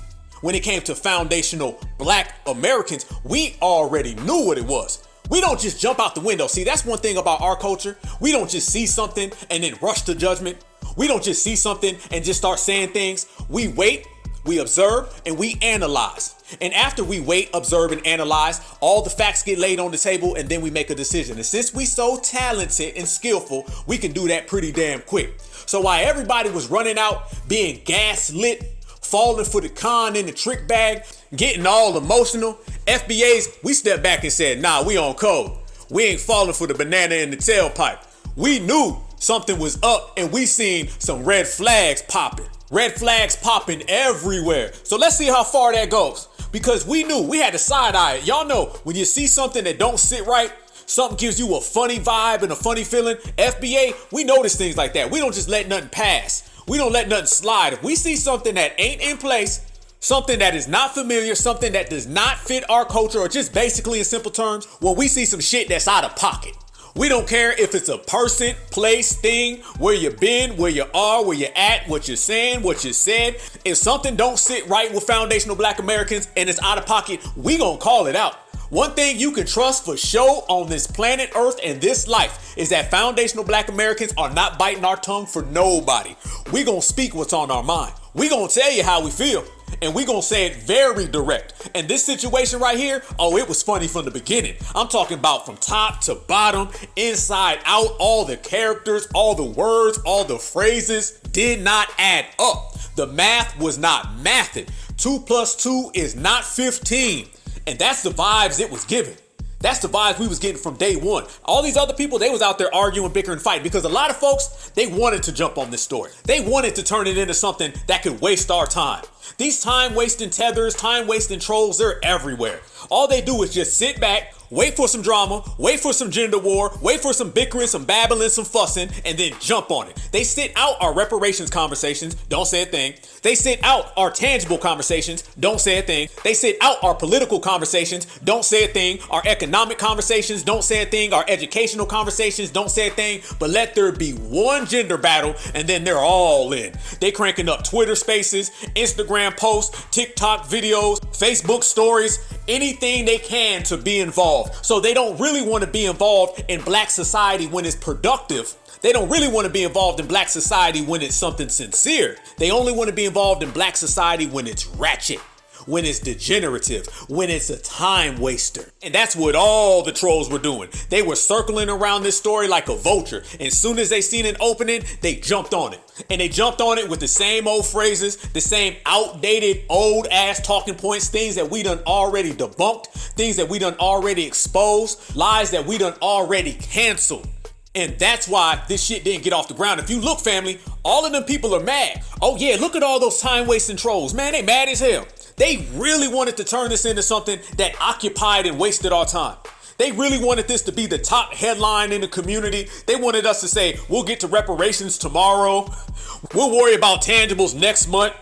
When it came to foundational black Americans, we already knew what it was. We don't just jump out the window. See, that's one thing about our culture. We don't just see something and then rush to judgment. We don't just see something and just start saying things. We wait, we observe, and we analyze. And after we wait, observe, and analyze, all the facts get laid on the table, and then we make a decision. And since we so talented and skillful, we can do that pretty damn quick. So while everybody was running out, being gaslit, falling for the con in the trick bag, getting all emotional, FBAs, we stepped back and said, nah, we on code. We ain't falling for the banana in the tailpipe. We knew something was up, and we seen some red flags popping. Red flags popping everywhere. So let's see how far that goes. Because we knew, we had to side eye it. Y'all know, when you see something that don't sit right, something gives you a funny vibe and a funny feeling. FBA, we notice things like that. We don't just let nothing pass. We don't let nothing slide. If we see something that ain't in place, something that is not familiar, something that does not fit our culture, or just basically in simple terms, well, we see some shit that's out of pocket. We don't care if it's a person, place, thing, where you been, where you are, where you at, what you're saying, what you said. If something don't sit right with foundational black Americans and it's out of pocket, we gonna call it out. One thing you can trust for sure on this planet Earth and this life is that foundational black Americans are not biting our tongue for nobody. We gonna speak what's on our mind. We gonna tell you how we feel. And we gonna say it very direct. And this situation right here, oh, it was funny from the beginning. I'm talking about from top to bottom, inside out, all the characters, all the words, all the phrases did not add up. The math was not mathing. 2 + 2 is not 15. And that's the vibes it was giving. That's the vibes we was getting from day one. All these other people, they was out there arguing, bickering, fighting, because a lot of folks, they wanted to jump on this story. They wanted to turn it into something that could waste our time. These time-wasting tethers, time-wasting trolls, they're everywhere. All they do is just sit back, wait for some drama, wait for some gender war, wait for some bickering, some babbling, some fussing, and then jump on it. They sit out our reparations conversations, don't say a thing. They sit out our tangible conversations, don't say a thing. They sit out our political conversations, don't say a thing. Our economic conversations, don't say a thing. Our educational conversations, don't say a thing. But let there be one gender battle, and then they're all in. They cranking up Twitter spaces, Instagram posts, TikTok videos, Facebook stories, anything they can to be involved. So they don't really want to be involved in black society when it's productive. They don't really want to be involved in black society when it's something sincere. They only want to be involved in black society when it's ratchet, when it's degenerative, when it's a time waster. And that's what all the trolls were doing. They were circling around this story like a vulture. And as soon as they seen an opening, they jumped on it. And they jumped on it with the same old phrases, the same outdated, old ass talking points, things that we done already debunked, things that we done already exposed, lies that we done already canceled. And that's why this shit didn't get off the ground. If you look, family, all of them people are mad. Oh yeah, look at all those time-wasting trolls. Man, they mad as hell. They really wanted to turn this into something that occupied and wasted our time. They really wanted this to be the top headline in the community. They wanted us to say, we'll get to reparations tomorrow. We'll worry about tangibles next month.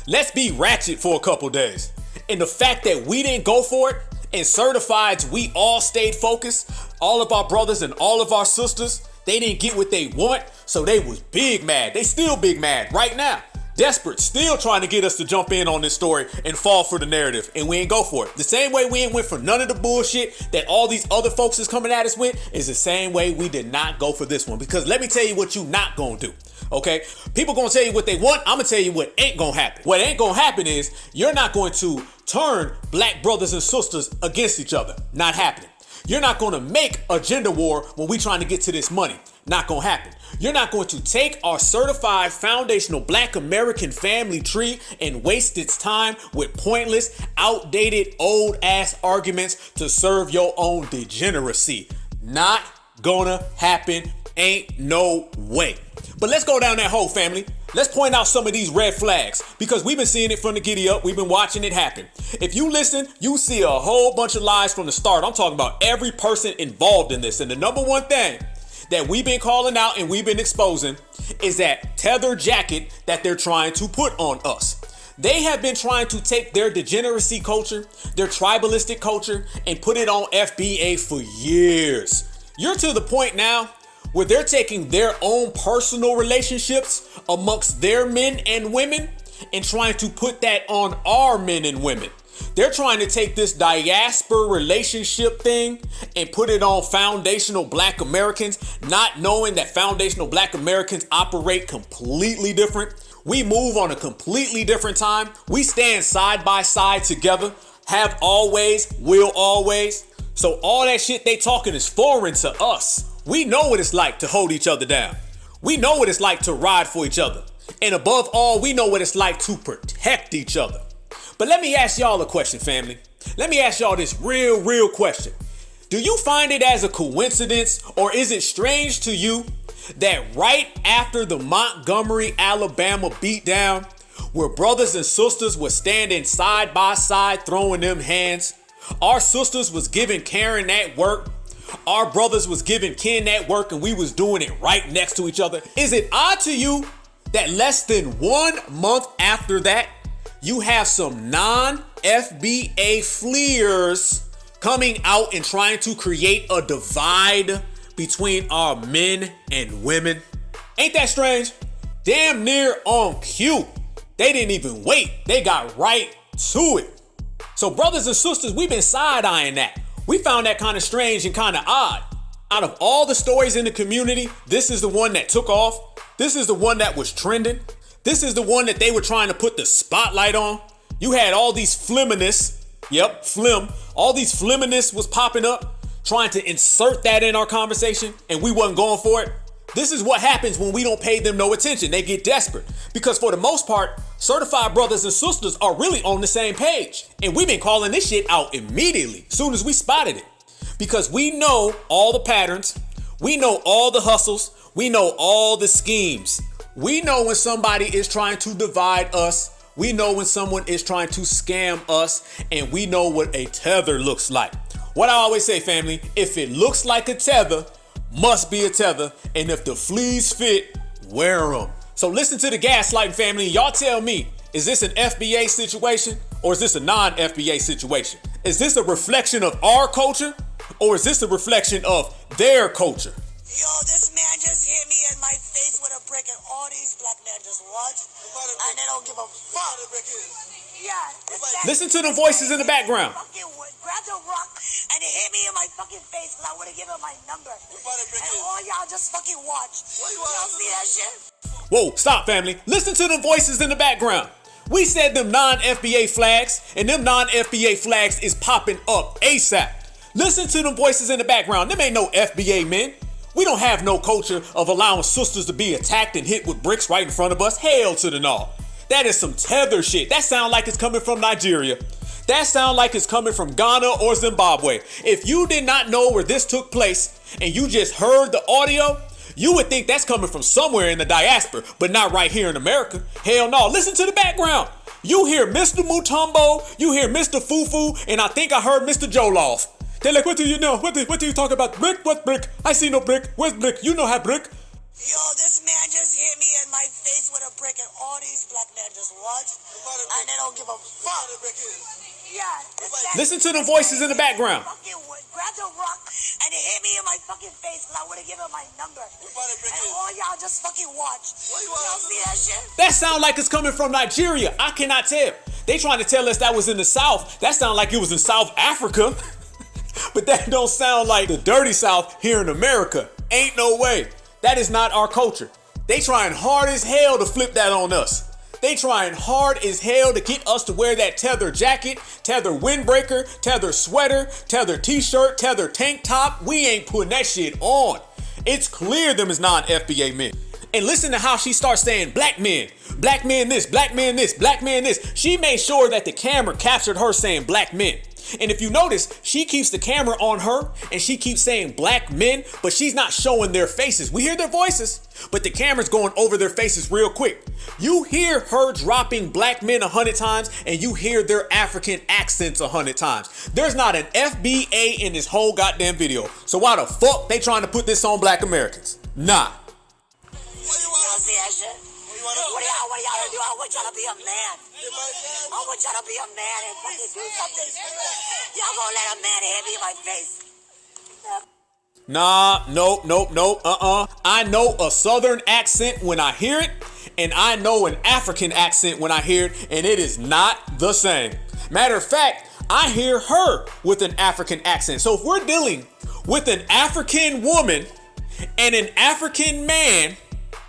Let's be ratchet for a couple days. And the fact that we didn't go for it, and certifieds, we all stayed focused. All of our brothers and all of our sisters, they didn't get what they want, so they was big mad. They still big mad right now. Desperate, still trying to get us to jump in on this story and fall for the narrative, and we ain't go for it. The same way we ain't went for none of the bullshit that all these other folks is coming at us with is the same way we did not go for this one. Because let me tell you what you not gonna do, okay? People gonna tell you what they want, I'm gonna tell you what ain't gonna happen. What ain't gonna happen is you're not going to turn black brothers and sisters against each other. Not happening. You're not gonna make a gender war when we trying to get to this money. Not gonna happen. You're not going to take our certified foundational black American family tree and waste its time with pointless, outdated, old ass arguments to serve your own degeneracy. Not gonna happen. Ain't no way. But let's go down that hole, family. Let's point out some of these red flags because we've been seeing it from the giddy up. We've been watching it happen. If you listen, you see a whole bunch of lies from the start. I'm talking about every person involved in this. And the number one thing that we've been calling out and we've been exposing is that tether jacket that they're trying to put on us. They have been trying to take their degeneracy culture, their tribalistic culture, and put it on FBA for years. You're to the point now where they're taking their own personal relationships amongst their men and women and trying to put that on our men and women. They're trying to take this diaspora relationship thing and put it on foundational Black Americans, not knowing that foundational Black Americans operate completely different. We move on a completely different time. We stand side by side together, have always, will always. So all that shit they talking is foreign to us. We know what it's like to hold each other down. We know what it's like to ride for each other. And above all, we know what it's like to protect each other. But let me ask y'all a question, family. Let me ask y'all this real question. Do you find it as a coincidence, or is it strange to you that right after the Montgomery, Alabama beatdown, where brothers and sisters were standing side by side throwing them hands, our sisters was giving Karen that work, our brothers was giving Ken that work, and we was doing it right next to each other? Is it odd to you that less than 1 month after that, you have some non-FBA fleers coming out and trying to create a divide between our men and women? Ain't that strange? Damn near on cue. They didn't even wait. They got right to it. So brothers and sisters, we've been side-eyeing that. We found that kind of strange and kind of odd. Out of all the stories in the community, this is the one that took off. This is the one that was trending. This is the one that they were trying to put the spotlight on. You had all these feminists, all these feminists was popping up, trying to insert that in our conversation, and we wasn't going for it. This is what happens when we don't pay them no attention. They get desperate. Because for the most part, certified brothers and sisters are really on the same page. And we've been calling this shit out immediately, as soon as we spotted it. Because we know all the patterns, we know all the hustles, we know all the schemes. We know when somebody is trying to divide us. We know when someone is trying to scam us, and we know what a tether looks like. What I always say, family, if it looks like a tether, must be a tether, and if the fleas fit, wear them. So listen to the gaslighting, family. Y'all tell me, is this an FBA situation or is this a non-FBA situation? Is this a reflection of our culture or is this a reflection of their culture? Yo, this man just hit me in my face with a brick, and all these black men just watch, and they don't give a fuck. Yeah. Listen to the voices in the background. Grab the rock and it hit me in my fucking face because I would have given my number. And all y'all just fucking watch. Y'all see that shit? Whoa, stop, family. Listen to the voices in the background. We said them non-FBA flags, and them non-FBA flags is popping up ASAP. Listen to them voices in the background. Them ain't no FBA men. We don't have no culture of allowing sisters to be attacked and hit with bricks right in front of us. Hell to the no. That is some tether shit. That sound like it's coming from Nigeria. That sound like it's coming from Ghana or Zimbabwe. If you did not know where this took place and you just heard the audio, you would think that's coming from somewhere in the diaspora, but not right here in America. Hell no. Listen to the background. You hear Mr. Mutombo, you hear Mr. Fufu, and I think I heard Mr. Jollof. They're like, what do you know? What do you talk about? Brick? What brick? I see no brick. Where's brick? You know how brick. Yo, this man just hit me in my face with a brick, and all these black men just watch, and they don't give a fuck. Yeah. Listen to the voices in the background. Grab the rock, and it hit me in my fucking face because I would have given my number. And all y'all just fucking watch. Y'all see that shit? That sound like it's coming from Nigeria. I cannot tell. They trying to tell us that was in the South. That sound like it was in South Africa. But that don't sound like the dirty South here in America. Ain't no way. That is not our culture. They trying hard as hell to flip that on us. They trying hard as hell to get us to wear that tether jacket, tether windbreaker, tether sweater, tether t-shirt, tether tank top. We ain't putting that shit on. It's clear them is non-FBA men. And listen to how she starts saying black men this, black man this, black man this. She made sure that the camera captured her saying black men. And if you notice, she keeps the camera on her and she keeps saying black men, but she's not showing their faces. We hear their voices, but the camera's going over their faces real quick. You hear her dropping black men 100 times and you hear their African accents 100 times. There's not an FBA in this whole goddamn video. So why the fuck they trying to put this on black Americans? Nah. Y'all see that shit? What do y'all do? I want y'all to be a man. I want y'all to be a man and fucking do something. Y'all gonna let a man hit me in my face. Nah, nope. I know a Southern accent when I hear it, and I know an African accent when I hear it, and it is not the same. Matter of fact, I hear her with an African accent. So if we're dealing with an African woman and an African man,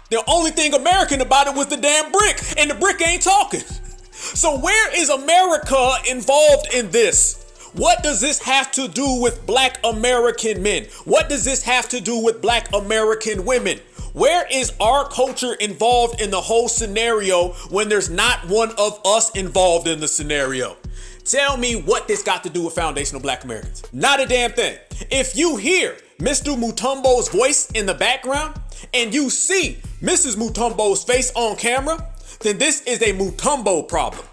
the only thing American about it was the damn brick, and the brick ain't talking. So where is America involved in this? What does this have to do with Black American men? What does this have to do with Black American women? Where is our culture involved in the whole scenario when there's not one of us involved in the scenario? Tell me what this got to do with foundational Black Americans. Not a damn thing. If you hear Mr. Mutombo's voice in the background and you see Mrs. Mutombo's face on camera, then this is a Mutombo problem.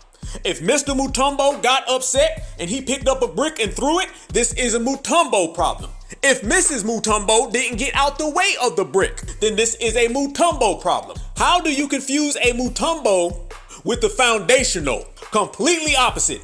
If Mr. Mutombo got upset and he picked up a brick and threw it, this is a Mutombo problem. If Mrs. Mutombo didn't get out the way of the brick, then this is a Mutombo problem. How do you confuse a Mutombo with the foundational? Completely opposite.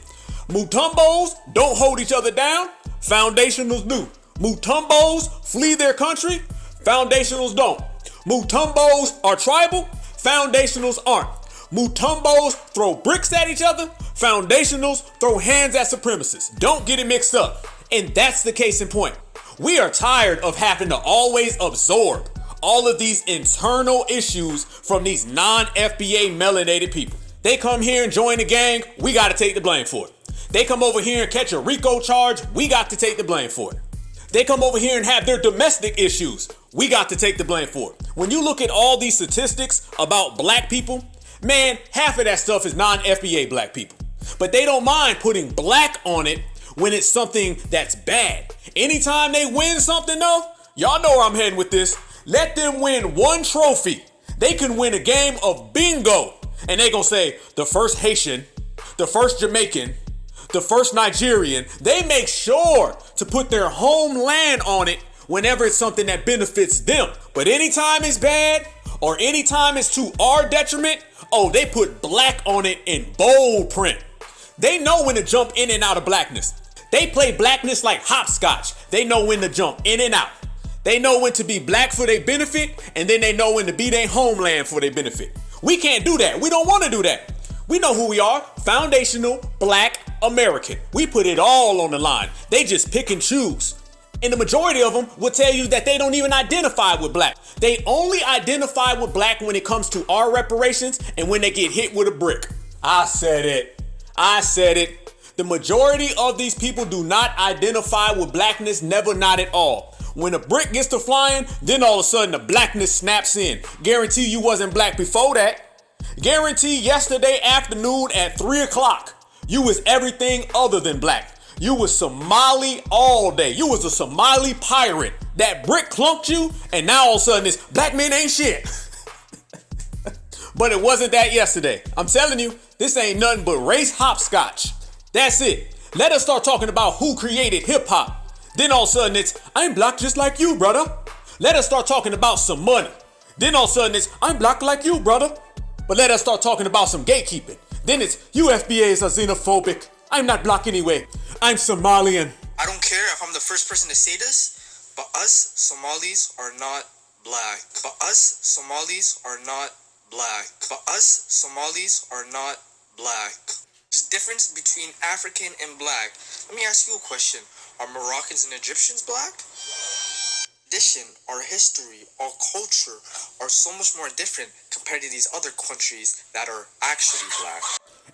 Mutombos don't hold each other down, foundationals do. Mutombos flee their country, foundationals don't. Mutombos are tribal, foundationals aren't. Mutombos throw bricks at each other, foundationals throw hands at supremacists. Don't get it mixed up. And that's the case in point. We are tired of having to always absorb all of these internal issues from these non-FBA melanated people. They come here and join the gang, we got to take the blame for it. They come over here and catch a RICO charge, we got to take the blame for it. They come over here and have their domestic issues, we got to take the blame for it. When you look at all these statistics about Black people, man, half of that stuff is non-FBA Black people. But they don't mind putting Black on it when it's something that's bad. Anytime they win something though, y'all know where I'm heading with this. Let them win one trophy. They can win a game of bingo. And they gonna say, the first Haitian, the first Jamaican, the first Nigerian. They make sure to put their homeland on it whenever it's something that benefits them. But anytime it's bad, or anytime it's to our detriment, oh, they put Black on it in bold print. They know when to jump in and out of Blackness. They play Blackness like hopscotch. They know when to jump in and out. They know when to be Black for their benefit, and then they know when to be their homeland for their benefit. We can't do that. We don't want to do that. We know who we are. Foundational Black American. We put it all on the line. They just pick and choose. And the majority of them will tell you that they don't even identify with Black. They only identify with Black when it comes to our reparations and when they get hit with a brick. I said it. The majority of these people do not identify with Blackness, never, not at all. When a brick gets to flying, then all of a sudden the Blackness snaps in. Guarantee you wasn't Black before that. Guarantee yesterday afternoon at 3 o'clock, you was everything other than Black. You was Somali all day. You was a Somali pirate. That brick clunked you, and now all of a sudden it's Black men ain't shit. But it wasn't that yesterday. I'm telling you, this ain't nothing but race hopscotch. That's it. Let us start talking about who created hip hop. Then all of a sudden it's, I'm Black just like you, brother. Let us start talking about some money. Then all of a sudden it's, I'm Black like you, brother. But let us start talking about some gatekeeping. Then it's, you FBAs are xenophobic. I'm not Black anyway. I'm Somalian. I don't care if I'm the first person to say this, but us Somalis are not Black. But us Somalis are not Black. But us Somalis are not Black. There's a difference between African and Black. Let me ask you a question. Are Moroccans and Egyptians Black? Tradition, our history, our culture are so much more different compared to these other countries that are actually Black.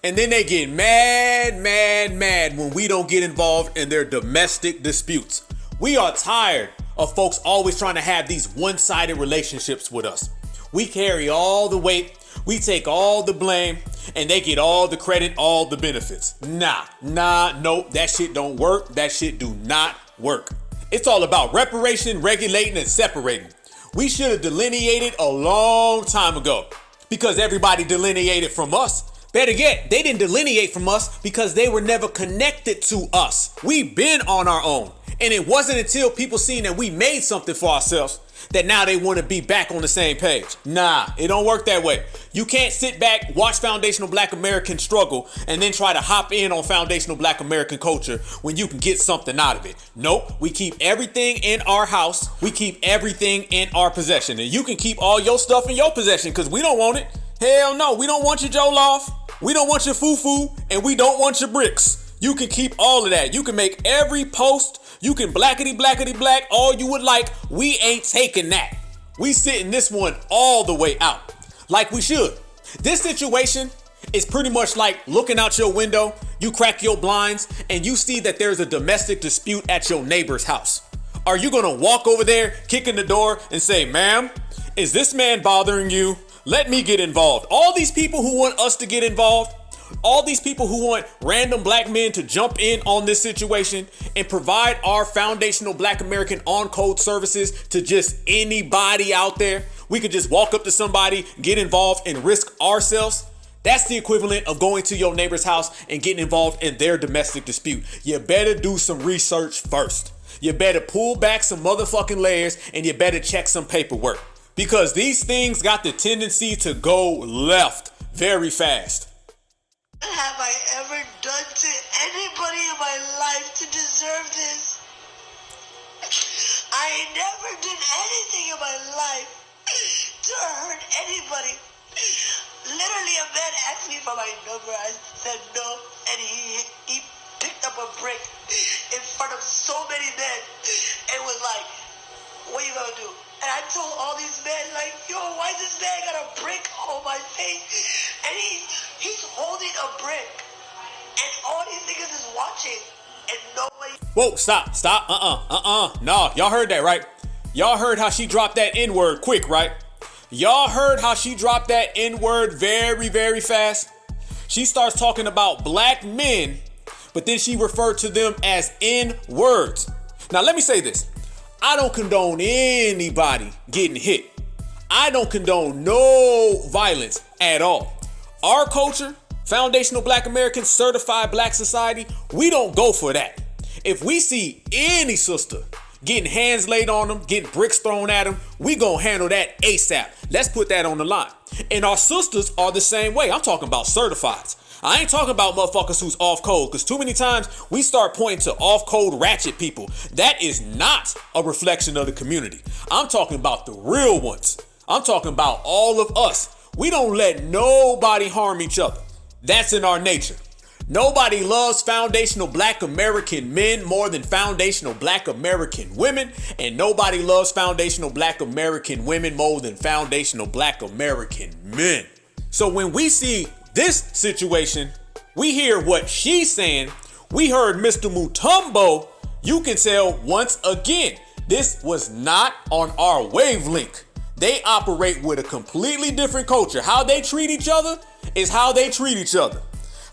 And then they get mad when we don't get involved in their domestic disputes. We are tired of folks always trying to have these one-sided relationships with us. We carry all the weight, we take all the blame, and they get all the credit, all the benefits. Nope, that shit don't work. That shit do not work. It's all about reparation, regulating, and separating. We should have delineated a long time ago because everybody delineated from us. Better yet, they didn't delineate from us because they were never connected to us. We've been on our own. And it wasn't until people seen that we made something for ourselves that now they want to be back on the same page. Nah, it don't work that way. You can't sit back, watch foundational Black American struggle, and then try to hop in on foundational Black American culture when you can get something out of it. Nope, we keep everything in our house. We keep everything in our possession. And you can keep all your stuff in your possession because we don't want it. Hell no, we don't want your jollof. We don't want your foo-foo, and we don't want your bricks. You can keep all of that. You can make every post. You can blackety black all you would like. We ain't taking that. We sitting this one all the way out, like we should. This situation is pretty much like looking out your window, you crack your blinds, and you see that there's a domestic dispute at your neighbor's house. Are you gonna walk over there, kick in the door, and say, ma'am, is this man bothering you? Let me get involved. All these people who want us to get involved, all these people who want random Black men to jump in on this situation and provide our foundational Black American on-code services to just anybody out there. We could just walk up to somebody, get involved, and risk ourselves. That's the equivalent of going to your neighbor's house and getting involved in their domestic dispute. You better do some research first. You better pull back some motherfucking layers, and you better check some paperwork, because these things got the tendency to go left very fast. What have I ever done to anybody in my life to deserve this? I never did anything in my life to hurt anybody. Literally, a man asked me for my number. I said no, and he picked up a brick in front of so many men and was like, what are you gonna do? And I told all these men, like, yo, why this man got a brick on my face? And he's holding a brick. And all these niggas is watching. And nobody... Whoa, stop. No, y'all heard that, right? Y'all heard how she dropped that N-word quick, right? Y'all heard how she dropped that N-word very, very fast? She starts talking about Black men, but then she referred to them as N-words. Now, let me say this. I don't condone anybody getting hit. I don't condone no violence at all. Our culture, foundational Black Americans, certified Black society, we don't go for that. If we see any sister getting hands laid on them, getting bricks thrown at them, we gonna handle that ASAP. Let's put that on the line. And our sisters are the same way. I'm talking about certifieds. I ain't talking about motherfuckers who's off code, because too many times we start pointing to off code ratchet people. That is not a reflection of the community. I'm talking about the real ones. I'm talking about all of us. We don't let nobody harm each other. That's in our nature. Nobody loves foundational Black American men more than foundational Black American women, and nobody loves foundational Black American women more than foundational Black American men. So when we see this situation, we hear what she's saying. We heard Mr. Mutombo. You can tell once again, this was not on our wavelength. They operate with a completely different culture. How they treat each other is how they treat each other.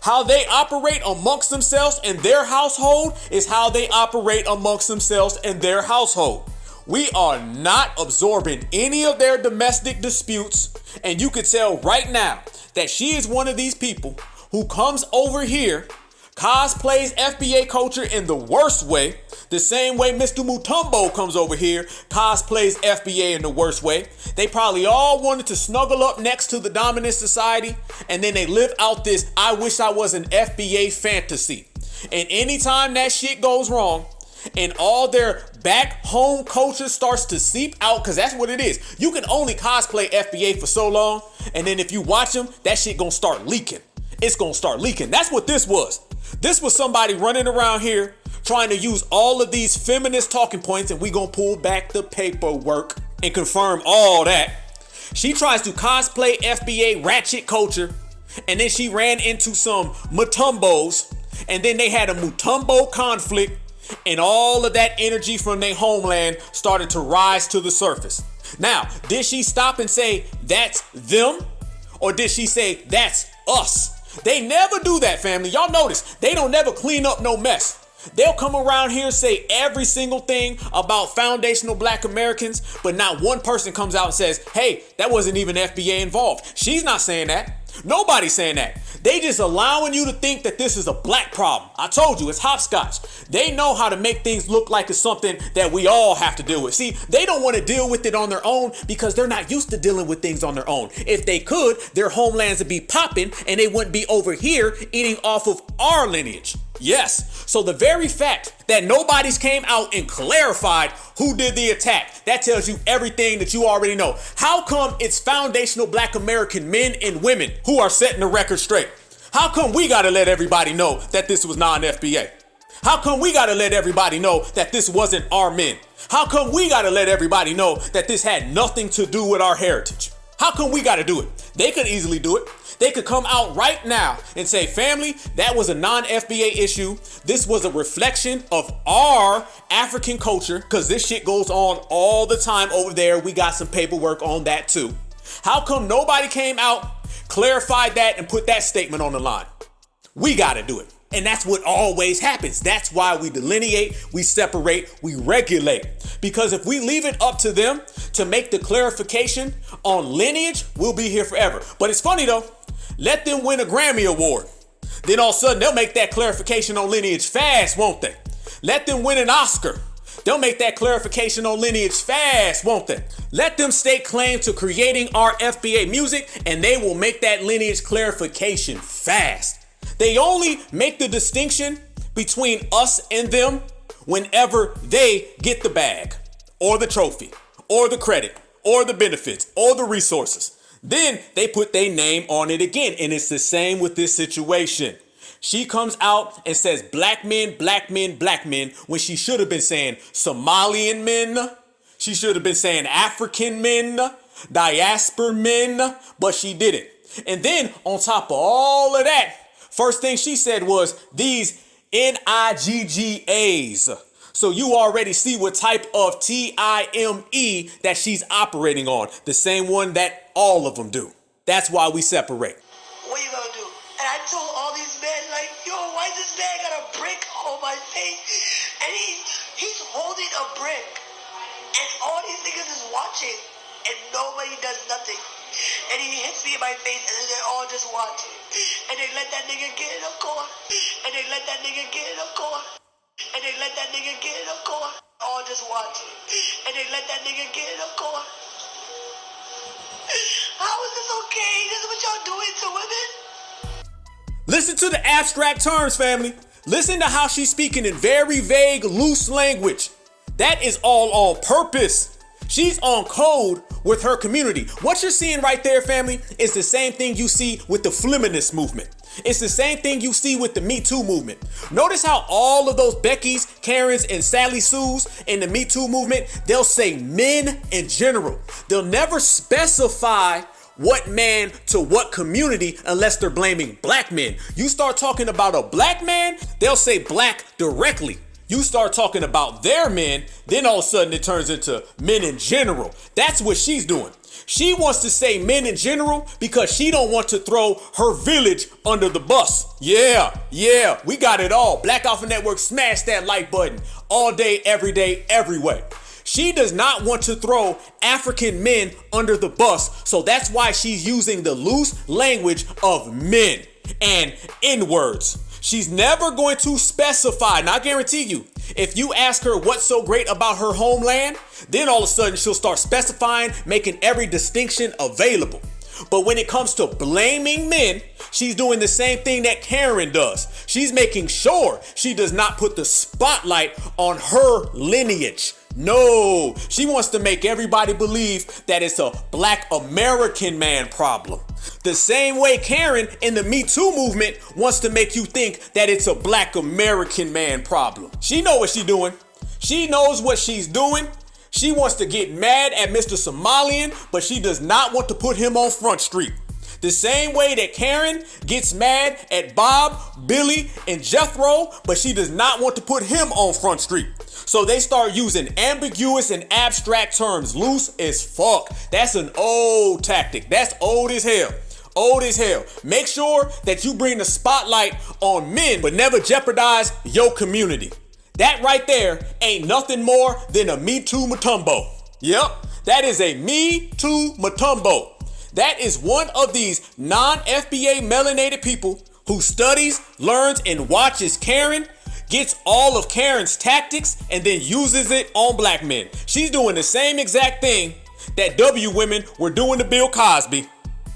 How they operate amongst themselves and their household is how they operate amongst themselves and their household. We are not absorbing any of their domestic disputes, and you could tell right now that she is one of these people who comes over here, cosplays FBA culture in the worst way, the same way Mr. Mutombo comes over here, cosplays FBA in the worst way. They probably all wanted to snuggle up next to the dominant society, and then they live out this I wish I was an FBA fantasy. And anytime that shit goes wrong, and all their back home culture starts to seep out, because that's what it is. You can only cosplay FBA for so long, and then if you watch them, that shit gonna start leaking. It's gonna start leaking. That's what this was. This was somebody running around here trying to use all of these feminist talking points, and we gonna pull back the paperwork and confirm all that. She tries to cosplay FBA ratchet culture, and then she ran into some Mutombos, and then they had a Mutombo conflict, and all of that energy from their homeland started to rise to the surface. Now, did she stop and say, that's them? Or did she say, that's us? They never do that, family. Y'all notice, they don't never clean up no mess. They'll come around here and say every single thing about foundational Black Americans, but not one person comes out and says, hey, that wasn't even FBA involved. She's not saying that. Nobody's saying that. They just allowing you to think that this is a black problem. I told you, it's hopscotch. They know how to make things look like it's something that we all have to deal with. See, they don't want to deal with it on their own because they're not used to dealing with things on their own. If they could, their homelands would be popping and they wouldn't be over here eating off of our lineage. Yes. So the very fact that nobody's came out and clarified who did the attack, that tells you everything that you already know. How come it's foundational black American men and women who are setting the record straight? How come we gotta let everybody know that this was non-FBA? How come we gotta let everybody know that this wasn't our men? How come we gotta let everybody know that this had nothing to do with our heritage? How come we gotta do it? They could easily do it. They could come out right now and say, family, that was a non-FBA issue. This was a reflection of our African culture, because this shit goes on all the time over there. We got some paperwork on that too. How come nobody came out, clarified that, and put that statement on the line? We gotta do it. And that's what always happens. That's why we delineate, we separate, we regulate. Because if we leave it up to them to make the clarification on lineage, we'll be here forever. But it's funny though, let them win a Grammy Award. Then all of a sudden they'll make that clarification on lineage fast, won't they? Let them win an Oscar. They'll make that clarification on lineage fast, won't they? Let them stake claim to creating our FBA music and they will make that lineage clarification fast. They only make the distinction between us and them whenever they get the bag or the trophy or the credit or the benefits or the resources. Then they put their name on it again. And it's the same with this situation. She comes out and says black men, black men, black men, when she should have been saying Somalian men. She should have been saying African men, diaspora men, but she didn't. And then on top of all of that, first thing she said was these NIGGAs. So you already see what type of TIME that she's operating on. The same one that all of them do. That's why we separate. What you gonna do? And I told all these men, like, yo, why this man got a brick on my face? And he's holding a brick. And all these niggas is watching. And nobody does nothing. And he hits me in my face and then they all just watching. And they let that nigga get in a corner. And they let that nigga get in a corner. And they let that nigga get in a corner. All just watching. And they let that nigga get in a corner. How is this okay? This is what y'all doing to women? Listen to the abstract terms, family. Listen to how she's speaking in very vague, loose language. That is all on purpose. She's on code with her community. What you're seeing right there, family, is the same thing you see with the feminist movement. It's the same thing you see with the Me Too movement. Notice how all of those Beckys, Karens, and Sally Sues in the Me Too movement, they'll say men in general. They'll never specify what man to what community unless they're blaming black men. You start talking about a black man, they'll say black directly. You start talking about their men, then all of a sudden it turns into men in general. That's what she's doing. She wants to say men in general because she don't want to throw her village under the bus. Yeah, we got it all. Black Alpha Network, smash that like button all day, every day, every way. She does not want to throw African men under the bus. So that's why she's using the loose language of men and N-words. She's never going to specify, and I guarantee you, if you ask her what's so great about her homeland, then all of a sudden she'll start specifying, making every distinction available. But when it comes to blaming men, she's doing the same thing that Karen does. She's making sure she does not put the spotlight on her lineage. No, she wants to make everybody believe that it's a black American man problem. The same way Karen in the Me Too movement wants to make you think that it's a black American man problem. She knows what she's doing. She knows what she's doing. She wants to get mad at Mr. Somalian, but she does not want to put him on Front Street. The same way that Karen gets mad at Bob, Billy, and Jethro, but she does not want to put him on Front Street. So they start using ambiguous and abstract terms, loose as fuck. That's an old tactic. That's old as hell. Old as hell. Make sure that you bring the spotlight on men, but never jeopardize your community. That right there ain't nothing more than a Me Too Matumbo. Yep, that is a Me Too Matumbo. That is one of these non-FBA melanated people who studies, learns, and watches Karen, gets all of Karen's tactics, and then uses it on black men. She's doing the same exact thing that W women were doing to Bill Cosby.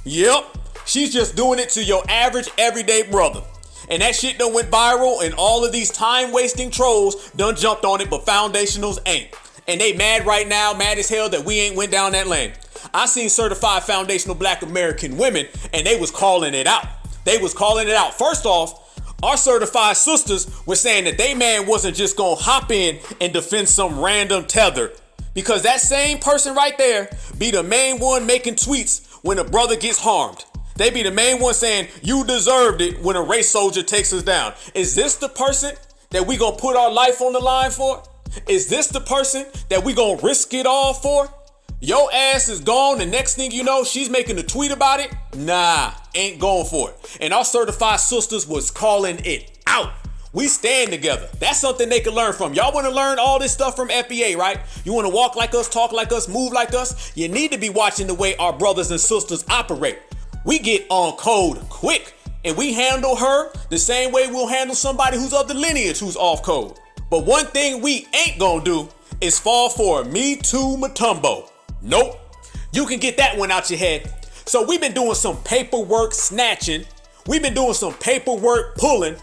Yep, she's just doing it to your average everyday brother. And that shit done went viral, and all of these time-wasting trolls done jumped on it, but foundationals ain't. And they mad right now, mad as hell that we ain't went down that lane. I seen certified foundational black American women, and they was calling it out. They was calling it out. First off, our certified sisters were saying that they man wasn't just gonna hop in and defend some random tether, because that same person right there be the main one making tweets when a brother gets harmed. They be the main one saying, you deserved it, when a race soldier takes us down. Is this the person that we gonna put our life on the line for? Is this the person that we gonna risk it all for? Your ass is gone, and next thing you know, she's making a tweet about it? Nah, ain't going for it. And our certified sisters was calling it out. We stand together. That's something they can learn from. Y'all want to learn all this stuff from FBA, right? You want to walk like us, talk like us, move like us? You need to be watching the way our brothers and sisters operate. We get on code quick, and we handle her the same way we'll handle somebody who's of the lineage who's off code. But one thing we ain't gonna do is fall for a Me Too Mutombo. Nope. You can get that one out your head. So we've been doing some paperwork snatching. We've been doing some paperwork pulling.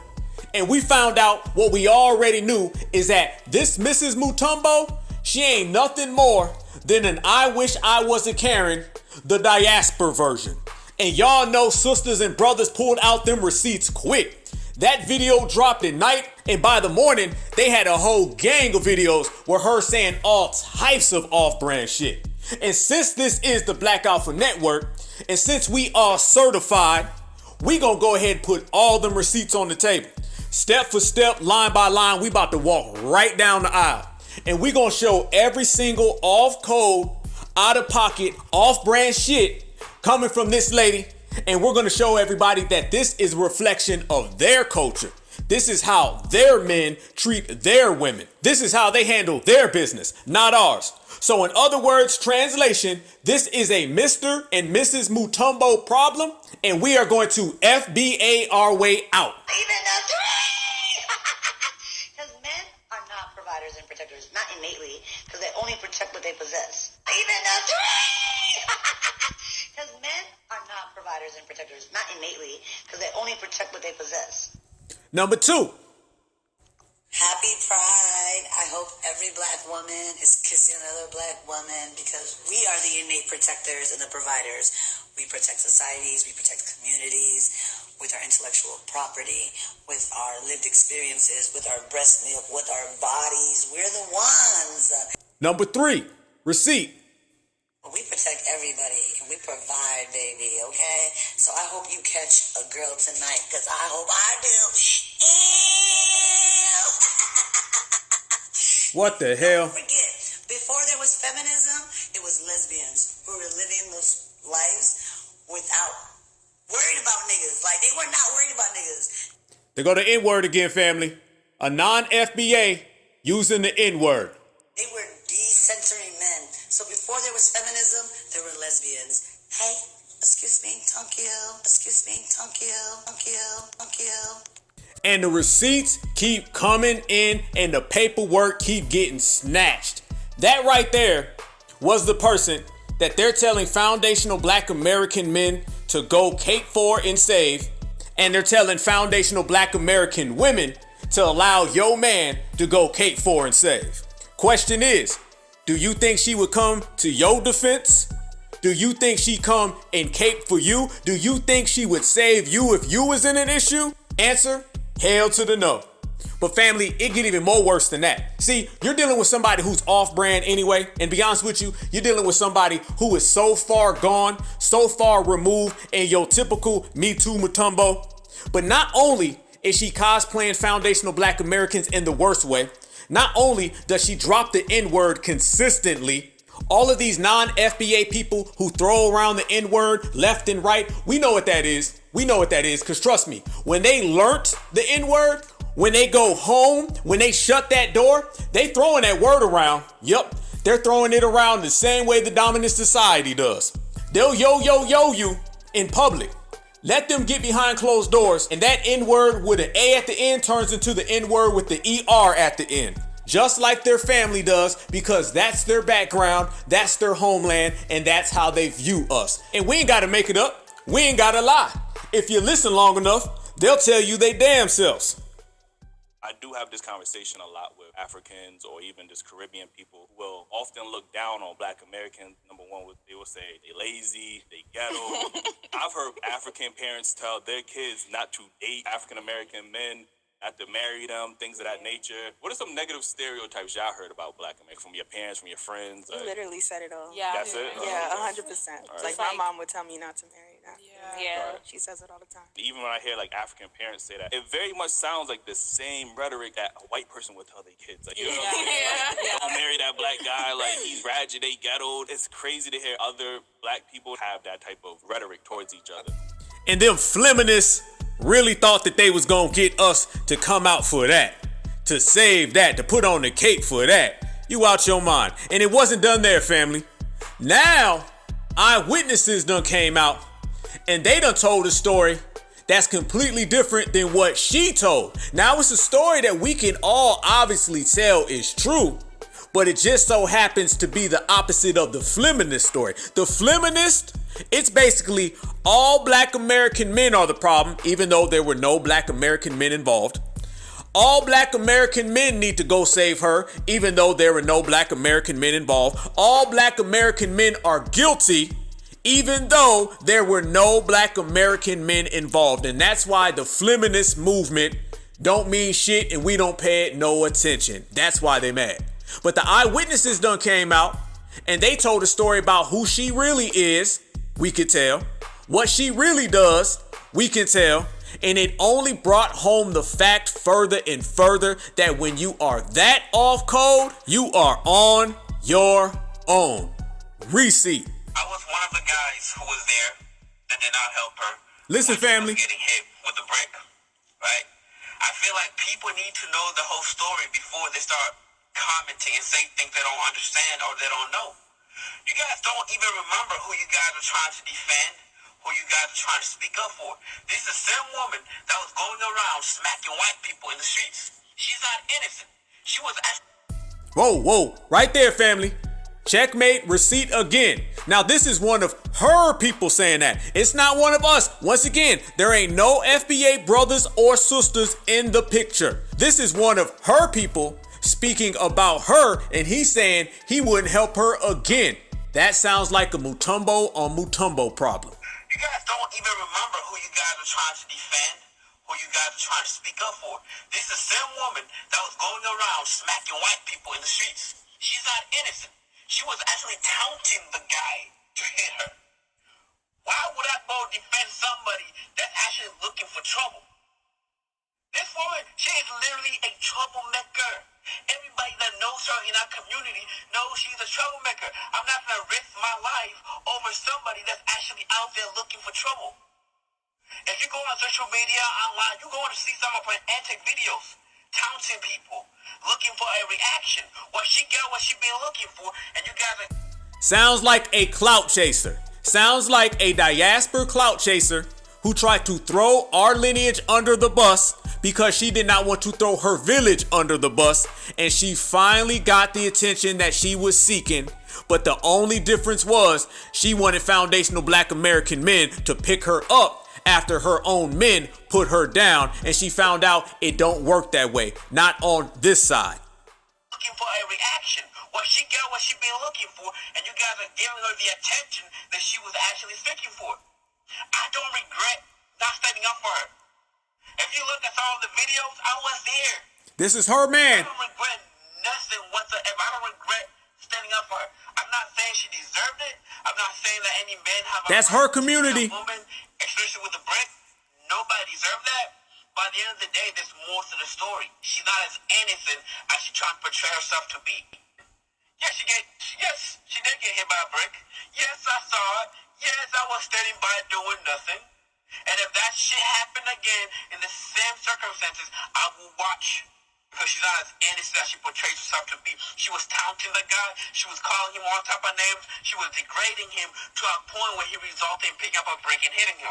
And we found out what we already knew is that this Mrs. Mutombo, she ain't nothing more than an I wish I was a Karen, the diaspora version. And y'all know sisters and brothers pulled out them receipts quick. That video dropped at night, and by the morning, they had a whole gang of videos with her saying all types of off-brand shit. And since this is the Black Alpha Network, and since we are certified, we gonna go ahead and put all them receipts on the table. Step for step, line by line, we about to walk right down the aisle. And we gonna show every single off-code, out-of-pocket, off-brand shit coming from this lady. And we're gonna show everybody that this is a reflection of their culture. This is how their men treat their women. This is how they handle their business, not ours. So in other words, translation, this is a Mr. and Mrs. Mutombo problem, and we are going to FBA our way out. Because men are not providers and protectors, not innately, because they only protect what they possess. Even a three! Because men are not providers and protectors, not innately, because they only protect what they possess. Number 2. Happy Pride. I hope every black woman is kissing another black woman, because we are the innate protectors and the providers. We protect societies, we protect communities with our intellectual property, with our lived experiences, with our breast milk, with our bodies. We're the ones. Number 3. Receipt. We protect everybody and we provide, baby, okay? So I hope you catch a girl tonight, because I hope I do. What the hell? Don't forget, before there was feminism, it was lesbians who were living those lives without worried about niggas. Like, they were not worried about niggas. They go to N-word again, family. A non-FBA using the N-word. They were decentering men. So before there was feminism, there were lesbians. Hey, excuse me, thank you. Excuse me, thank you. Thank you. Thank you. And the receipts keep coming in, and the paperwork keep getting snatched. That right there was the person that they're telling foundational black American men to go cape for and save. And they're telling foundational black American women to allow your man to go cape for and save. Question is, do you think she would come to your defense? Do you think she'd come and cape for you? Do you think she would save you if you was in an issue? Answer, hell to the no. But family, it get even more worse than that. See, you're dealing with somebody who's off-brand anyway, and be honest with you, you're dealing with somebody who is so far gone, so far removed in your typical Me Too Mutombo. But not only is she cosplaying foundational black Americans in the worst way, not only does she drop the N-word consistently, all of these non-FBA people who throw around the N-word left and right, we know what that is. We know what that is, because trust me, when they learnt the N-word, when they go home, when they shut that door, they throwing that word around. Yup, they're throwing it around the same way the dominant society does. They'll yo you in public. Let them get behind closed doors, and that N-word with an A at the end turns into the N-word with the ER at the end. Just like their family does, because that's their background, that's their homeland, and that's how they view us. And we ain't gotta make it up. We ain't gotta lie. If you listen long enough, they'll tell you they damn selves. I do have this conversation a lot with Africans or even just Caribbean people who will often look down on Black Americans. Number one, they will say they lazy, they ghetto. I've heard African parents tell their kids not to date African American men, not to marry them, things of that nature. What are some negative stereotypes y'all heard about Black Americans from your parents, from your friends? You literally said it all. Yeah. That's it? Yeah, 100%. Right. Like, my mom would tell me not to marry that. Yeah. Right. She says it all the time. Even when I hear like African parents say that, it very much sounds like the same rhetoric that a white person would tell their kids. Like, you know what I'm saying? Like, don't marry that Black guy, like he's ratchet, they ghetto. It's crazy to hear other Black people have that type of rhetoric towards each other. And them feminists really thought that they was gonna get us to come out for that, to save that, to put on the cape for that. You out your mind. And it wasn't done there, family. Now, eyewitnesses done came out, and they done told a story that's completely different than what she told. Now, it's a story that we can all obviously tell is true, but it just so happens to be the opposite of the feminist story. The feminist, it's basically all Black American men are the problem, even though there were no Black American men involved. All Black American men need to go save her, even though there were no Black American men involved. All Black American men are guilty, even though there were no Black American men involved. And that's why the feminist movement don't mean shit and we don't pay it no attention. That's why they mad. But the eyewitnesses done came out and they told a story about who she really is, we could tell. What she really does, we can tell. And it only brought home the fact further and further that when you are that off code, you are on your own. Receipt. I was one of the guys who was there that did not help her. Listen, family. Getting hit with a brick, right? I feel like people need to know the whole story before they start commenting and say things they don't understand or they don't know. You guys don't even remember who you guys are trying to defend, who you guys are trying to speak up for. This is the same woman that was going around smacking white people in the streets. She's not innocent. She was actually... Whoa, right there, family. Checkmate, receipt again. Now, this is one of her people saying that. It's not one of us. Once again, there ain't no FBA brothers or sisters in the picture. This is one of her people speaking about her, and he's saying he wouldn't help her again. That sounds like a Mutombo on Mutombo problem. You guys don't even remember who you guys are trying to defend, who you guys are trying to speak up for. This is the same woman that was going around smacking white people in the streets. She's not innocent. She was actually taunting the guy to hit her. Why would I go defend somebody that's actually looking for trouble? This woman, she is literally a troublemaker. Everybody that knows her in our community knows she's a troublemaker. I'm not going to risk my life over somebody that's actually out there looking for trouble. If you go on social media, online, you're going to see some of her antic videos, taunting people, looking for a reaction. What she got, what she been looking for, and you guys are... Sounds like a clout chaser. Sounds like a diaspora clout chaser who tried to throw our lineage under the bus because she did not want to throw her village under the bus, and she finally got the attention that she was seeking. But the only difference was she wanted foundational Black American men to pick her up after her own men put her down, and she found out it don't work that way. Not on this side. Looking for a reaction. What she got, what she been looking for, and you guys are giving her the attention that she was actually seeking for. I don't regret not standing up for her. If you look at some of the videos, I was there. This is her man. I don't regret nothing whatsoever. I don't regret standing up for her. I'm not saying she deserved it. I'm not saying that any men have That's her community. a woman, especially with a brick. Nobody deserved that. By the end of the day, there's more to the story. She's not as innocent as she's trying to portray herself to be. Yes, she did get hit by a brick. Yes, I saw it. Yes, I was standing by doing nothing. And if that shit happened again in the same circumstances, I will watch Because she's not as innocent as she portrays herself to be. She was taunting the guy. She was calling him all type of names. She was degrading him to a point where he resulted in picking up a brick and hitting him.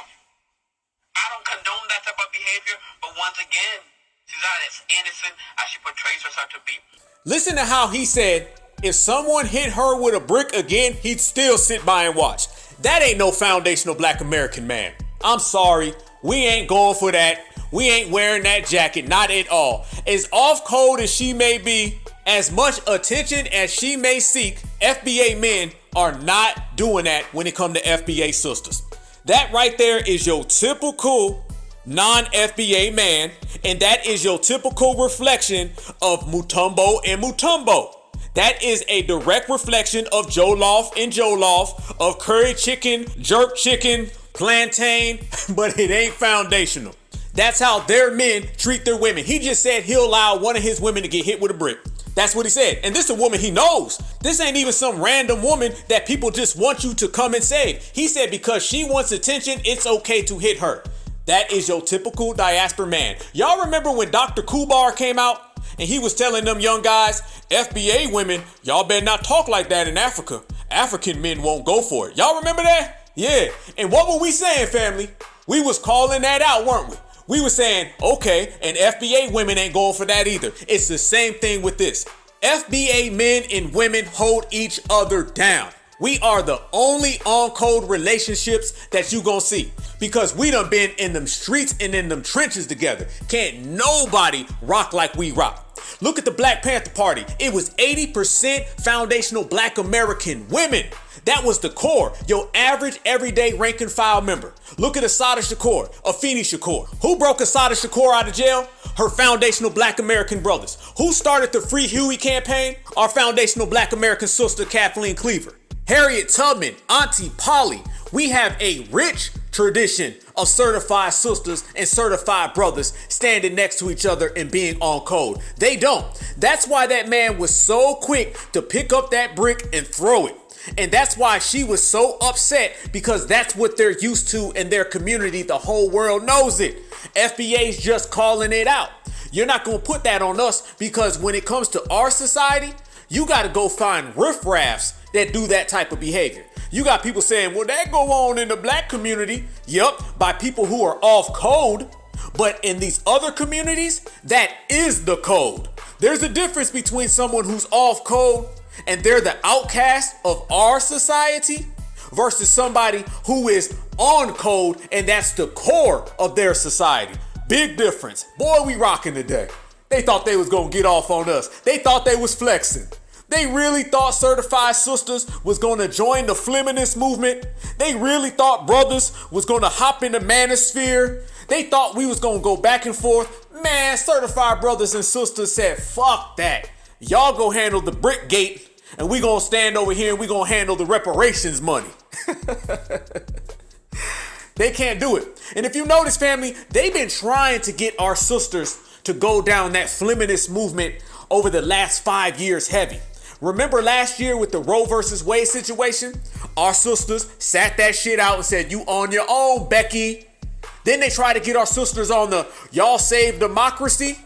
I don't condone that type of behavior, but once again, she's not as innocent as she portrays herself to be. Listen to how he said, if someone hit her with a brick again, he'd still sit by and watch. That ain't no foundational Black American man. I'm sorry, we ain't going for that. We ain't wearing that jacket, not at all. As off code as she may be, as much attention as she may seek, FBA men are not doing that when it comes to FBA sisters. That right there is your typical non-FBA man, and that is your typical reflection of Mutombo and Mutombo. That is a direct reflection of Jollof and Jollof, of curry chicken, jerk chicken, plantain, but it ain't foundational. That's how their men treat their women. He just said he'll allow one of his women to get hit with a brick. That's what he said. And this is a woman he knows. This ain't even some random woman that people just want you to come and save. He said because she wants attention, it's okay to hit her. That is your typical diaspora man. Y'all remember when Dr. Kubar came out and he was telling them young guys, FBA women, y'all better not talk like that in Africa. African men won't go for it. Y'all remember that? Yeah. And what were we saying, family? We was calling that out, weren't we? We were saying, okay, and FBA women ain't going for that either. It's the same thing with this. FBA men and women hold each other down. We are the only on-code relationships that you gonna see because we done been in them streets and in them trenches together. Can't nobody rock like we rock. Look at the Black Panther Party. It was 80% foundational Black American women. That was the core, your average everyday rank and file member. Look at Assata Shakur, Afeni Shakur. Who broke Assata Shakur out of jail? Her foundational Black American brothers. Who started the Free Huey campaign? Our foundational Black American sister, Kathleen Cleaver. Harriet Tubman, Auntie Polly. We have a rich tradition of certified sisters and certified brothers standing next to each other and being on code. They don't. That's why that man was so quick to pick up that brick and throw it. And that's why she was so upset, because that's what they're used to in their community. The whole world knows it. FBA's just calling it out. You're not going to put that on us, because when it comes to our society, you got to go find riffraffs that do that type of behavior. You got people saying, well, that go on in the Black community. Yup, by people who are off code. But in these other communities, that is the code. There's a difference between someone who's off code and they're the outcast of our society versus somebody who is on code and that's the core of their society. Big difference. Boy, we rocking today. They thought they was gonna get off on us. They thought they was flexing. They really thought certified sisters was gonna join the feminist movement. They really thought brothers was gonna hop in the manosphere. They thought we was gonna go back and forth. Man, certified brothers and sisters said, fuck that. Y'all go handle the brick gate and we gonna stand over here and we gonna handle the reparations money. They can't do it. And if you notice, family, they've been trying to get our sisters to go down that feminist movement over the last 5 years heavy. Remember last year with the Roe versus Wade situation? Our sisters sat that shit out and said, you on your own, Becky. Then they tried to get our sisters on the y'all save democracy.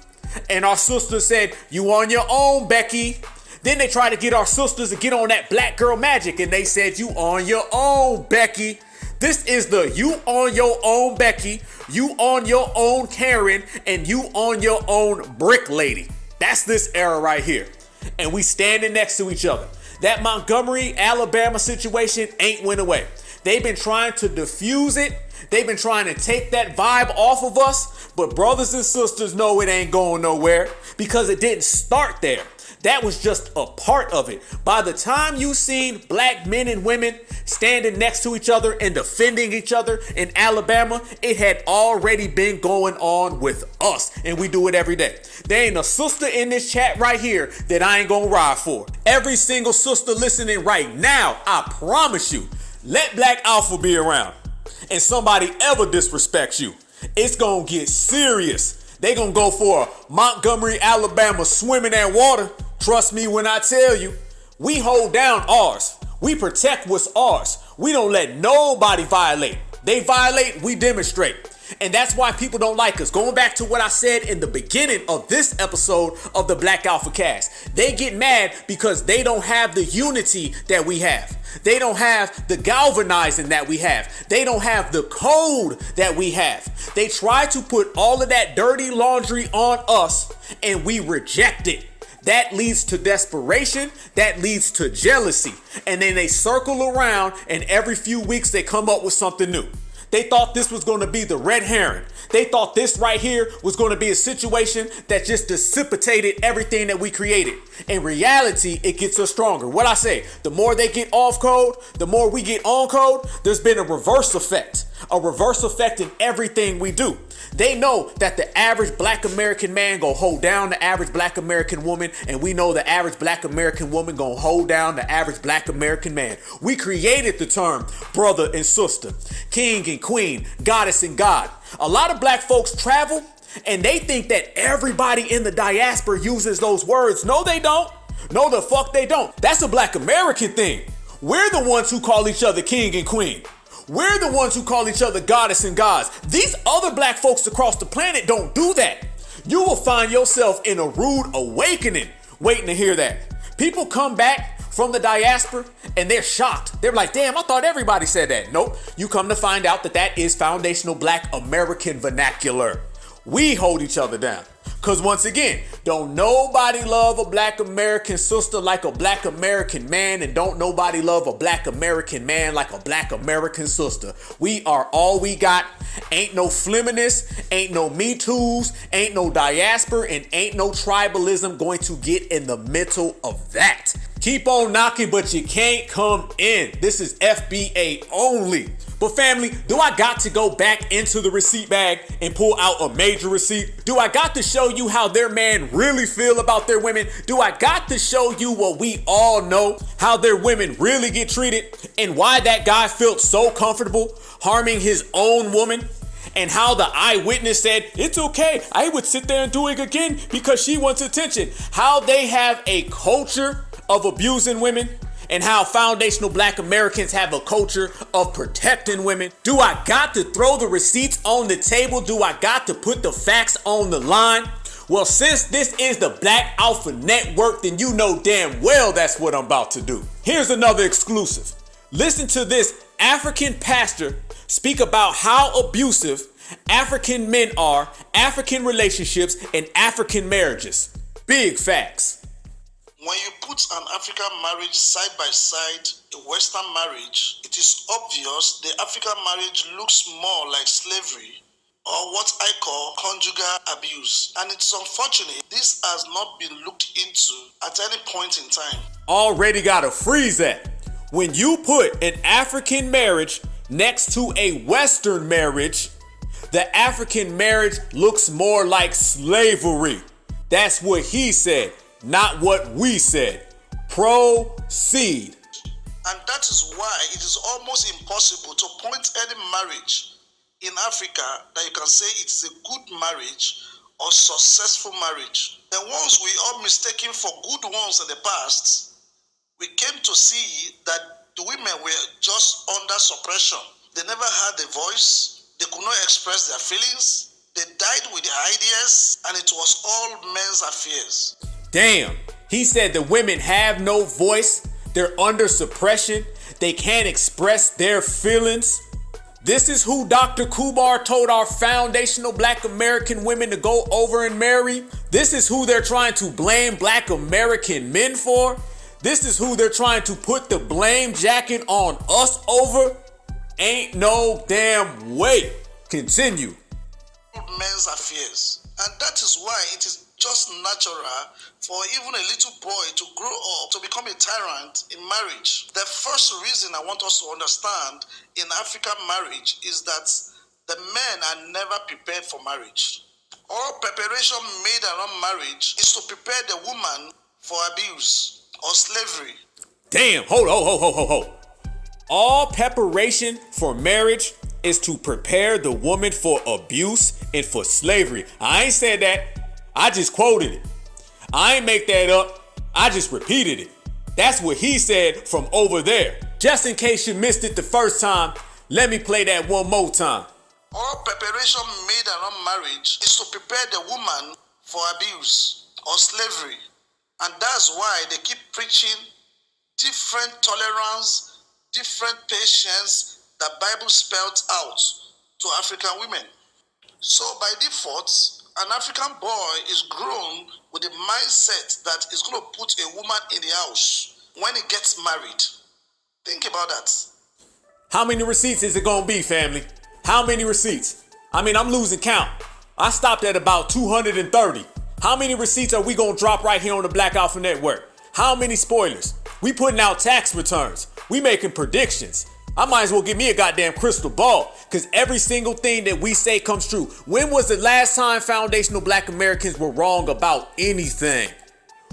And our sisters said, you on your own, Becky. Then they tried to get our sisters to get on that black girl magic. And they said, you on your own, Becky. This is the you on your own, Becky. You on your own, Karen. And you on your own, brick lady. That's this era right here. And we standing next to each other. That Montgomery, Alabama situation ain't went away. They've been trying to diffuse it. They've been trying to take that vibe off of us. But brothers and sisters know it ain't going nowhere because it didn't start there. That was just a part of it. By the time you seen black men and women standing next to each other and defending each other in Alabama, it had already been going on with us. And we do it every day. There ain't a sister in this chat right here that I ain't gonna ride for. Every single sister listening right now, I promise you, let Black Alpha be around and somebody ever disrespects you, it's gonna get serious. They gonna go for a Montgomery, Alabama swimming in water. Trust me when I tell you, we hold down ours. We protect what's ours. We don't let nobody violate. They violate, we demonstrate. And that's why people don't like us. Going back to what I said in the beginning of this episode of the Black Alpha Cast. They get mad because they don't have the unity that we have. They don't have the galvanizing that we have. They don't have the code that we have. They try to put all of that dirty laundry on us and we reject it. That leads to desperation. That leads to jealousy. And then they circle around and every few weeks they come up with something new. They thought this was going to be the red herring. They thought this right here was going to be a situation that just dissipated everything that we created. In reality, it gets us stronger. What I say, the more they get off code, the more we get on code. There's been a reverse effect in everything we do. They know that the average Black American man gonna hold down the average Black American woman, and we know the average Black American woman gonna hold down the average Black American man. We created the term brother and sister, king and queen, goddess and god. A lot of Black folks travel and they think that everybody in the diaspora uses those words. No, they don't. No, the fuck they don't. That's a Black American thing. We're the ones who call each other king and queen. We're the ones who call each other goddess and gods. These other Black folks across the planet don't do that. You will find yourself in a rude awakening waiting to hear that. People come back from the diaspora and they're shocked. They're like, damn, I thought everybody said that. Nope. You come to find out that that is foundational Black American vernacular. We hold each other down. Because once again, don't nobody love a Black American sister like a Black American man, and don't nobody love a Black American man like a Black American sister. We are all we got. Ain't no feminists, ain't no Me Too's, ain't no diaspora, and ain't no tribalism going to get in the middle of that. Keep on knocking, but you can't come in. This is FBA only. But family, do I got to go back into the receipt bag and pull out a major receipt? Do I got to show you how their man really feel about their women? Do I got to show you what we all know, how their women really get treated, and why that guy felt so comfortable harming his own woman? And how the eyewitness said, it's okay, I would sit there and do it again because she wants attention. How they have a culture of abusing women, and how foundational Black Americans have a culture of protecting women. Do I got to throw the receipts on the table? Do I got to put the facts on the line? Well, since this is the Black Alpha Network, then you know damn well that's what I'm about to do. Here's another exclusive. Listen to this African pastor speak about how abusive African men are, African relationships, and African marriages. Big facts. When you put an African marriage side by side a Western marriage, it is obvious the African marriage looks more like slavery or what I call conjugal abuse. And it's unfortunate this has not been looked into at any point in time. Already gotta freeze that. When you put an African marriage next to a Western marriage, the African marriage looks more like slavery. That's what he said. Not what we said. Proceed. And that is why it is almost impossible to point any marriage in Africa that you can say it is a good marriage or successful marriage. The ones we all mistaken for good ones in the past, we came to see that the women were just under suppression. They never had a voice. They could not express their feelings. They died with their ideas, and it was all men's affairs. Damn, he said the women have no voice, they're under suppression, they can't express their feelings. This is who Dr. Kubar told our foundational Black American women to go over and marry. This is who they're trying to blame Black American men for. This is who they're trying to put the blame jacket on us over. Ain't no damn way. Continue. Men's affairs. And that is why it is just natural for even a little boy to grow up to become a tyrant in marriage. The first reason I want us to understand in African marriage is that the men are never prepared for marriage. All preparation made around marriage is to prepare the woman for abuse or slavery. Damn, hold. All preparation for marriage is to prepare the woman for abuse and for slavery. I ain't said that. I just quoted it. I ain't make that up. I just repeated it. That's what he said from over there. Just in case you missed it the first time, let me play that one more time. All preparation made around marriage is to prepare the woman for abuse or slavery. And that's why they keep preaching different tolerance, different patience that Bible spells out to African women. So by default, an African boy is grown with the mindset that is going to put a woman in the house when he gets married. Think about that. How many receipts is it gonna be, family? How many receipts? I mean, I'm losing count. I stopped at about 230. How many receipts are we gonna drop right here on the Black Alpha Network? How many spoilers? We putting out tax returns. We making predictions. I might as well give me a goddamn crystal ball, because every single thing that we say comes true. When was the last time foundational Black Americans were wrong about anything?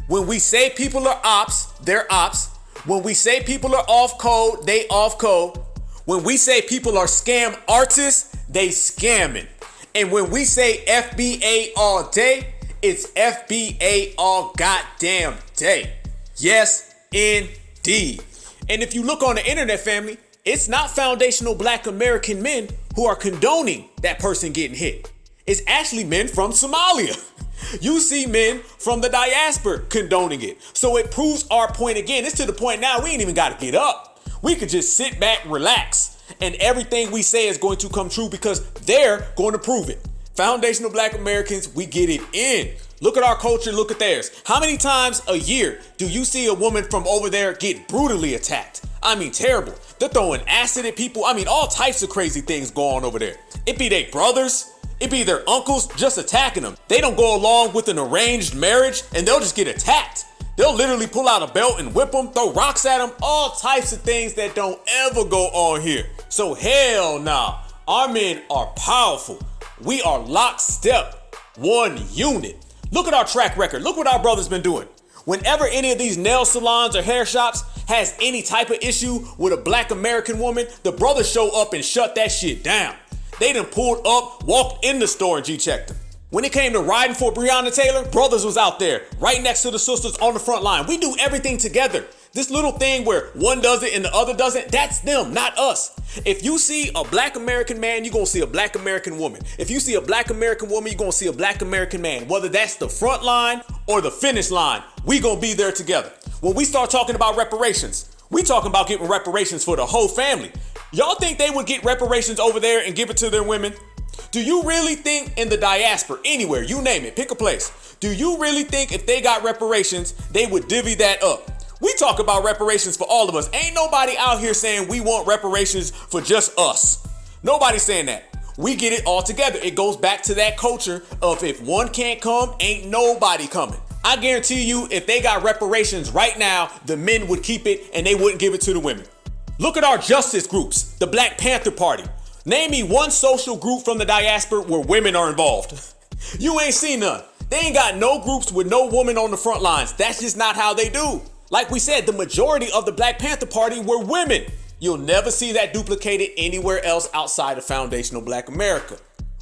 When we say people are ops, they're ops. When we say people are off code, they off code. When we say people are scam artists, they scamming. And when we say FBA all day, it's FBA all goddamn day. Yes, indeed. And if you look on the internet, family, it's not foundational Black American men who are condoning that person getting hit. It's actually men from Somalia. You see men from the diaspora condoning it. So it proves our point again. It's to the point now we ain't even got to get up. We could just sit back, relax, and everything we say is going to come true because they're going to prove it. Foundational Black Americans, we get it in. Look at our culture, look at theirs. How many times a year do you see a woman from over there get brutally attacked? I mean, terrible. They're throwing acid at people. I mean, all types of crazy things go on over there. It be their brothers. It be their uncles just attacking them. They don't go along with an arranged marriage and they'll just get attacked. They'll literally pull out a belt and whip them, throw rocks at them, all types of things that don't ever go on here. So hell nah, our men are powerful. We are lockstep, one unit. Look at our track record. Look what our brother's been doing. Whenever any of these nail salons or hair shops has any type of issue with a Black American woman, the brothers show up and shut that shit down. They done pulled up, walked in the store and G-checked them. When it came to riding for Breonna Taylor, brothers was out there, right next to the sisters on the front line. We do everything together. This little thing where one does it and the other doesn't, that's them, not us. If you see a Black American man, you're gonna see a Black American woman. If you see a Black American woman, you're gonna see a Black American man. Whether that's the front line or the finish line, we gonna be there together. When we start talking about reparations, we talking about getting reparations for the whole family. Y'all think they would get reparations over there and give it to their women? Do you really think in the diaspora, anywhere, you name it, pick a place, do you really think if they got reparations, they would divvy that up? We talk about reparations for all of us. Ain't nobody out here saying we want reparations for just us. Nobody's saying that. We get it all together. It goes back to that culture of if one can't come, ain't nobody coming. I guarantee you, if they got reparations right now, the men would keep it and they wouldn't give it to the women. Look at our justice groups, the Black Panther Party. Name me one social group from the diaspora where women are involved. You ain't seen none. They ain't got no groups with no woman on the front lines. That's just not how they do. Like we said, the majority of the Black Panther Party were women. You'll never see that duplicated anywhere else outside of foundational Black America.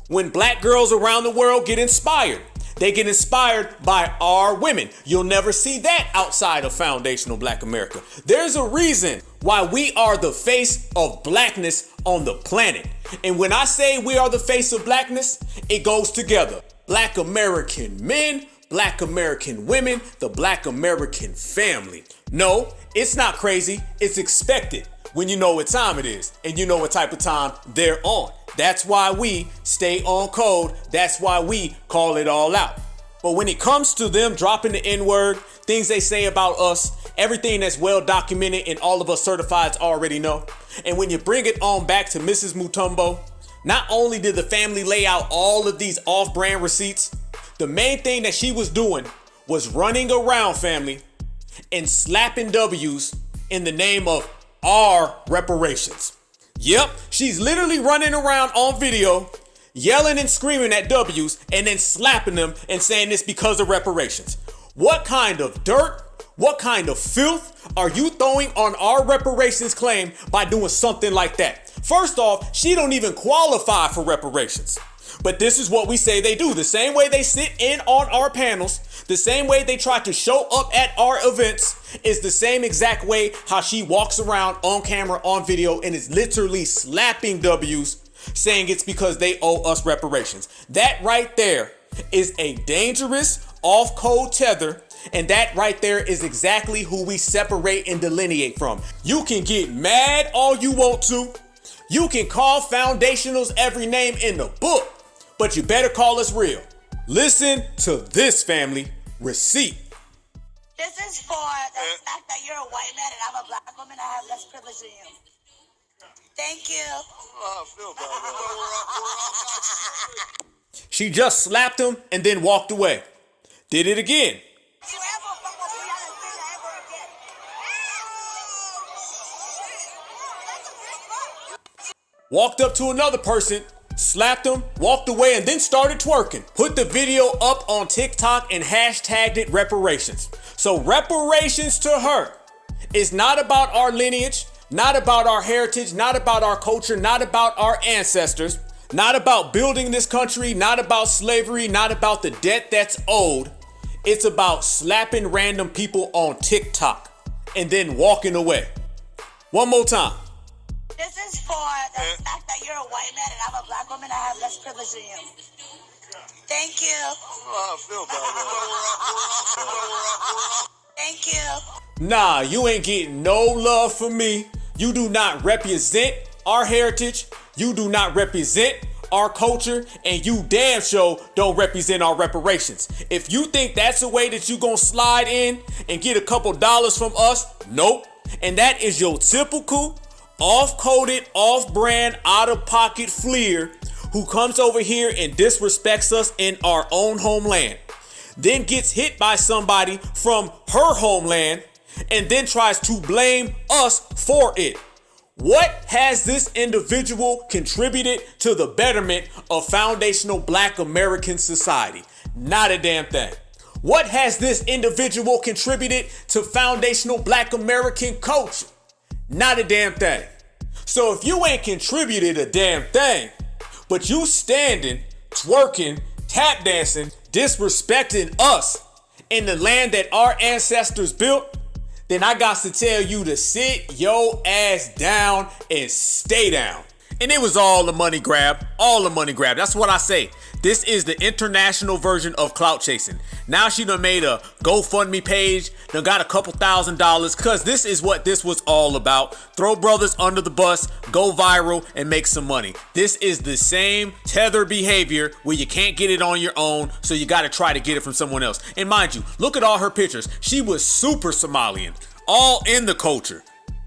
When Black girls around the world get inspired, they get inspired by our women. You'll never see that outside of foundational Black America. There's a reason why we are the face of Blackness on the planet. And when I say we are the face of Blackness, it goes together. Black American men, Black American women, the Black American family. No, it's not crazy. It's expected when you know what time it is and you know what type of time they're on. That's why we stay on code. That's why we call it all out. But when it comes to them dropping the N-word, things they say about us, everything that's well documented and all of us certifieds already know. And when you bring it on back to Mrs. Mutombo, not only did the family lay out all of these off-brand receipts, the main thing that she was doing was running around, family, and slapping W's in the name of our reparations. Yep, she's literally running around on video, yelling and screaming at W's and then slapping them and saying it's because of reparations. What kind of dirt, what kind of filth are you throwing on our reparations claim by doing something like that? First off, she don't even qualify for reparations. But this is what we say they do. The same way they sit in on our panels, the same way they try to show up at our events is the same exact way how she walks around on camera, on video, and is literally slapping W's saying it's because they owe us reparations. That right there is a dangerous off-code tether, and that right there is exactly who we separate and delineate from. You can get mad all you want to. You can call foundationals every name in the book, but you better call us real. Listen to this, family. Receipt. This is for the fact that you're a white man and I'm a black woman. I have less privilege than you. Thank you. Oh, I feel bad. She just slapped him and then walked away. Did it again. Walked up to another person, slapped him, walked away, and then started twerking. Put the video up on TikTok and hashtagged it reparations. So reparations to her is not about our lineage, not about our heritage, not about our culture, not about our ancestors, not about building this country, not about slavery, not about the debt that's owed. It's about slapping random people on TikTok and then walking away. One more time. This is for the fact that you're a white man and I'm a black woman. I have less privilege than you. Thank you. Oh, I feel bad. Thank you. Nah, you ain't getting no love from me. You do not represent our heritage. You do not represent our culture, and you damn sure don't represent our reparations. If you think that's a way that you gonna slide in and get a couple dollars from us, nope. And that is your typical off-coded, off-brand, out-of-pocket fleer who comes over here and disrespects us in our own homeland, then gets hit by somebody from her homeland, and then tries to blame us for it. What has this individual contributed to the betterment of foundational Black American society? Not a damn thing. What has this individual contributed to foundational Black American culture? Not a damn thing. So if you ain't contributed a damn thing, but you standing, twerking, tap dancing, disrespecting us in the land that our ancestors built, then I got to tell you to sit your ass down and stay down. And it was all the money grab, all the money grab. That's what I say. This is the international version of clout chasing. Now she done made a GoFundMe page, done got a couple $1,000s, cause this is what this was all about. Throw brothers under the bus, go viral, and make some money. This is the same tether behavior where you can't get it on your own, so you gotta try to get it from someone else. And mind you, look at all her pictures. She was super Somalian, all in the culture.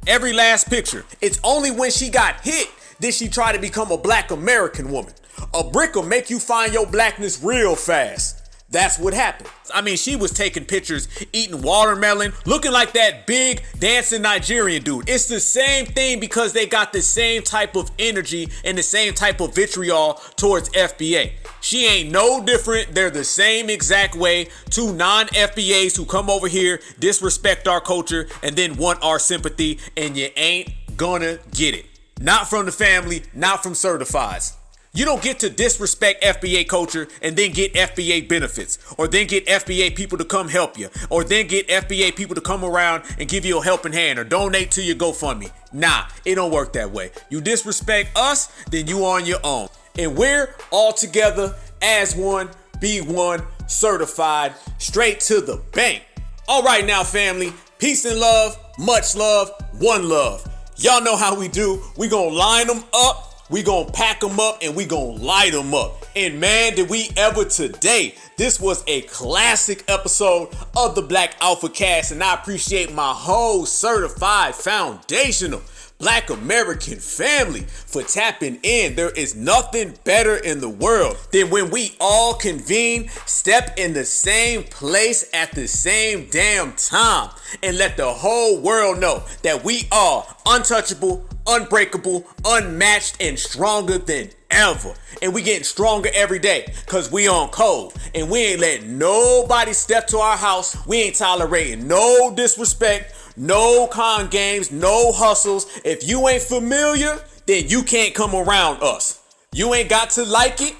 Every last picture. It's only when she got hit did she try to become a Black American woman. A brick will make you find your blackness real fast. That's what happened. I mean, she was taking pictures, eating watermelon, looking like that big dancing Nigerian dude. It's the same thing because they got the same type of energy and the same type of vitriol towards FBA. She ain't no different. They're the same exact way. Two non-FBAs who come over here, disrespect our culture, and then want our sympathy, and you ain't gonna get it. Not from the family, not from certifieds. You don't get to disrespect FBA culture and then get FBA benefits, or then get FBA people to come help you, or then get FBA people to come around and give you a helping hand or donate to your GoFundMe. Nah, it don't work that way. You disrespect us, then you on your own. And we're all together as one, be one, certified, straight to the bank. All right now, family, peace and love, much love, one love. Y'all know how we do. We gonna line them up. We gonna pack them up and we gonna light them up. And man, did we ever today. This was a classic episode of the Black Alpha Cast, and I appreciate my whole certified foundational Black American family for tapping in. There is nothing better in the world than when we all convene, step in the same place at the same damn time, and let the whole world know that we are untouchable, unbreakable, unmatched, and stronger than ever. And we getting stronger every day because we on code, and we ain't letting nobody step to our house. We ain't tolerating no disrespect, no con games, no hustles. If you ain't familiar, then you can't come around us. You ain't got to like it,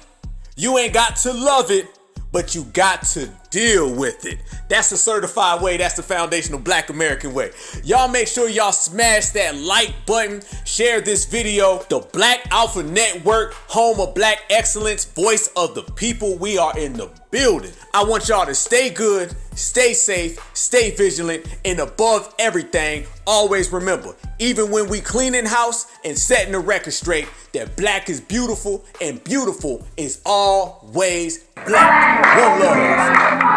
you ain't got to love it, but you got to deal with it. That's the certified way. That's the foundational Black American way. Y'all make sure y'all smash that like button. Share this video. The Black Alpha Network, home of Black excellence, voice of the people. We are in the building. I want y'all to stay good, stay safe, stay vigilant, and above everything, always remember, even when we cleaning house and setting the record straight, that black is beautiful and beautiful is always black. One love.